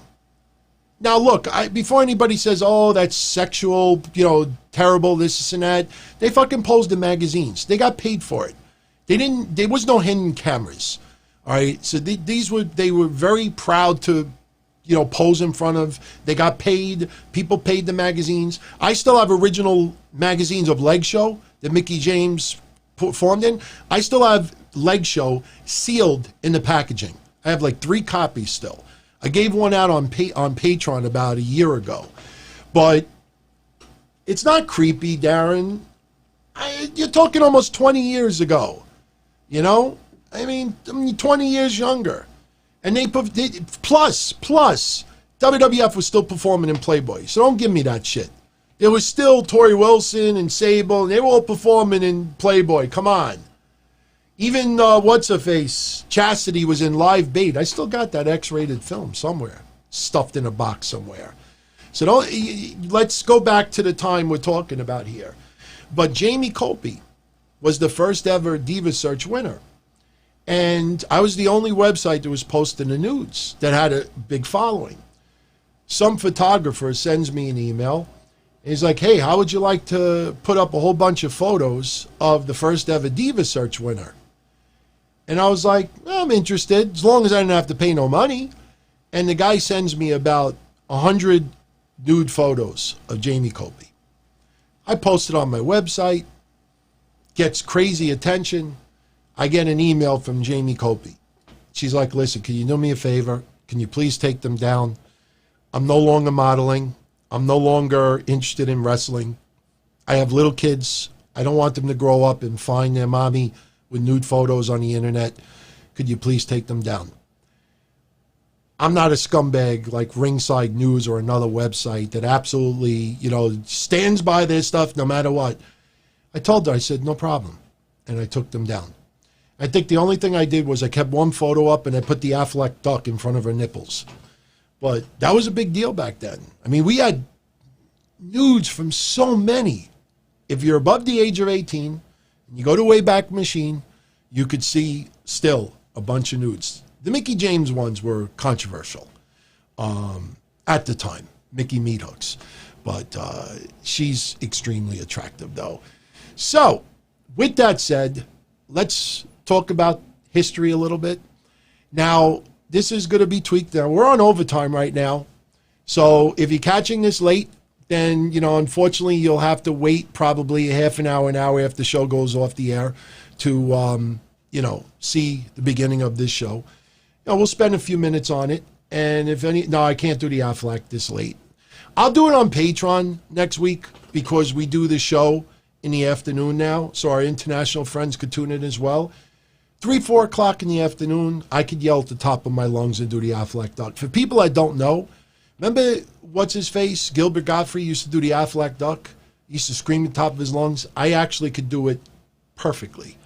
Now, look, before anybody says, oh, that's sexual, terrible, this and that, they fucking posed in magazines. They got paid for it. There was no hidden cameras. All right. So they were very proud to, pose in front of. They got paid. People paid the magazines. I still have original magazines of Leg Show that Mickey James performed in. I still have Leg Show sealed in the packaging. I have like 3 copies still. I gave one out on Patreon about a year ago. But it's not creepy, Darren. You're talking almost 20 years ago. I mean 20 years younger. And plus, WWF was still performing in Playboy. So don't give me that shit. It was still Tori Wilson and Sable, and they were all performing in Playboy. Come on. Even, what's-her-face, Chastity was in Live Bait. I still got that X-rated film somewhere, stuffed in a box somewhere. So let's go back to the time we're talking about here. But Jamie Colby was the first ever Diva Search winner. And I was the only website that was posting the nudes that had a big following. Some photographer sends me an email. He's like, hey, how would you like to put up a whole bunch of photos of the first ever Diva Search winner? And I was like, I'm interested, as long as I didn't have to pay no money. And the guy sends me about 100 nude photos of Jamie Colby. I post it on my website, gets crazy attention. I get an email from Jamie Colby. She's like, listen, can you do me a favor? Can you please take them down? I'm no longer modeling. I'm no longer interested in wrestling. I have little kids. I don't want them to grow up and find their mommy with nude photos on the internet. Could you please take them down? I'm not a scumbag like Ringside News or another website that absolutely, stands by their stuff no matter what. I told her, I said, no problem. And I took them down. I think the only thing I did was I kept one photo up and I put the Affleck duck in front of her nipples. But that was a big deal back then. I mean, we had nudes from so many. If you're above the age of 18 and you go to Wayback Machine, you could see still a bunch of nudes. The Mickey James ones were controversial at the time, Mickey Meathooks. But she's extremely attractive, though. So, with that said, let's talk about history a little bit. Now, this is going to be tweaked. Now, we're on overtime right now. So, if you're catching this late, then, unfortunately, you'll have to wait probably a half an hour after the show goes off the air to, see the beginning of this show. We'll spend a few minutes on it. And no, I can't do the Affleck this late. I'll do it on Patreon next week because we do the show in the afternoon now, so our international friends could tune in as well. 3, 4 o'clock in the afternoon, I could yell at the top of my lungs and do the Affleck duck. For people that don't know, remember what's-his-face? Gilbert Gottfried used to do the Affleck duck? He used to scream at the top of his lungs. I actually could do it perfectly.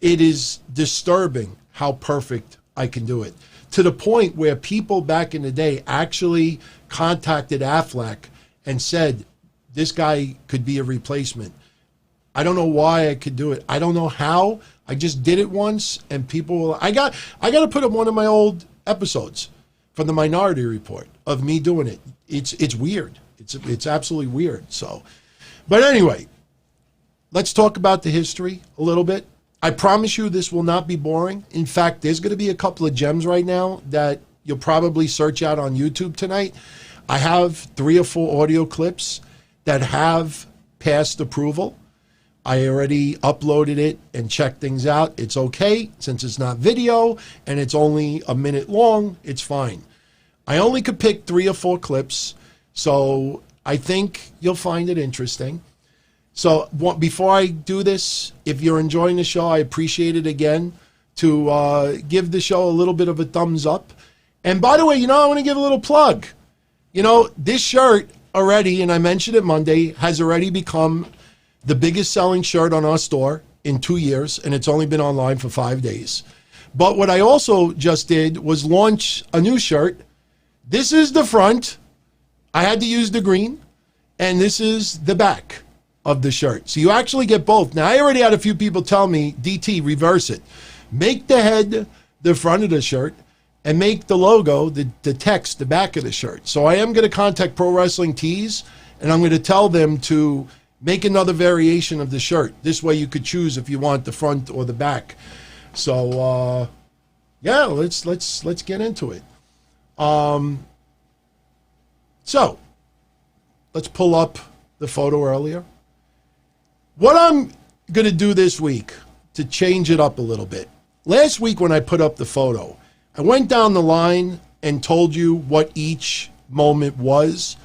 It is disturbing how perfect I can do it. To the point where people back in the day actually contacted Affleck and said, this guy could be a replacement. I don't know why I could do it. I don't know how. I just did it once, and people will... I got to put up one of my old episodes from the Minority Report of me doing it. It's weird. It's absolutely weird. So, but anyway, let's talk about the history a little bit. I promise you this will not be boring. In fact, there's going to be a couple of gems right now that you'll probably search out on YouTube tonight. I have 3 or 4 audio clips that have passed approval. I already uploaded it and checked things out. It's okay since it's not video and it's only a minute long. It's fine. I only could pick 3 or 4 clips, so I think you'll find it interesting. So before I do this, if you're enjoying the show, I appreciate it again to give the show a little bit of a thumbs up. And by the way, I want to give a little plug. This shirt already, and I mentioned it Monday, has already become the biggest selling shirt on our store in 2 years, and it's only been online for 5 days. But what I also just did was launch a new shirt. This is the front. I had to use the green, and this is the back of the shirt. So you actually get both. Now, I already had a few people tell me, DT, reverse it. Make the head the front of the shirt, and make the logo, the text, the back of the shirt. So I am going to contact Pro Wrestling Tees, and I'm going to tell them to make another variation of the shirt. This way you could choose if you want the front or the back. So, yeah, let's get into it. So, let's pull up the photo earlier. What I'm going to do this week to change it up a little bit. Last week when I put up the photo, I went down the line and told you what each moment was.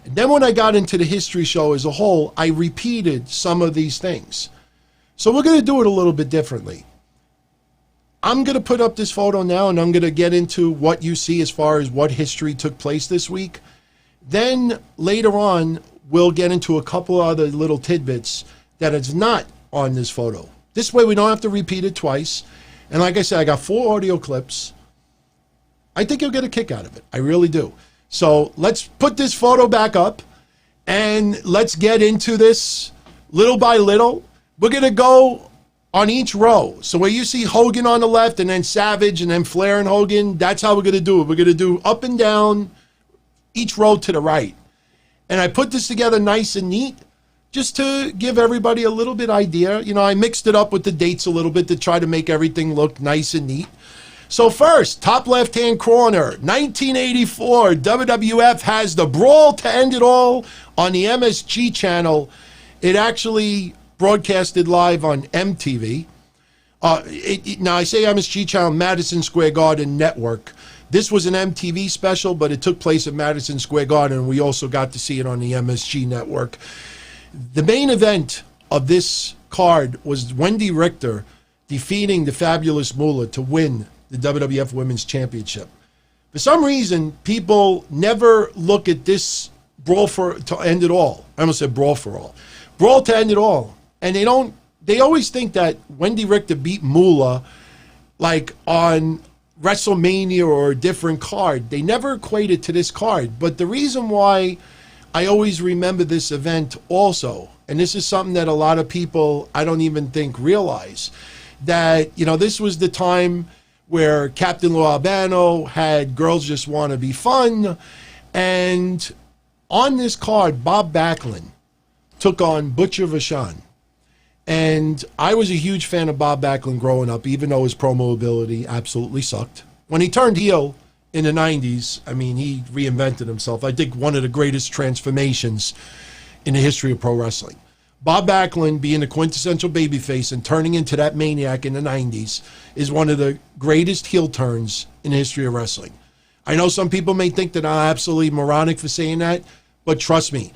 And then when I got into the history show as a whole, I repeated some of these things. So we're going to do it a little bit differently. I'm going to put up this photo now, and I'm going to get into what you see as far as what history took place this week. Then later on, we'll get into a couple other little tidbits that is not on this photo. This way we don't have to repeat it twice. And like I said, I got 4 audio clips. I think you'll get a kick out of it. I really do. So let's put this photo back up and let's get into this little by little. We're going to go on each row. So where you see Hogan on the left and then Savage and then Flair and Hogan, that's how we're going to do it. We're going to do up and down each row to the right. And I put this together nice and neat just to give everybody a little bit idea. I mixed it up with the dates a little bit to try to make everything look nice and neat. So first, top left-hand corner, 1984, WWF has the Brawl to End It All on the MSG channel. It actually broadcasted live on MTV. Now, I say MSG channel, Madison Square Garden Network. This was an MTV special, but it took place at Madison Square Garden, and we also got to see it on the MSG network. The main event of this card was Wendy Richter defeating the Fabulous Moolah to win the WWF Women's Championship. For some reason, people never look at this Brawl to End It All. I almost said Brawl for All. Brawl to End It All. And they always think that Wendy Richter beat Moolah like on WrestleMania or a different card. They never equate it to this card. But the reason why I always remember this event also, and this is something that a lot of people I don't even think realize, that, this was the time where Captain Lou Albano had Girls Just Want to Be Fun. And on this card, Bob Backlund took on Butcher Vachon. And I was a huge fan of Bob Backlund growing up, even though his promo ability absolutely sucked. When he turned heel in the 90s, he reinvented himself. I think one of the greatest transformations in the history of pro wrestling. Bob Backlund being the quintessential babyface and turning into that maniac in the 90s is one of the greatest heel turns in the history of wrestling. I know some people may think that I'm absolutely moronic for saying that, but trust me,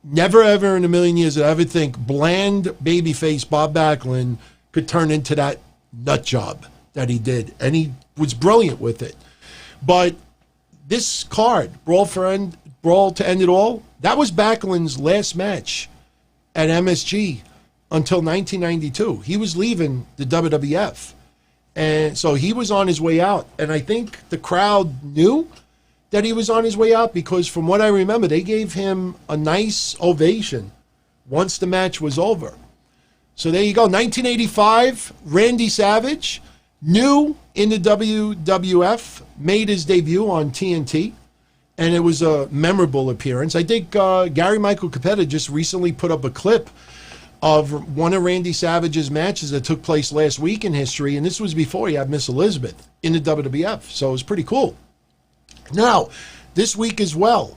never ever in a million years did I ever think bland babyface Bob Backlund could turn into that nut job that he did. And he was brilliant with it. But this card, Brawl to End It All, that was Backlund's last match at MSG until 1992. He was leaving the WWF. And so he was on his way out. And I think the crowd knew that he was on his way out because from what I remember, they gave him a nice ovation once the match was over. So there you go. 1985, Randy Savage, new in the WWF, made his debut on TNT. And it was a memorable appearance. I think Gary Michael Capetta just recently put up a clip of one of Randy Savage's matches that took place last week in history, and this was before he had Miss Elizabeth in the WWF, so it was pretty cool. Now, this week as well,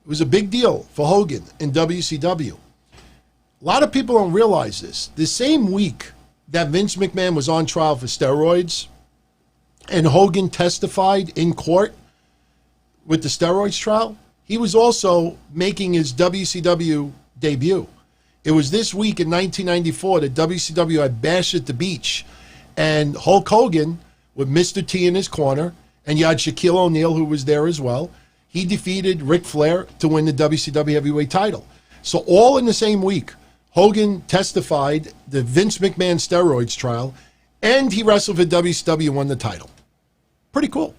it was a big deal for Hogan in WCW. A lot of people don't realize this. The same week that Vince McMahon was on trial for steroids and Hogan testified in court with the steroids trial, he was also making his WCW debut. It was this week in 1994 that WCW had Bash at the Beach, and Hulk Hogan with Mr. T in his corner, and you had Shaquille O'Neal who was there as well. He defeated Ric Flair to win the WCW heavyweight title. So all in the same week, Hogan testified the Vince McMahon steroids trial, and he wrestled for WCW and won the title. Pretty cool.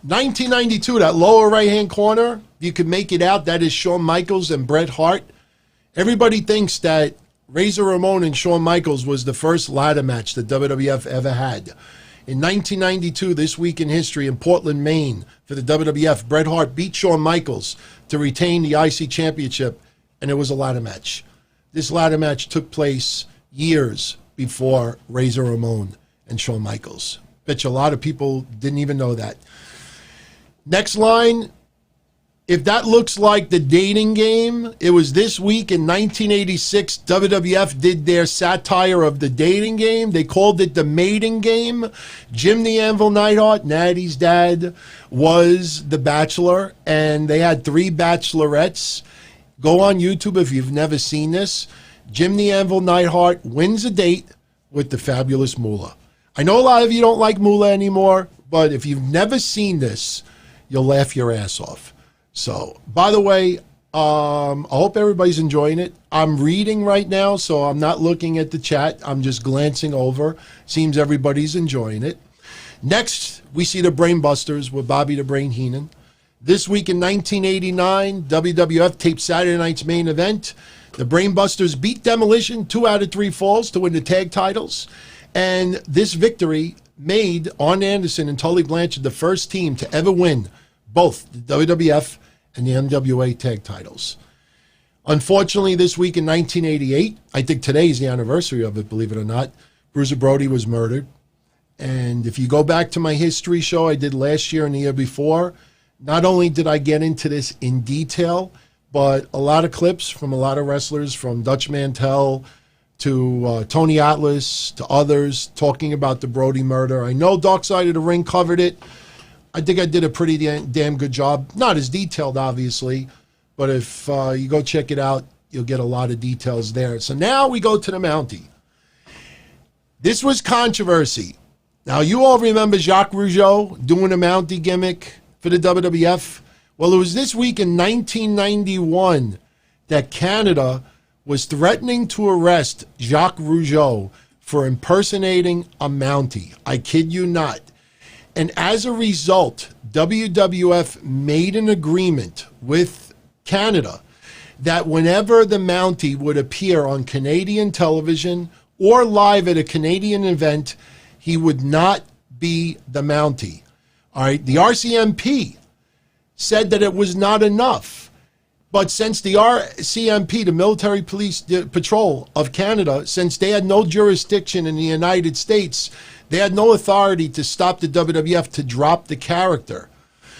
1992, that lower right-hand corner, you can make it out, that is Shawn Michaels and Bret Hart. Everybody thinks that Razor Ramon and Shawn Michaels was the first ladder match that WWF ever had. In 1992, this week in history, in Portland, Maine, for the WWF, Bret Hart beat Shawn Michaels to retain the IC Championship, and it was a ladder match. This ladder match took place years before Razor Ramon and Shawn Michaels. Bet you a lot of people didn't even know that. Next line, if that looks like the dating game, it was this week in 1986, WWF did their satire of the dating game. They called it the mating game. Jim the Anvil Neidhart, Natty's dad, was the bachelor, and they had 3 bachelorettes. Go on YouTube if you've never seen this. Jim the Anvil Neidhart wins a date with the fabulous Moolah. I know a lot of you don't like Moolah anymore, but if you've never seen this, you'll laugh your ass off. So, by the way, I hope everybody's enjoying it. I'm reading right now, so I'm not looking at the chat. I'm just glancing over. Seems everybody's enjoying it. Next, we see the Brain Busters with Bobby the Brain Heenan. This week in 1989, WWF taped Saturday night's main event. The Brain Busters beat Demolition 2 out of 3 falls to win the tag titles. And this victory made Arn Anderson and Tully Blanchard the first team to ever win both the WWF and the NWA tag titles. Unfortunately, this week in 1988, I think today's the anniversary of it, believe it or not, Bruiser Brody was murdered. And if you go back to my history show I did last year and the year before, not only did I get into this in detail, but a lot of clips from a lot of wrestlers, from Dutch Mantel to Tony Atlas to others, talking about the Brody murder. I know Dark Side of the Ring covered it. I think I did a pretty damn good job. Not as detailed, obviously, but if you go check it out, you'll get a lot of details there. So now we go to the Mountie. This was controversy. Now, you all remember Jacques Rougeau doing a Mountie gimmick for the WWF? Well, it was this week in 1991 that Canada was threatening to arrest Jacques Rougeau for impersonating a Mountie. I kid you not. And as a result, WWF made an agreement with Canada that whenever the Mountie would appear on Canadian television or live at a Canadian event, he would not be the Mountie. All right, the RCMP said that it was not enough. But since the RCMP, the Military Police Patrol of Canada, since they had no jurisdiction in the United States, they had no authority to stop the WWF to drop the character.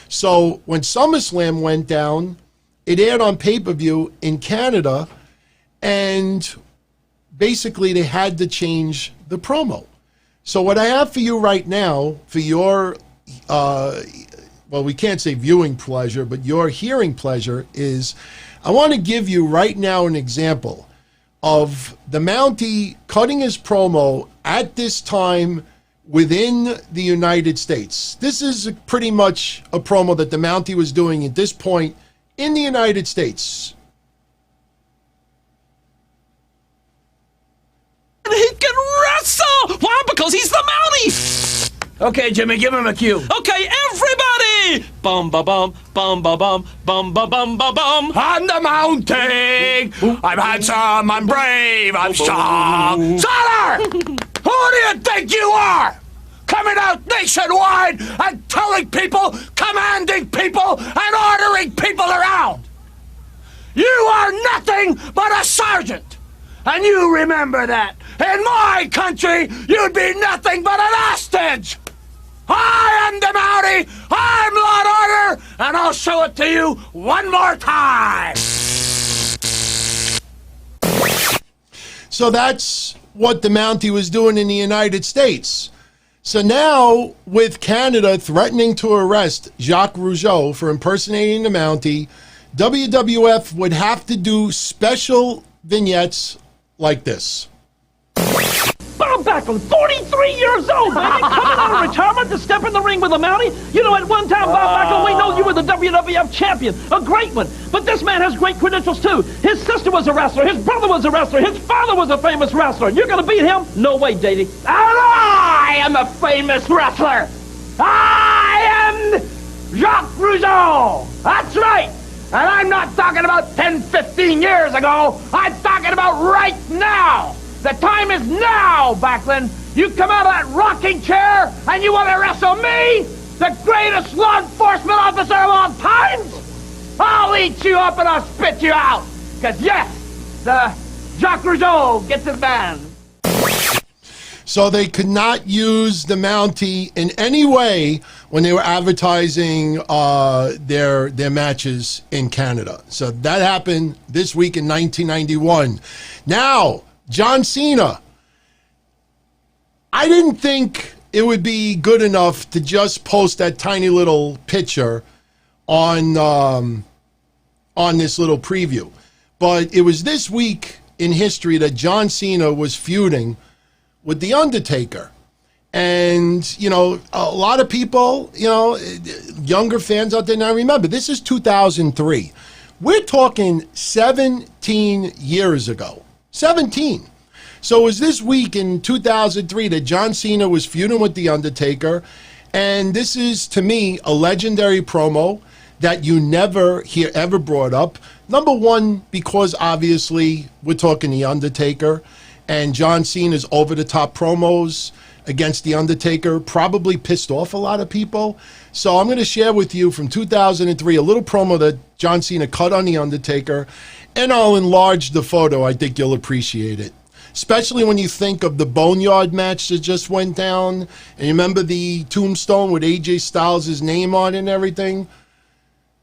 So when SummerSlam went down, it aired on pay-per-view in Canada, and basically they had to change the promo. So what I have for you right now, for your, well, we can't say viewing pleasure, but your hearing pleasure, is I want to give you right now an example of the Mountie cutting his promo at this time within the United States. This is pretty much a promo that the Mountie was doing at this point in the United States. He can wrestle! Why? Because he's the Mountie! Okay, Jimmy, give him a cue. Okay, everybody! Bum-ba-bum, bum-ba-bum, bum-ba-bum-ba-bum. I'm the Mountie! I'm handsome, I'm brave, I'm strong. Sailor! Who do you think you are? Coming out nationwide and telling people, commanding people, and ordering people around. You are nothing but a sergeant. And you remember that. In my country, you'd be nothing but an hostage. I am the Mountie, I'm Law and Order, and I'll show it to you one more time. So that's what the Mountie was doing in the United States. So now, with Canada threatening to arrest Jacques Rougeau for impersonating the Mountie, WWF would have to do special vignettes like this. Bob Backlund, 43 years old, baby, coming out of retirement to step in the ring with a Mountie. You know, at one time, Bob Backlund, we know you were the WWF champion, a great one. But this man has great credentials, too. His sister was a wrestler, his brother was a wrestler, his father was a famous wrestler. And you're going to beat him? No way, Davey. And I am a famous wrestler. I am Jacques Rougeau. That's right. And I'm not talking about 10, 15 years ago. I'm talking about right now. The time is now, Backlund. You come out of that rocking chair and you want to wrestle me, the greatest law enforcement officer of all time? I'll eat you up and I'll spit you out. Because yes, the Jacques Rougeau gets his man. So they could not use the Mountie in any way when they were advertising their matches in Canada. So that happened this week in 1991. Now, John Cena. I didn't think it would be good enough to just post that tiny little picture on this little preview. But it was this week in history that John Cena was feuding with The Undertaker. And, you know, a lot of people, you know, younger fans out there now remember, this is 2003. We're talking 17 years ago. 17. So it was this week in 2003 that John Cena was feuding with The Undertaker. And this is, to me, a legendary promo that you never hear ever brought up. Number one, because obviously we're talking The Undertaker. And John Cena's over-the-top promos against The Undertaker probably pissed off a lot of people. So I'm going to share with you from 2003 a little promo that John Cena cut on The Undertaker. And I'll enlarge the photo. I think you'll appreciate it. Especially when you think of the Boneyard match that just went down. And you remember the tombstone with AJ Styles' name on it and everything?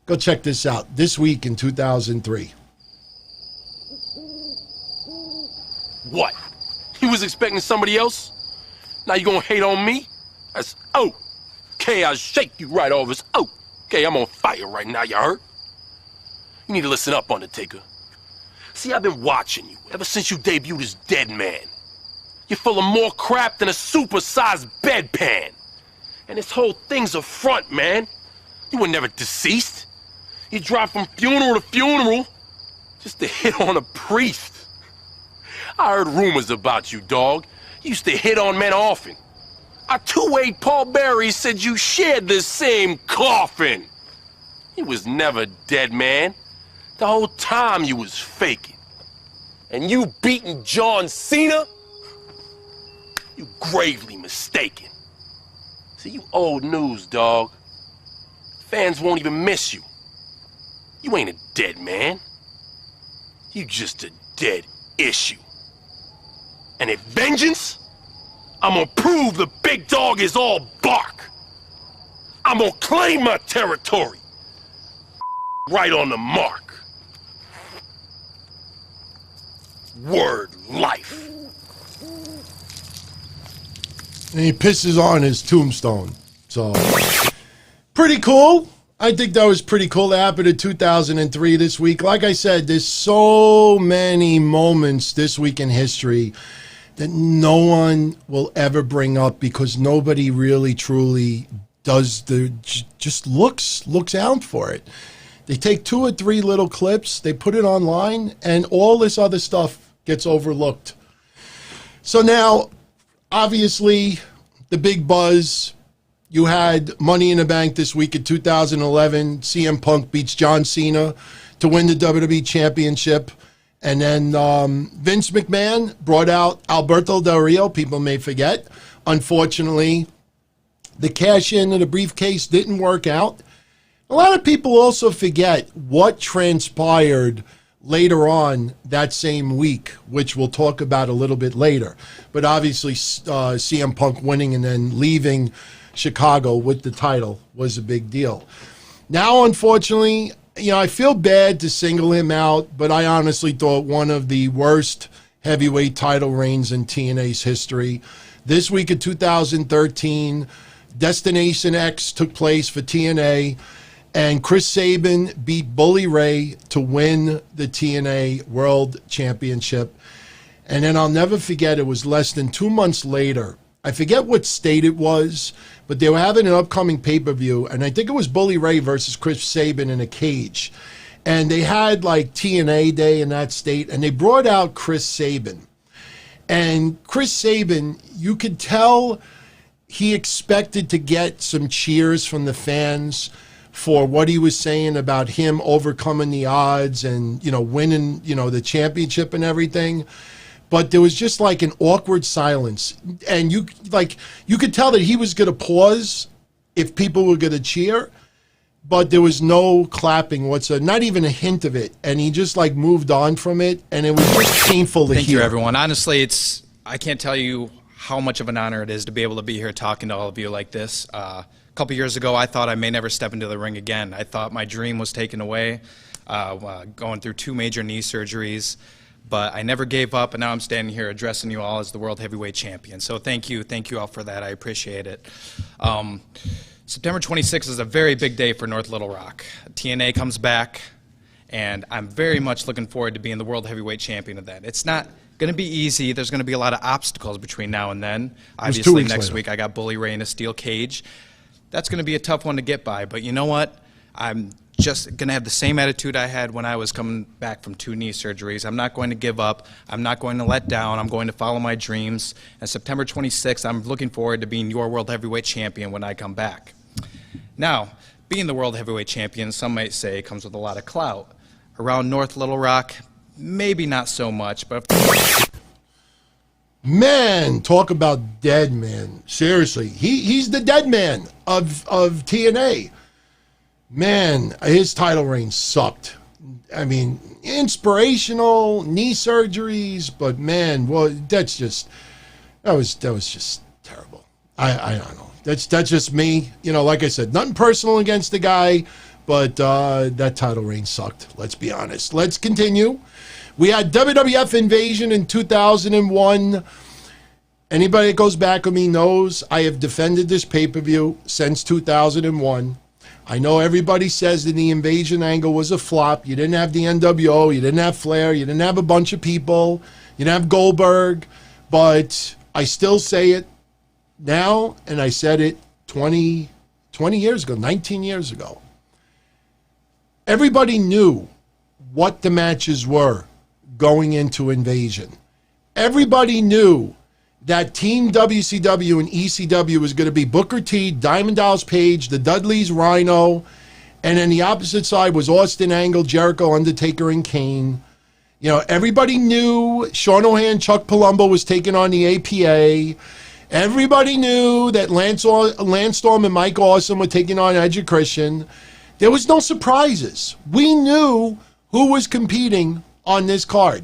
Go check this out. This week in 2003. What? You was expecting somebody else? Now you gonna hate on me? That's okay, I'll shake you right off. It's okay, I'm on fire right now, you heard? You need to listen up, Undertaker. See, I've been watching you ever since you debuted as Dead Man. You're full of more crap than a super-sized bedpan. And this whole thing's a front, man. You were never deceased. You dropped from funeral to funeral just to hit on a priest. I heard rumors about you, dog. You used to hit on men often. Our two-way Paul Bearer said you shared the same coffin. He was never dead, man. The whole time you was faking. And you beating John Cena? You gravely mistaken. See, you old news, dog. Fans won't even miss you. You ain't a dead man. You just a dead issue. And at vengeance, I'm gonna prove the big dog is all bark. I'm gonna claim my territory. Right on the mark. Word life. And he pisses on his tombstone. So, pretty cool. I think that was pretty cool. That happened in 2003 this week. Like I said, there's so many moments this week in history that no one will ever bring up because nobody really truly does just looks out for it. They take 2 or 3 little clips, they put it online, and all this other stuff gets overlooked. So now, obviously, the big buzz. You had Money in the Bank this week in 2011. CM Punk beats John Cena to win the WWE Championship. And then Vince McMahon brought out Alberto Del Rio. People may forget. Unfortunately, the cash-in of the briefcase didn't work out. A lot of people also forget what transpired later on that same week, which we'll talk about a little bit later. But obviously, CM Punk winning and then leaving Chicago with the title was a big deal. Now, unfortunately, I feel bad to single him out, but I honestly thought one of the worst heavyweight title reigns in TNA's history. This week of 2013, Destination X took place for TNA, and Chris Sabin beat Bully Ray to win the TNA World Championship. And then I'll never forget, it was less than 2 months later. I forget what state it was, but they were having an upcoming pay-per-view, and I think it was Bully Ray versus Chris Sabin in a cage. And they had like TNA Day in that state, and they brought out Chris Sabin. And Chris Sabin, you could tell he expected to get some cheers from the fans for what he was saying about him overcoming the odds and, winning, the championship and everything. But there was just like an awkward silence. And you could tell that he was going to pause if people were going to cheer, but there was no clapping whatsoever, not even a hint of it. And he just like moved on from it, and it was just painful to hear. Thank you, everyone. Honestly, I can't tell you how much of an honor it is to be able to be here talking to all of you like this. A couple years ago, I thought I may never step into the ring again. I thought my dream was taken away, going through 2 major knee surgeries. But I never gave up, and now I'm standing here addressing you all as the World Heavyweight Champion. So thank you all for that. I appreciate it. September 26th is a very big day for North Little Rock. TNA comes back, and I'm very much looking forward to being the World Heavyweight Champion of that. It's not going to be easy. There's going to be a lot of obstacles between now and then. Obviously, next week I got Bully Ray in a steel cage. That's going to be a tough one to get by, but you know what? I'm just going to have the same attitude I had when I was coming back from 2 knee surgeries. I'm not going to give up. I'm not going to let down. I'm going to follow my dreams. And September 26th, I'm looking forward to being your World Heavyweight Champion when I come back. Now, being the World Heavyweight Champion, some might say, comes with a lot of clout. Around North Little Rock, maybe not so much, but... Man, talk about dead man. Seriously, he's the dead man of TNA. Man, his title reign sucked. I mean, inspirational, knee surgeries, but man, well, that was just terrible. I don't know. That's just me. Like I said, nothing personal against the guy, but that title reign sucked. Let's be honest. Let's continue. We had WWF Invasion in 2001. Anybody that goes back with me knows I have defended this pay-per-view since 2001. I know everybody says that the Invasion angle was a flop. You didn't have the NWO. You didn't have Flair. You didn't have a bunch of people. You didn't have Goldberg. But I still say it now, and I said it 20 years ago, 19 years ago. Everybody knew what the matches were going into Invasion. Everybody knew that Team WCW and ECW was going to be Booker T, Diamond Dallas Page, the Dudleys, Rhino, and then the opposite side was Austin Angle, Jericho, Undertaker, and Kane. Everybody knew Sean O'Haire, Chuck Palumbo was taking on the APA. Everybody knew that Lance Storm and Mike Awesome were taking on Edge and Christian. There was no surprises. We knew who was competing on this card.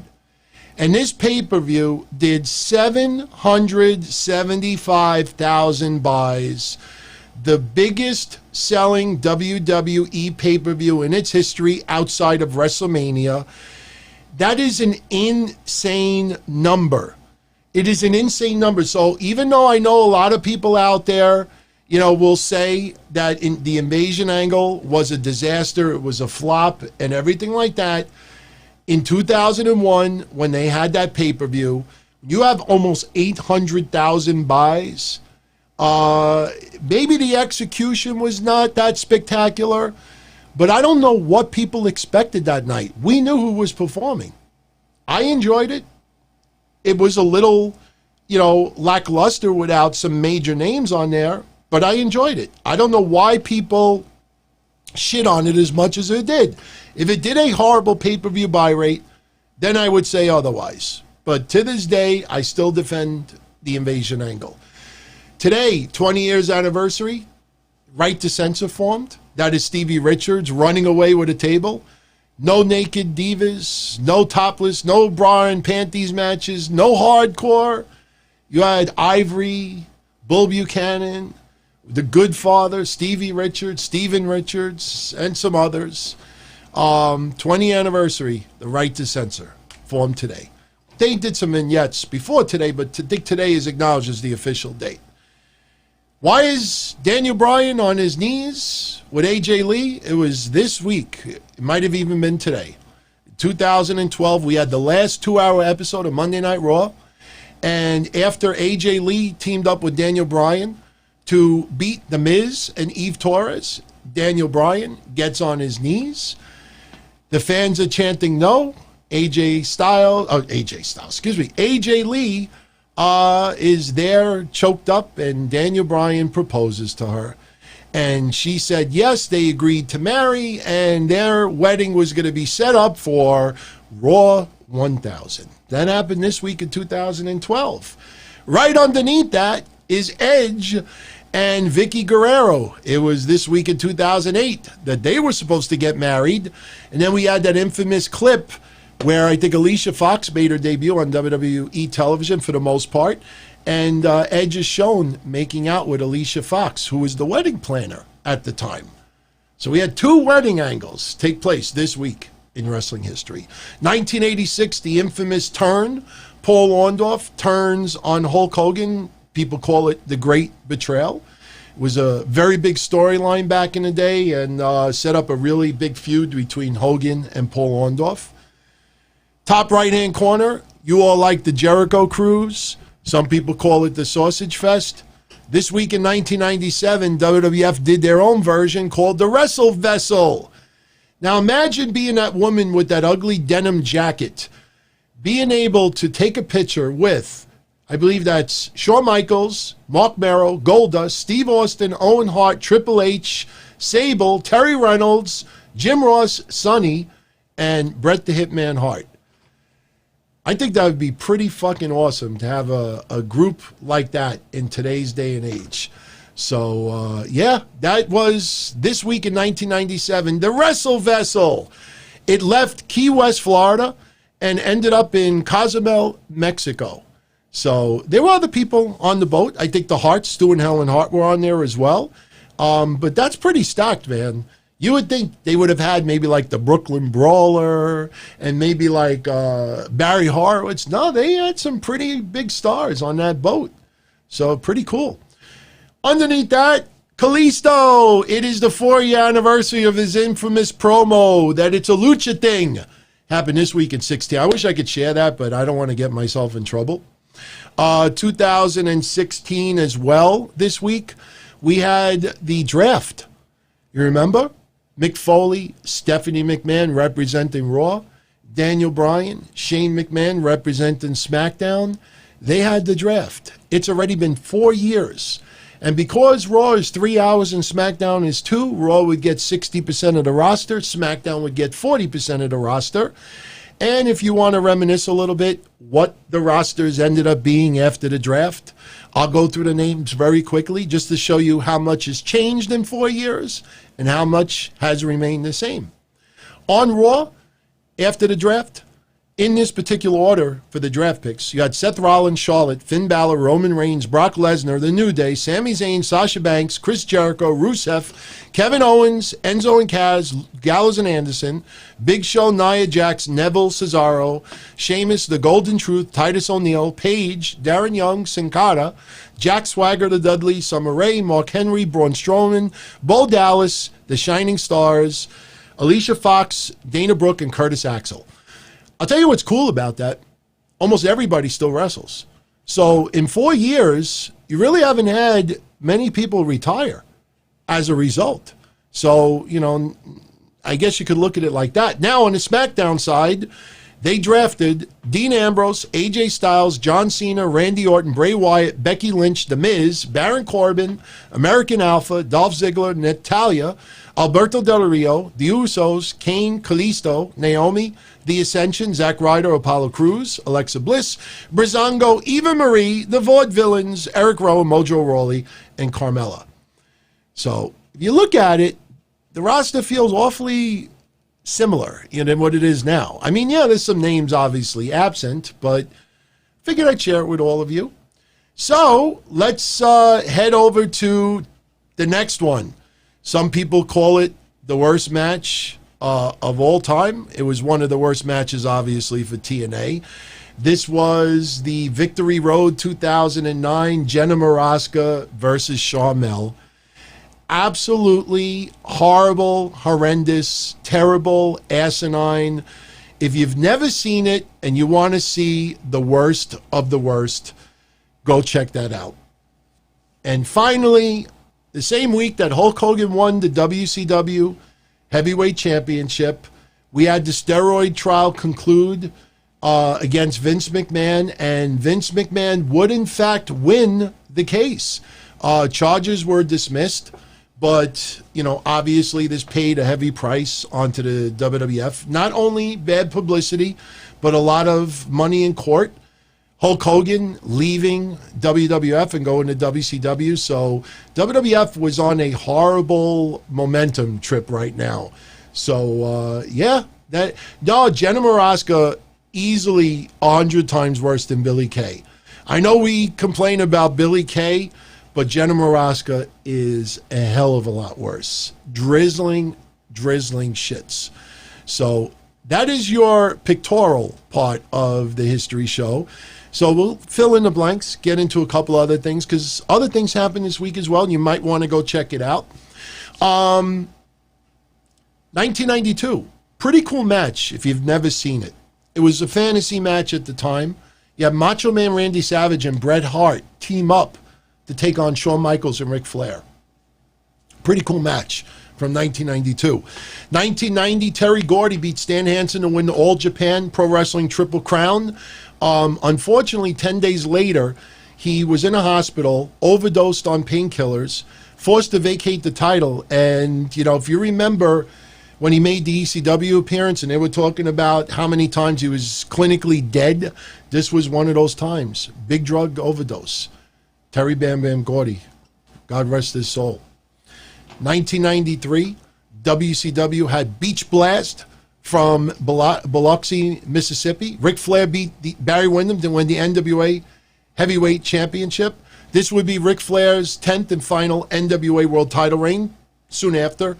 And this pay-per-view did 775,000 buys, the biggest selling WWE pay-per-view in its history outside of WrestleMania. That is an insane number. It is an insane number. So even though I know a lot of people out there, will say that the invasion angle was a disaster, it was a flop, and everything like that. In 2001, when they had that pay-per-view, you have almost 800,000 buys. Maybe the execution was not that spectacular, but I don't know what people expected that night. We knew who was performing. I enjoyed it. It was a little, lackluster without some major names on there, but I enjoyed it. I don't know why people shit on it as much as it did. If it did a horrible pay-per-view buy rate, then I would say otherwise. But to this day, I still defend the invasion angle. Today, 20 years anniversary, Right to Censor formed. That is Stevie Richards running away with a table. No naked divas, no topless, no bra and panties matches, no hardcore. You had Ivory, Bull Buchanan, The Good Father, Stevie Richards, Steven Richards, and some others. 20th anniversary, the Right to Censor formed today. They did some vignettes before today, but today is acknowledged as the official date. Why is Daniel Bryan on his knees with AJ Lee? It was this week. It might have even been today. 2012, we had the last 2-hour episode of Monday Night Raw. And after AJ Lee teamed up with Daniel Bryan to beat The Miz and Eve Torres, Daniel Bryan gets on his knees. The fans are chanting no. AJ Lee is there choked up, and Daniel Bryan proposes to her. And she said yes, they agreed to marry, and their wedding was going to be set up for Raw 1000. That happened this week in 2012. Right underneath that is Edge and Vicky Guerrero. It was this week in 2008 that they were supposed to get married. And then we had that infamous clip where I think Alicia Fox made her debut on WWE television for the most part. And Edge is shown making out with Alicia Fox, who was the wedding planner at the time. So we had 2 wedding angles take place this week in wrestling history. 1986, the infamous turn. Paul Orndorff turns on Hulk Hogan. People call it the Great Betrayal. It was a very big storyline back in the day and set up a really big feud between Hogan and Paul Orndorff. Top right-hand corner, you all like the Jericho Cruise. Some people call it the Sausage Fest. This week in 1997, WWF did their own version called the Wrestle Vessel. Now imagine being that woman with that ugly denim jacket, being able to take a picture with, I believe that's Shawn Michaels, Mark Merrow, Goldust, Steve Austin, Owen Hart, Triple H, Sable, Terry Reynolds, Jim Ross, Sonny, and Bret the Hitman Hart. I think that would be pretty fucking awesome to have a group like that in today's day and age. So, that was this week in 1997, the Wrestle Vessel. It left Key West, Florida, and ended up in Cozumel, Mexico. So there were other people on the boat. I think the Harts, Stu and Helen Hart, were on there as well. But that's pretty stacked, man. You would think they would have had maybe like the Brooklyn Brawler and maybe like Barry Horowitz. No, they had some pretty big stars on that boat. So pretty cool. Underneath that, Kalisto. It is the 4-year anniversary of his infamous promo that it's a lucha thing. Happened this week in 16. I wish I could share that, but I don't want to get myself in trouble. 2016 as well this week. We had the draft. You remember? Mick Foley, Stephanie McMahon representing Raw, Daniel Bryan, Shane McMahon representing SmackDown. They had the draft. It's already been 4 years. And because Raw is 3 hours and SmackDown is 2, Raw would get 60% of the roster, SmackDown would get 40% of the roster. And if you want to reminisce a little bit what the rosters ended up being after the draft, I'll go through the names very quickly just to show you how much has changed in 4 years and how much has remained the same. On Raw, after the draft, in this particular order for the draft picks, you had Seth Rollins, Charlotte, Finn Balor, Roman Reigns, Brock Lesnar, The New Day, Sami Zayn, Sasha Banks, Chris Jericho, Rusev, Kevin Owens, Enzo and Kaz, Gallows and Anderson, Big Show, Nia Jax, Neville, Cesaro, Sheamus, The Golden Truth, Titus O'Neil, Paige, Darren Young, Sin Cara, Jack Swagger, The Dudley, Summer Rae, Mark Henry, Braun Strowman, Bo Dallas, The Shining Stars, Alicia Fox, Dana Brooke, and Curtis Axel. I'll tell you what's cool about that. Almost everybody still wrestles. So in 4 years, you really haven't had many people retire as a result. So, you know, I guess you could look at it like that. Now on the SmackDown side, they drafted Dean Ambrose, AJ Styles, John Cena, Randy Orton, Bray Wyatt, Becky Lynch, The Miz, Baron Corbin, American Alpha, Dolph Ziggler, Natalya, Alberto Del Rio, The Usos, Kane, Kalisto, Naomi, The Ascension, Zack Ryder, Apollo Crews, Alexa Bliss, Breezango, Eva Marie, The Vaudevillains, Eric Rowan, Mojo Rawley, and Carmella. So if you look at it, the roster feels awfully similar, you know, than what it is now. I mean, yeah, there's some names obviously absent, but figured I'd share it with all of you. So let's head over to the next one. Some people call it the worst match of all time. It was one of the worst matches, obviously, for TNA. This was the Victory Road 2009, Jenna Maraska versus Sharmell. Absolutely horrible, horrendous, terrible, asinine. If you've never seen it and you want to see the worst of the worst, go check that out. And finally, the same week that Hulk Hogan won the WCW Heavyweight Championship, we had the steroid trial conclude against Vince McMahon, and Vince McMahon would in fact win the case. Charges were dismissed, but, you know, obviously this paid a heavy price onto the WWF. Not only bad publicity, but a lot of money in court. Hulk Hogan leaving WWF and going to WCW. So WWF was on a horrible momentum trip right now. So, yeah, Jenna Maraska easily 100 times worse than Billie Kay. I know we complain about Billie Kay, but Jenna Maraska is a hell of a lot worse. Drizzling shits. So that is your pictorial part of the history show. So we'll fill in the blanks, get into a couple other things, because other things happened this week as well, and you might want to go check it out. 1992, pretty cool match if you've never seen it. It was a fantasy match at the time. You have Macho Man Randy Savage and Bret Hart team up to take on Shawn Michaels and Ric Flair. Pretty cool match from 1992. 1990, Terry Gordy beat Stan Hansen to win the All Japan Pro Wrestling Triple Crown. Unfortunately, 10 days later, he was in a hospital, overdosed on painkillers, forced to vacate the title. And, you know, if you remember when he made the ECW appearance and they were talking about how many times he was clinically dead, this was one of those times. Big drug overdose. Terry Bam Bam Gordy. God rest his soul. 1993, WCW had Beach Blast from Biloxi, Mississippi. Ric Flair beat Barry Windham to win the NWA Heavyweight Championship. This would be Ric Flair's 10th and final NWA World Title reign. Soon after,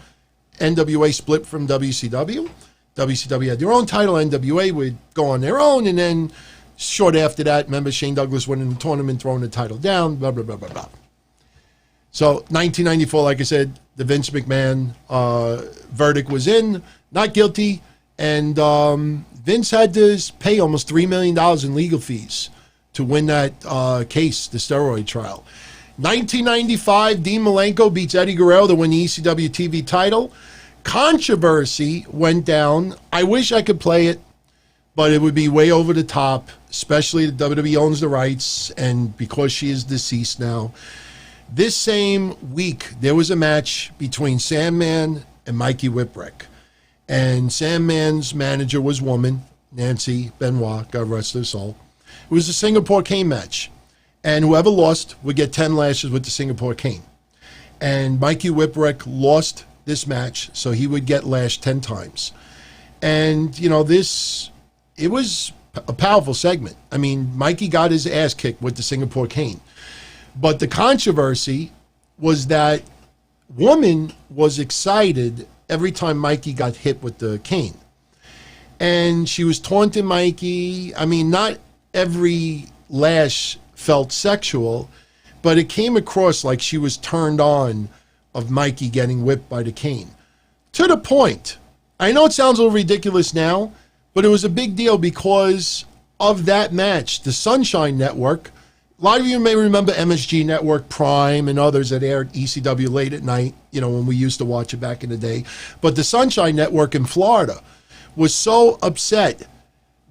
NWA split from WCW. WCW had their own title. NWA would go on their own. And then short after that, remember Shane Douglas winning the tournament, throwing the title down, blah, blah, blah, blah, blah. So 1994, like I said, the Vince McMahon verdict was in, not guilty. And Vince had to pay almost $3 million in legal fees to win that case, the steroid trial. 1995, Dean Malenko beats Eddie Guerrero to win the ECW TV title. Controversy went down. I wish I could play it, but it would be way over the top, especially the WWE owns the rights, and because she is deceased now. This same week, there was a match between Sandman and Mikey Whipwreck. And Sandman's manager was woman, Nancy Benoit, God rest her soul. It was a Singapore cane match. And whoever lost would get 10 lashes with the Singapore cane. And Mikey Whipwreck lost this match, so he would get lashed 10 times. And, you know, this it was a powerful segment. I mean, Mikey got his ass kicked with the Singapore cane. But the controversy was that woman was excited every time Mikey got hit with the cane. And she was taunting Mikey. I mean, not every lash felt sexual, but it came across like she was turned on of Mikey getting whipped by the cane. To the point, I know it sounds a little ridiculous now, but it was a big deal because of that match. The Sunshine Network, a lot of you may remember MSG Network, Prime, and others that aired ECW late at night, you know, when we used to watch it back in the day. But the Sunshine Network in Florida was so upset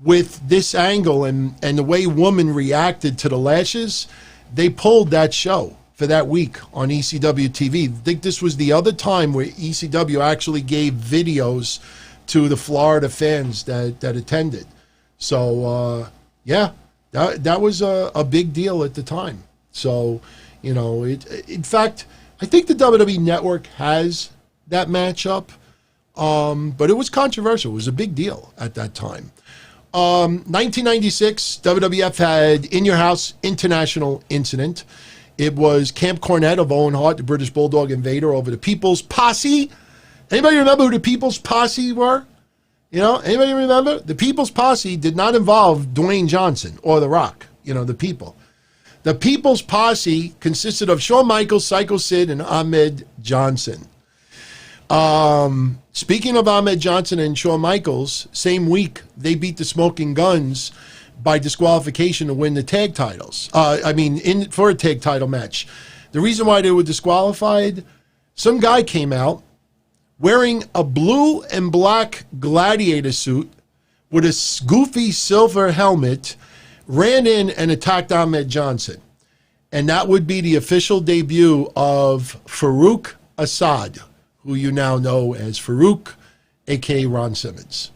with this angle and the way woman reacted to the lashes, they pulled that show for that week on ECW TV. I think this was the other time where ECW actually gave videos to the Florida fans that attended. So, yeah, that was a big deal at the time. So, you know, in fact, I think the WWE Network has that matchup, but it was controversial. It was a big deal at that time. 1996, WWF had In Your House International Incident. It was Camp Cornette of Owen Hart, the British Bulldog Invader, over the People's Posse. Anybody remember who the People's Posse were? You know, anybody remember? The People's Posse did not involve Dwayne Johnson or The Rock, you know, the people. The People's Posse consisted of Shawn Michaels, Psycho Sid, and Ahmed Johnson. Speaking of Ahmed Johnson and Shawn Michaels, same week, they beat the Smoking Guns by disqualification to win the tag titles. For a tag title match. The reason why they were disqualified, some guy came out wearing a blue and black gladiator suit with a goofy silver helmet, ran in and attacked Ahmed Johnson. And that would be the official debut of Farouk Assad, who you now know as Farouk, a.k.a. Ron Simmons.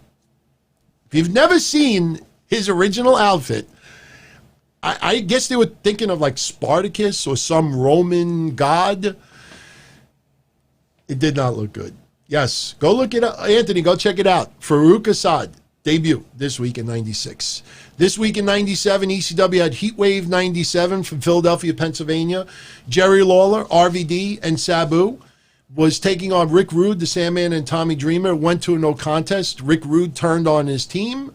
If you've never seen his original outfit, I guess they were thinking of like Spartacus or some Roman god. It did not look good. Yes, go look it up. Anthony, go check it out. Farouk Assad, debut this week in 96. This week in 97, ECW had Heatwave 97 from Philadelphia, Pennsylvania. Jerry Lawler, RVD, and Sabu was taking on Rick Rude, the Sandman, and Tommy Dreamer. Went to a no contest. Rick Rude turned on his team.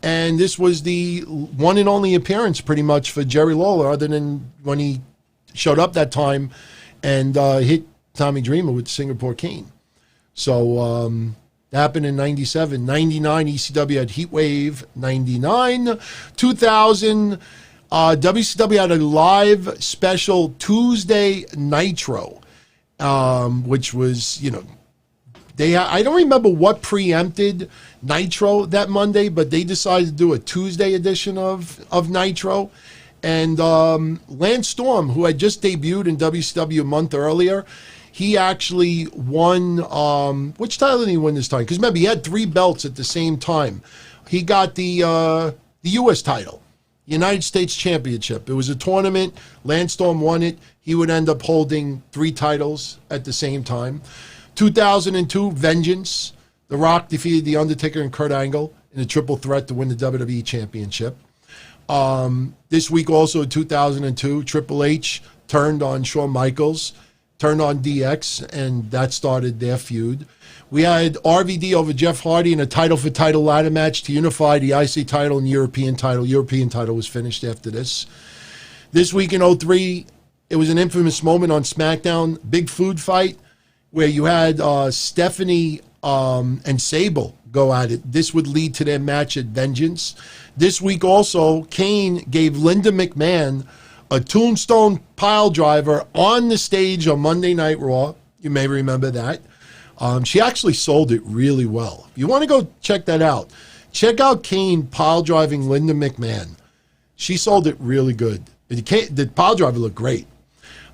And this was the one and only appearance pretty much for Jerry Lawler, other than when he showed up that time and hit Tommy Dreamer with the Singapore cane. So that happened in 97. 99, ECW had Heatwave 99. 2000, WCW had a live special Tuesday Nitro, which was, you know, I don't remember what preempted Nitro that Monday, but they decided to do a Tuesday edition of Nitro. And Lance Storm, who had just debuted in WCW a month earlier, he actually won, which title did he win this time? Because remember, he had 3 belts at the same time. He got the U.S. title, United States Championship. It was a tournament. Lance Storm won it. He would end up holding 3 titles at the same time. 2002, Vengeance. The Rock defeated The Undertaker and Kurt Angle in a triple threat to win the WWE Championship. This week also, 2002, Triple H turned on Shawn Michaels, turned on DX, and that started their feud. We had RVD over Jeff Hardy in a title-for-title ladder match to unify the IC title and European title. European title was finished after this. This week in 03, it was an infamous moment on SmackDown, big food fight, where you had Stephanie and Sable go at it. This would lead to their match at Vengeance. This week also, Kane gave Linda McMahon a tombstone pile driver on the stage on Monday Night Raw. You may remember that. She actually sold it really well. If you want to go check that out, check out Kane pile driving Linda McMahon. She sold it really good. The pile driver looked great.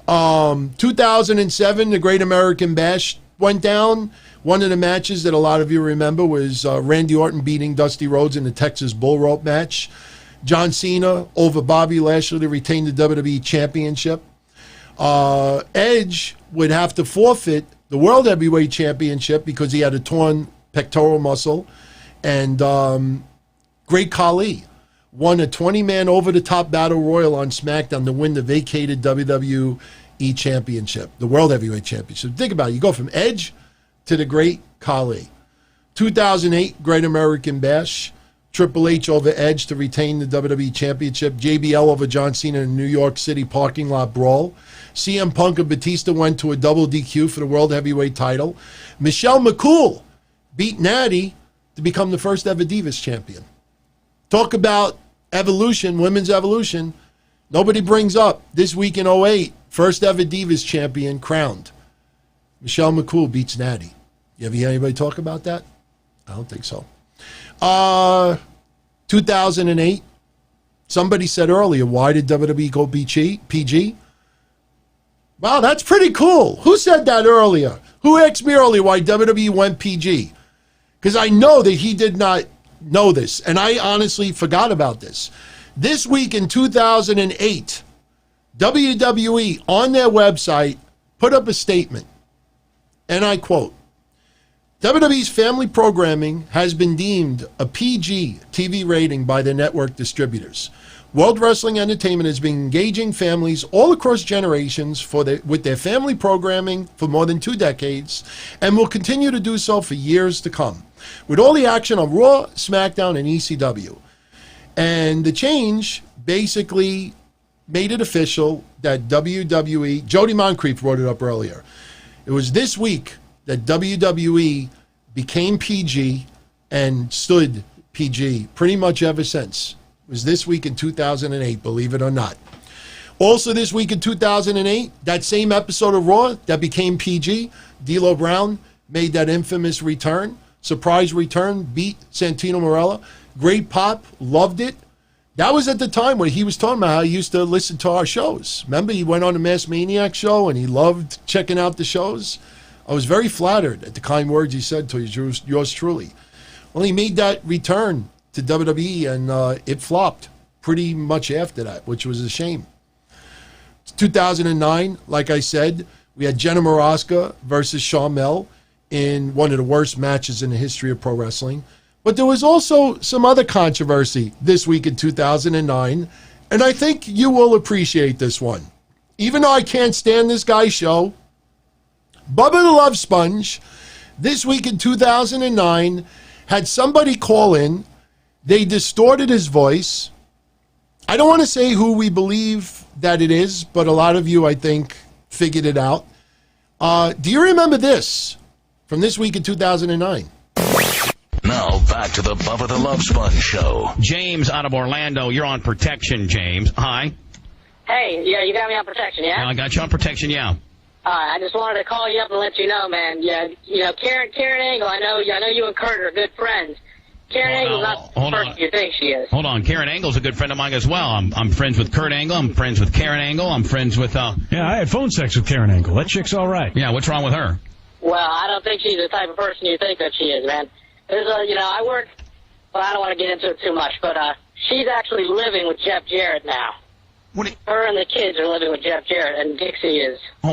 2007, the Great American Bash went down. One of the matches that a lot of you remember was Randy Orton beating Dusty Rhodes in the Texas Bull Rope match. John Cena over Bobby Lashley to retain the WWE Championship. Edge would have to forfeit the World Heavyweight Championship because he had a torn pectoral muscle. And Great Khali won a 20-man over-the-top battle royal on SmackDown to win the vacated WWE Championship, the World Heavyweight Championship. Think about it. You go from Edge to the Great Khali. 2008 Great American Bash. Triple H over Edge to retain the WWE Championship. JBL over John Cena in New York City parking lot brawl. CM Punk and Batista went to a double DQ for the World Heavyweight title. Michelle McCool beat Natty to become the first ever Divas champion. Talk about evolution, women's evolution. Nobody brings up this week in 2008, first ever Divas champion crowned. Michelle McCool beats Natty. You ever hear anybody talk about that? I don't think so. 2008, somebody said earlier, why did WWE go PG? Wow, that's pretty cool. Who said that earlier? Who asked me earlier why WWE went PG? Because I know that he did not know this, and I honestly forgot about this. This week in 2008, WWE on their website put up a statement, and I quote, WWE's family programming has been deemed a PG TV rating by the network distributors. World Wrestling Entertainment has been engaging families all across generations with their family programming for more than 2 decades and will continue to do so for years to come, with all the action on Raw, SmackDown, and ECW. And the change basically made it official that WWE, Jody Moncrief brought it up earlier, it was this week that WWE became PG and stood PG pretty much ever since. It was this week in 2008, believe it or not. Also this week in 2008, that same episode of Raw that became PG, D'Lo Brown made that infamous return, surprise return, beat Santino Marella. Great pop, loved it. That was at the time when he was talking about how he used to listen to our shows. Remember, he went on the Mass Maniac show and he loved checking out the shows. I was very flattered at the kind words he said to yours truly. Well, he made that return to WWE, and it flopped pretty much after that, which was a shame. 2009, like I said, we had Jenna Maraska versus Sharmell in one of the worst matches in the history of pro wrestling. But there was also some other controversy this week in 2009, and I think you will appreciate this one. Even though I can't stand this guy's show, Bubba the Love Sponge, this week in 2009, had somebody call in. They distorted his voice. I don't want to say who we believe that it is, but a lot of you, I think, figured it out. Do you remember this from this week in 2009? Now back to the Bubba the Love Sponge show. James out of Orlando. You're on protection, James. Hi. Hey, yeah, you got me on protection, yeah? I got you on protection, yeah. I just wanted to call you up and let you know, man. Yeah, you know, Karen Angle. I know you and Kurt are good friends. Karen Angle's not the person you think she is. Hold on, Karen Angle's a good friend of mine as well. I'm friends with Kurt Angle. I'm friends with Karen Angle. I'm friends with Yeah, I had phone sex with Karen Angle. That chick's all right. Yeah, what's wrong with her? Well, I don't think she's the type of person you think that she is, man. There's I work. Well, I don't want to get into it too much, but she's actually living with Jeff Jarrett now. Her and the kids are living with Jeff Jarrett, and Dixie is. Oh,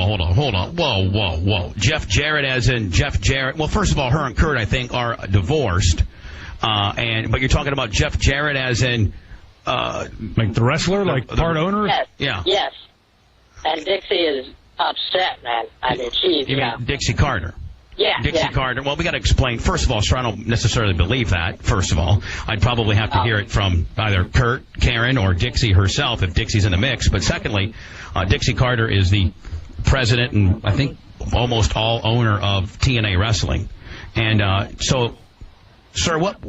hold on. Whoa. Jeff Jarrett as in Jeff Jarrett. Well, first of all, her and Kurt, I think, are divorced. But you're talking about Jeff Jarrett as in... like the wrestler, part owner? Yes. Yeah. Yes. And Dixie is upset, man. I mean, she's... You mean Dixie Carter? Yeah, Dixie Carter. Well, we got to explain. First of all, sir, I don't necessarily believe that, first of all. I'd probably have to hear it from either Kurt, Karen, or Dixie herself if Dixie's in the mix. But secondly, Dixie Carter is the president and I think almost all owner of TNA Wrestling. And so, sir, what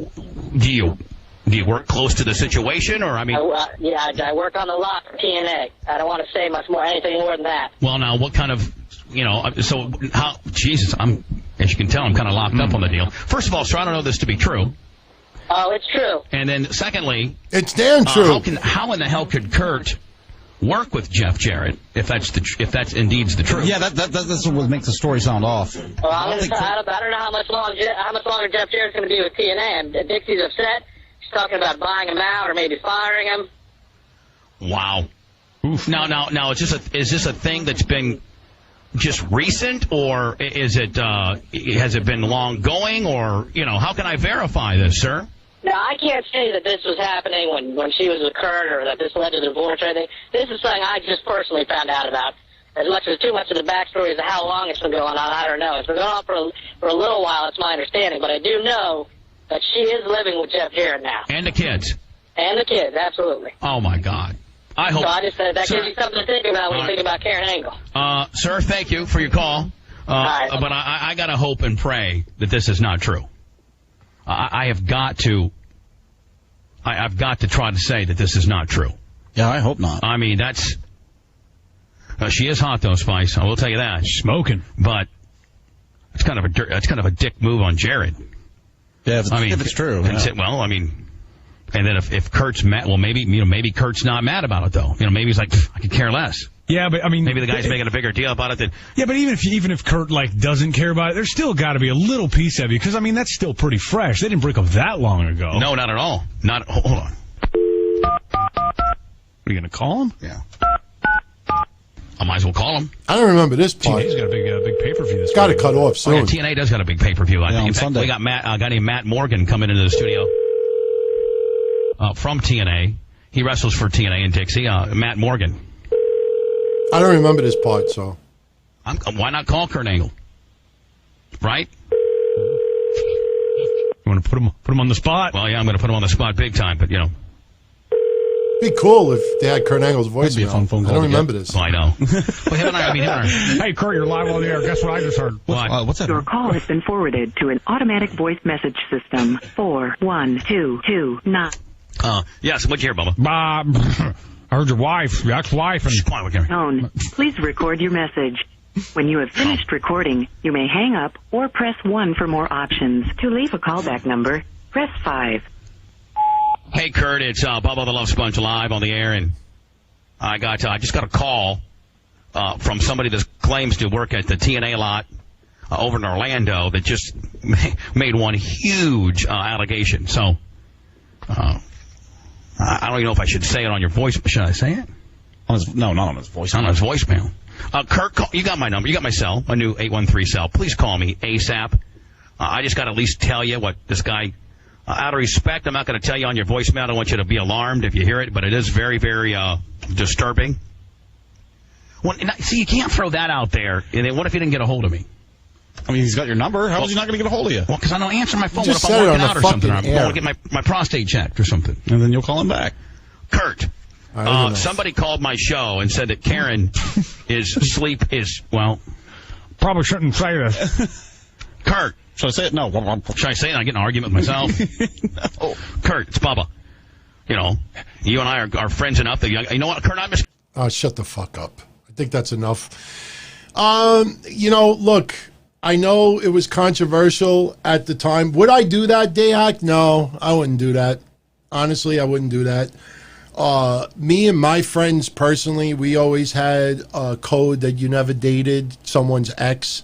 do you work close to the situation, or I mean? I work on the lot for TNA. I don't want to say anything more than that. Well, now, what kind of, so how? Jesus, as you can tell, I'm kind of locked up on the deal. First of all, sir, I don't know this to be true. Oh, it's true. And then, secondly, it's damn true. How in the hell could Kurt work with Jeff Jarrett if that's indeed the truth? Yeah, that's what makes the story sound off. Well, I don't know how much longer Jeff Jarrett's going to be with TNA. And Dixie's upset. She's talking about buying him out or maybe firing him. Wow. Oof. Now, is this a thing that's been just recent, or is it has it been long going, or how can I verify this, sir? Now, I can't say that this was happening when she was with Kurt or that this led to the divorce or anything. This is something I just personally found out about. As much as too much of the backstory as to how long it's been going on, I don't know. It's been going on for a little while, it's my understanding. But I do know that she is living with Jeff Jarrett now. And the kids. And the kids, absolutely. Oh, my God. I hope. So I just said that gives you something to think about when you think about Karen Angle. Sir, thank you for your call. But I got to hope and pray that this is not true. I've got to try to say that this is not true. Yeah, I hope not. I mean, that's... she is hot, though, Spice. I will tell you that. Smoking. But it's kind of a dick move on Jared. Yeah, if it's true. Yeah. Well, I mean... And then if Kurt's mad, well, maybe Kurt's not mad about it, though. Maybe he's like, I could care less. Yeah, but I mean, maybe the guy's making a bigger deal about it than. Yeah, but even if Kurt doesn't care about it, there's still got to be a little piece of you because I mean that's still pretty fresh. They didn't break up that long ago. No, not at all. Hold on. Are you gonna call him? Yeah. I might as well call him. I don't remember this part. TNA's got a big pay-per-view this. Got to cut off soon. Oh, yeah, TNA does got a big pay-per-view. On Sunday. We got a guy named Matt Morgan coming into the studio. From TNA. He wrestles for TNA and Dixie. Matt Morgan. I don't remember this part, so. Why not call Kurt Angle? Right? You want to put him on the spot? Well, yeah, I'm going to put him on the spot big time, but, It'd be cool if they had Kurt Angle's voice. That'd be a fun phone call. I don't remember this. Oh, I know. Well, Hey, Kurt, you're live on the air. Guess what I just heard? What's that? Your call has been forwarded to an automatic voice message system. 41229. Yes, what'd you hear, Bubba? I heard your ex-wife, and... Tone. Please record your message. When you have finished recording, you may hang up or press 1 for more options. To leave a callback number, press 5. Hey, Kurt, it's Bubba the Love Sponge live on the air, and I just got a call from somebody that claims to work at the TNA lot over in Orlando that just made one huge allegation. So, I don't even know if I should say it on your voice. Should I say it? No, not on his voice. On his voicemail. Kurt, you got my number. You got my cell, my new 813 cell. Please call me ASAP. I just got to at least tell you what this guy... out of respect, I'm not going to tell you on your voicemail. I don't want you to be alarmed if you hear it, but it is very, very disturbing. Well, see, you can't throw that out there. And then what if he didn't get a hold of me? I mean, he's got your number. How is he not going to get a hold of you? Well, because I don't answer my phone. Just What if I'm working out or something? I want to get my prostate checked or something. And then you'll call him back. Kurt, somebody called my show and said that Karen Probably shouldn't say this. Kurt. Should I say it? No. Should I say it? I get in an argument with myself? No. Kurt, it's Bubba. You and I are friends enough that you know what, Kurt, I'm just... Shut the fuck up. I think that's enough. Look, I know it was controversial at the time. Would I do that, Dayhack? No, I wouldn't do that. Honestly, I wouldn't do that. Me and my friends personally, we always had a code that you never dated someone's ex.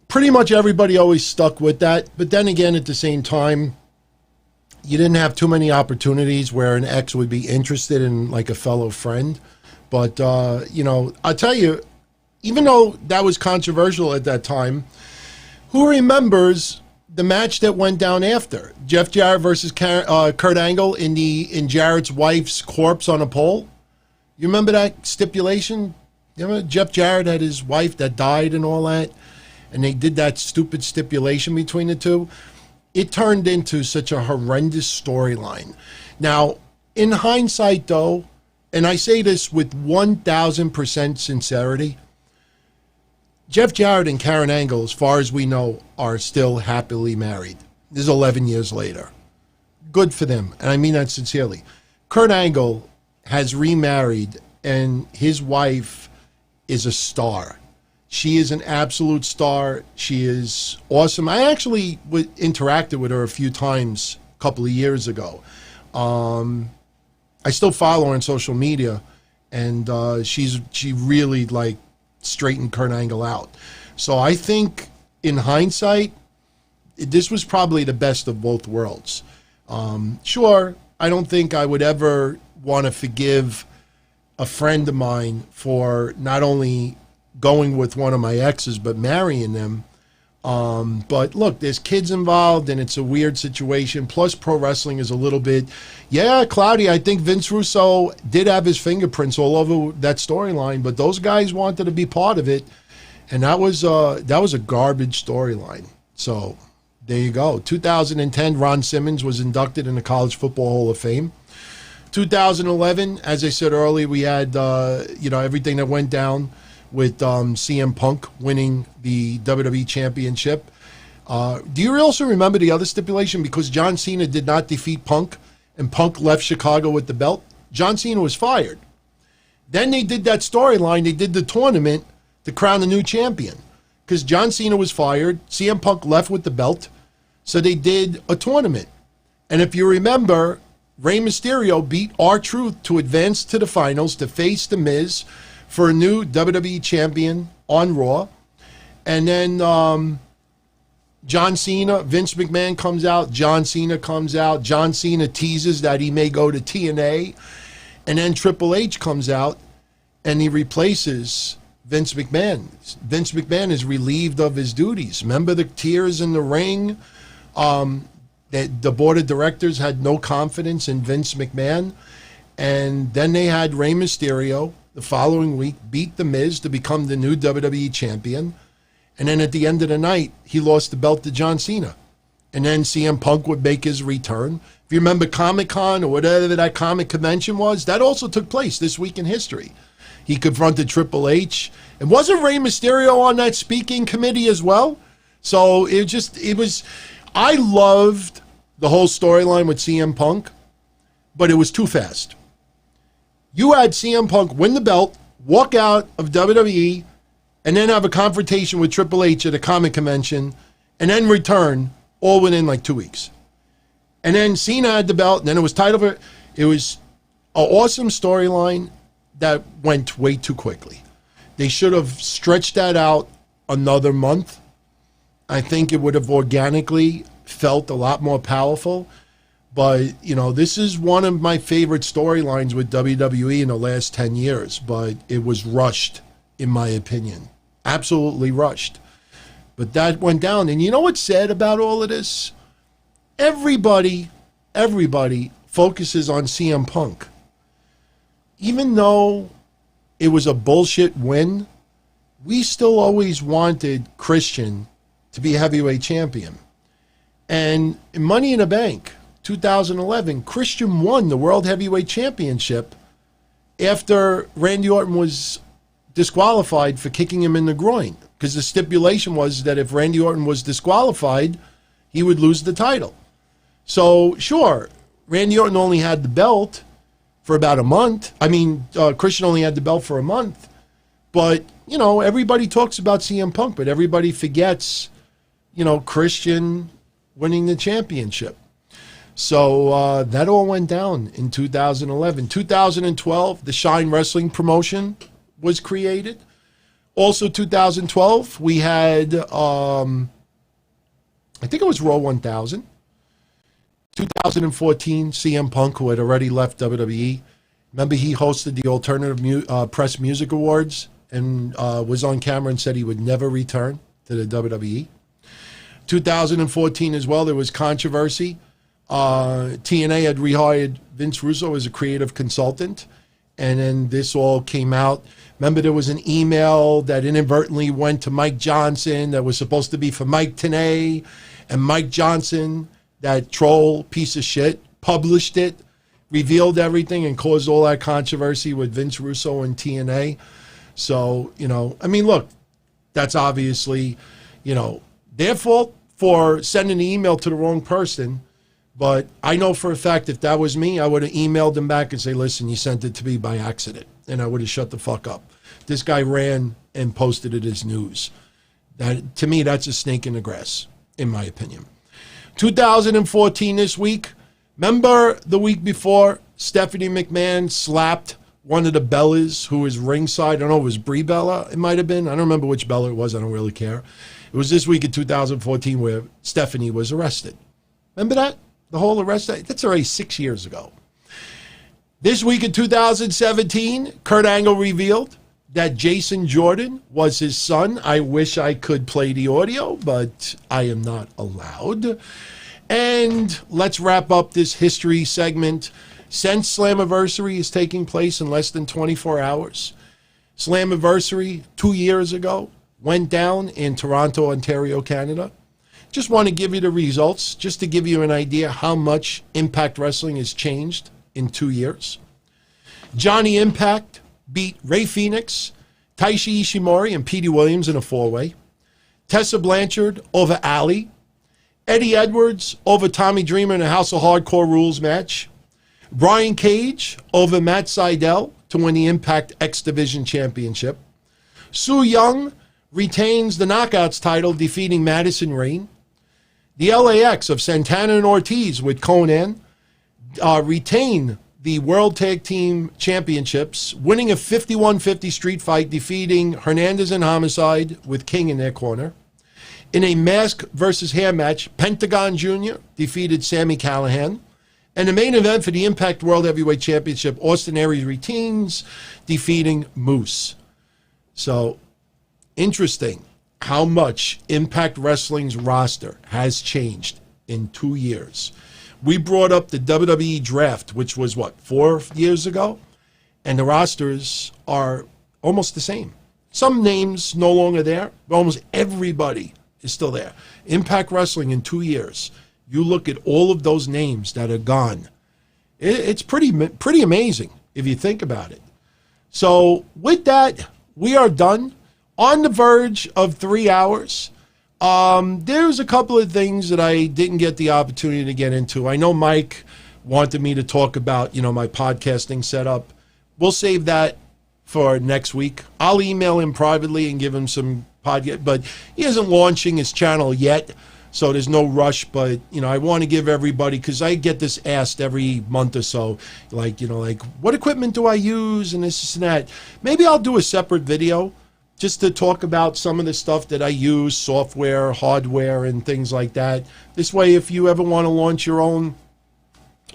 Pretty much everybody always stuck with that. But then again, at the same time, you didn't have too many opportunities where an ex would be interested in like a fellow friend. But, I'll tell you, even though that was controversial at that time, who remembers the match that went down after? Jeff Jarrett versus Kurt Angle in Jarrett's wife's corpse on a pole? You remember that stipulation? You remember Jeff Jarrett had his wife that died and all that? And they did that stupid stipulation between the two. It turned into such a horrendous storyline. Now, in hindsight, though, and I say this with 1,000% sincerity, Jeff Jarrett and Karen Angle, as far as we know, are still happily married. This is 11 years later. Good for them, and I mean that sincerely. Kurt Angle has remarried, and his wife is a star. She is an absolute star. She is awesome. I actually interacted with her a few times a couple of years ago. I still follow her on social media, and she really straightened Kurt Angle out. So I think in hindsight, this was probably the best of both worlds. Sure, I don't think I would ever want to forgive a friend of mine for not only going with one of my exes, but marrying them. But look, there's kids involved, and it's a weird situation. Plus, pro wrestling is a little bit, yeah, cloudy. I think Vince Russo did have his fingerprints all over that storyline, but those guys wanted to be part of it, and that was a garbage storyline. So there you go. 2010, Ron Simmons was inducted in the College Football Hall of Fame. 2011, as I said earlier, we had everything that went down with CM Punk winning the WWE Championship. Do you also remember the other stipulation? Because John Cena did not defeat Punk, and Punk left Chicago with the belt, John Cena was fired. Then they did that storyline. They did the tournament to crown the new champion. Because John Cena was fired, CM Punk left with the belt, so they did a tournament. And if you remember, Rey Mysterio beat R-Truth to advance to the finals to face The Miz for a new WWE champion on Raw. And then John Cena, Vince McMahon comes out, John Cena comes out, John Cena teases that he may go to TNA, and then Triple H comes out and he replaces Vince McMahon. Vince McMahon is relieved of his duties. Remember the tears in the ring? The board of directors had no confidence in Vince McMahon. And then they had Rey Mysterio the following week beat The Miz to become the new WWE champion. And then at the end of the night, he lost the belt to John Cena. And then CM Punk would make his return. If you remember Comic-Con or whatever that comic convention was, that also took place this week in history. He confronted Triple H. And wasn't Rey Mysterio on that speaking committee as well? So I loved the whole storyline with CM Punk, but it was too fast. You had CM Punk win the belt, walk out of WWE, and then have a confrontation with Triple H at a comic convention, and then return all within like 2 weeks. And then Cena had the belt, and then it was titled. It was an awesome storyline that went way too quickly. They should have stretched that out another month. I think it would have organically felt a lot more powerful. But, this is one of my favorite storylines with WWE in the last 10 years. But it was rushed, in my opinion. Absolutely rushed. But that went down. And you know what's sad about all of this? Everybody focuses on CM Punk. Even though it was a bullshit win, we still always wanted Christian to be heavyweight champion. And in Money in the Bank, 2011, Christian won the World Heavyweight Championship after Randy Orton was disqualified for kicking him in the groin. Because the stipulation was that if Randy Orton was disqualified, he would lose the title. So, sure, Randy Orton only had the belt for about a month. Christian only had the belt for a month. But, everybody talks about CM Punk, but everybody forgets, Christian winning the championship. So that all went down in 2011. 2012, the Shine Wrestling promotion was created. Also 2012, we had, I think it was Raw 1000. 2014, CM Punk, who had already left WWE. Remember, he hosted the Alternative Press Music Awards and was on camera and said he would never return to the WWE. 2014 as well, there was controversy. TNA had rehired Vince Russo as a creative consultant, and then this all came out. Remember, there was an email that inadvertently went to Mike Johnson that was supposed to be for Mike Tenay, and Mike Johnson, that troll piece of shit, published it, revealed everything, and caused all that controversy with Vince Russo and TNA. So, look, that's obviously, their fault for sending the email to the wrong person. But I know for a fact if that was me, I would have emailed them back and say, listen, you sent it to me by accident. And I would have shut the fuck up. This guy ran and posted it as news. That, to me, that's a snake in the grass, in my opinion. 2014 this week. Remember the week before, Stephanie McMahon slapped one of the Bellas who was ringside. I don't know, it was Brie Bella, it might have been. I don't remember which Bella it was. I don't really care. It was this week in 2014 where Stephanie was arrested. Remember that? The whole arrest? That's already 6 years ago. This week in 2017, Kurt Angle revealed that Jason Jordan was his son. I wish I could play the audio, but I am not allowed. And let's wrap up this history segment. Since Slammiversary is taking place in less than 24 hours, Slammiversary 2 years ago went down in Toronto, Ontario, Canada. Just want to give you the results, just to give you an idea how much Impact Wrestling has changed in 2 years. Johnny Impact beat Ray Phoenix, Taiji Ishimori, and Petey Williams in a four-way. Tessa Blanchard over Ali. Eddie Edwards over Tommy Dreamer in a House of Hardcore Rules match. Brian Cage over Matt Sydal to win the Impact X Division Championship. Su Yung retains the Knockouts title, defeating Madison Rayne. The LAX of Santana and Ortiz with Conan retain the World Tag Team Championships, winning a 51-50 street fight, defeating Hernandez and Homicide with King in their corner. In a mask versus hair match, Pentagon Jr. defeated Sami Callihan. And the main event for the Impact World Heavyweight Championship, Austin Aries retains, defeating Moose. So, interesting how much Impact Wrestling's roster has changed in 2 years. We brought up the WWE draft, which was, 4 years ago? And the rosters are almost the same. Some names no longer there, but almost everybody is still there. Impact Wrestling in 2 years. You look at all of those names that are gone. It's pretty amazing if you think about it. So with that, we are done. On the verge of 3 hours. There's a couple of things that I didn't get the opportunity to get into. I know Mike wanted me to talk about, my podcasting setup. We'll save that for next week. I'll email him privately and give him some podcast, but he isn't launching his channel yet, so there's no rush. But, I want to give everybody, because I get this asked every month or so, like, what equipment do I use and this and that. Maybe I'll do a separate video just to talk about some of the stuff that I use, software, hardware, and things like that. This way, if you ever want to launch your own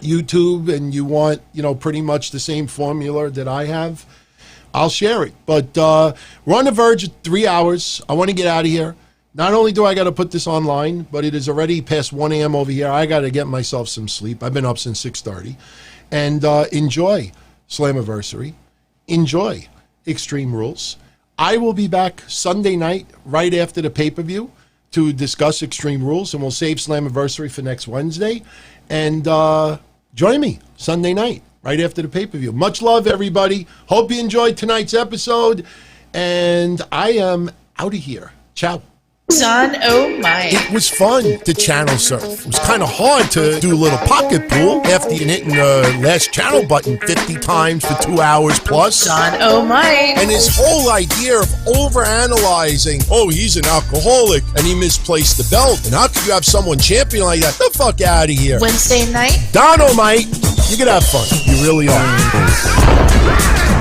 YouTube and you want, pretty much the same formula that I have, I'll share it. But we're on the verge of 3 hours. I want to get out of here. Not only do I got to put this online, but it is already past 1 a.m. over here. I got to get myself some sleep. I've been up since 6:30. And enjoy Slammiversary. Enjoy Extreme Rules. I will be back Sunday night right after the pay-per-view to discuss Extreme Rules, and we'll save Slammiversary for next Wednesday. And join me Sunday night right after the pay-per-view. Much love, everybody. Hope you enjoyed tonight's episode, and I am out of here. Ciao. Son, oh my. It was fun to channel surf. It was kind of hard to do a little pocket pool after you hitting the last channel button 50 times for 2 hours plus. Son, oh my. And his whole idea of overanalyzing, he's an alcoholic and he misplaced the belt. And how could you have someone champion like that? Get the fuck out of here. Wednesday night. Dynamite. You can have fun. You really are.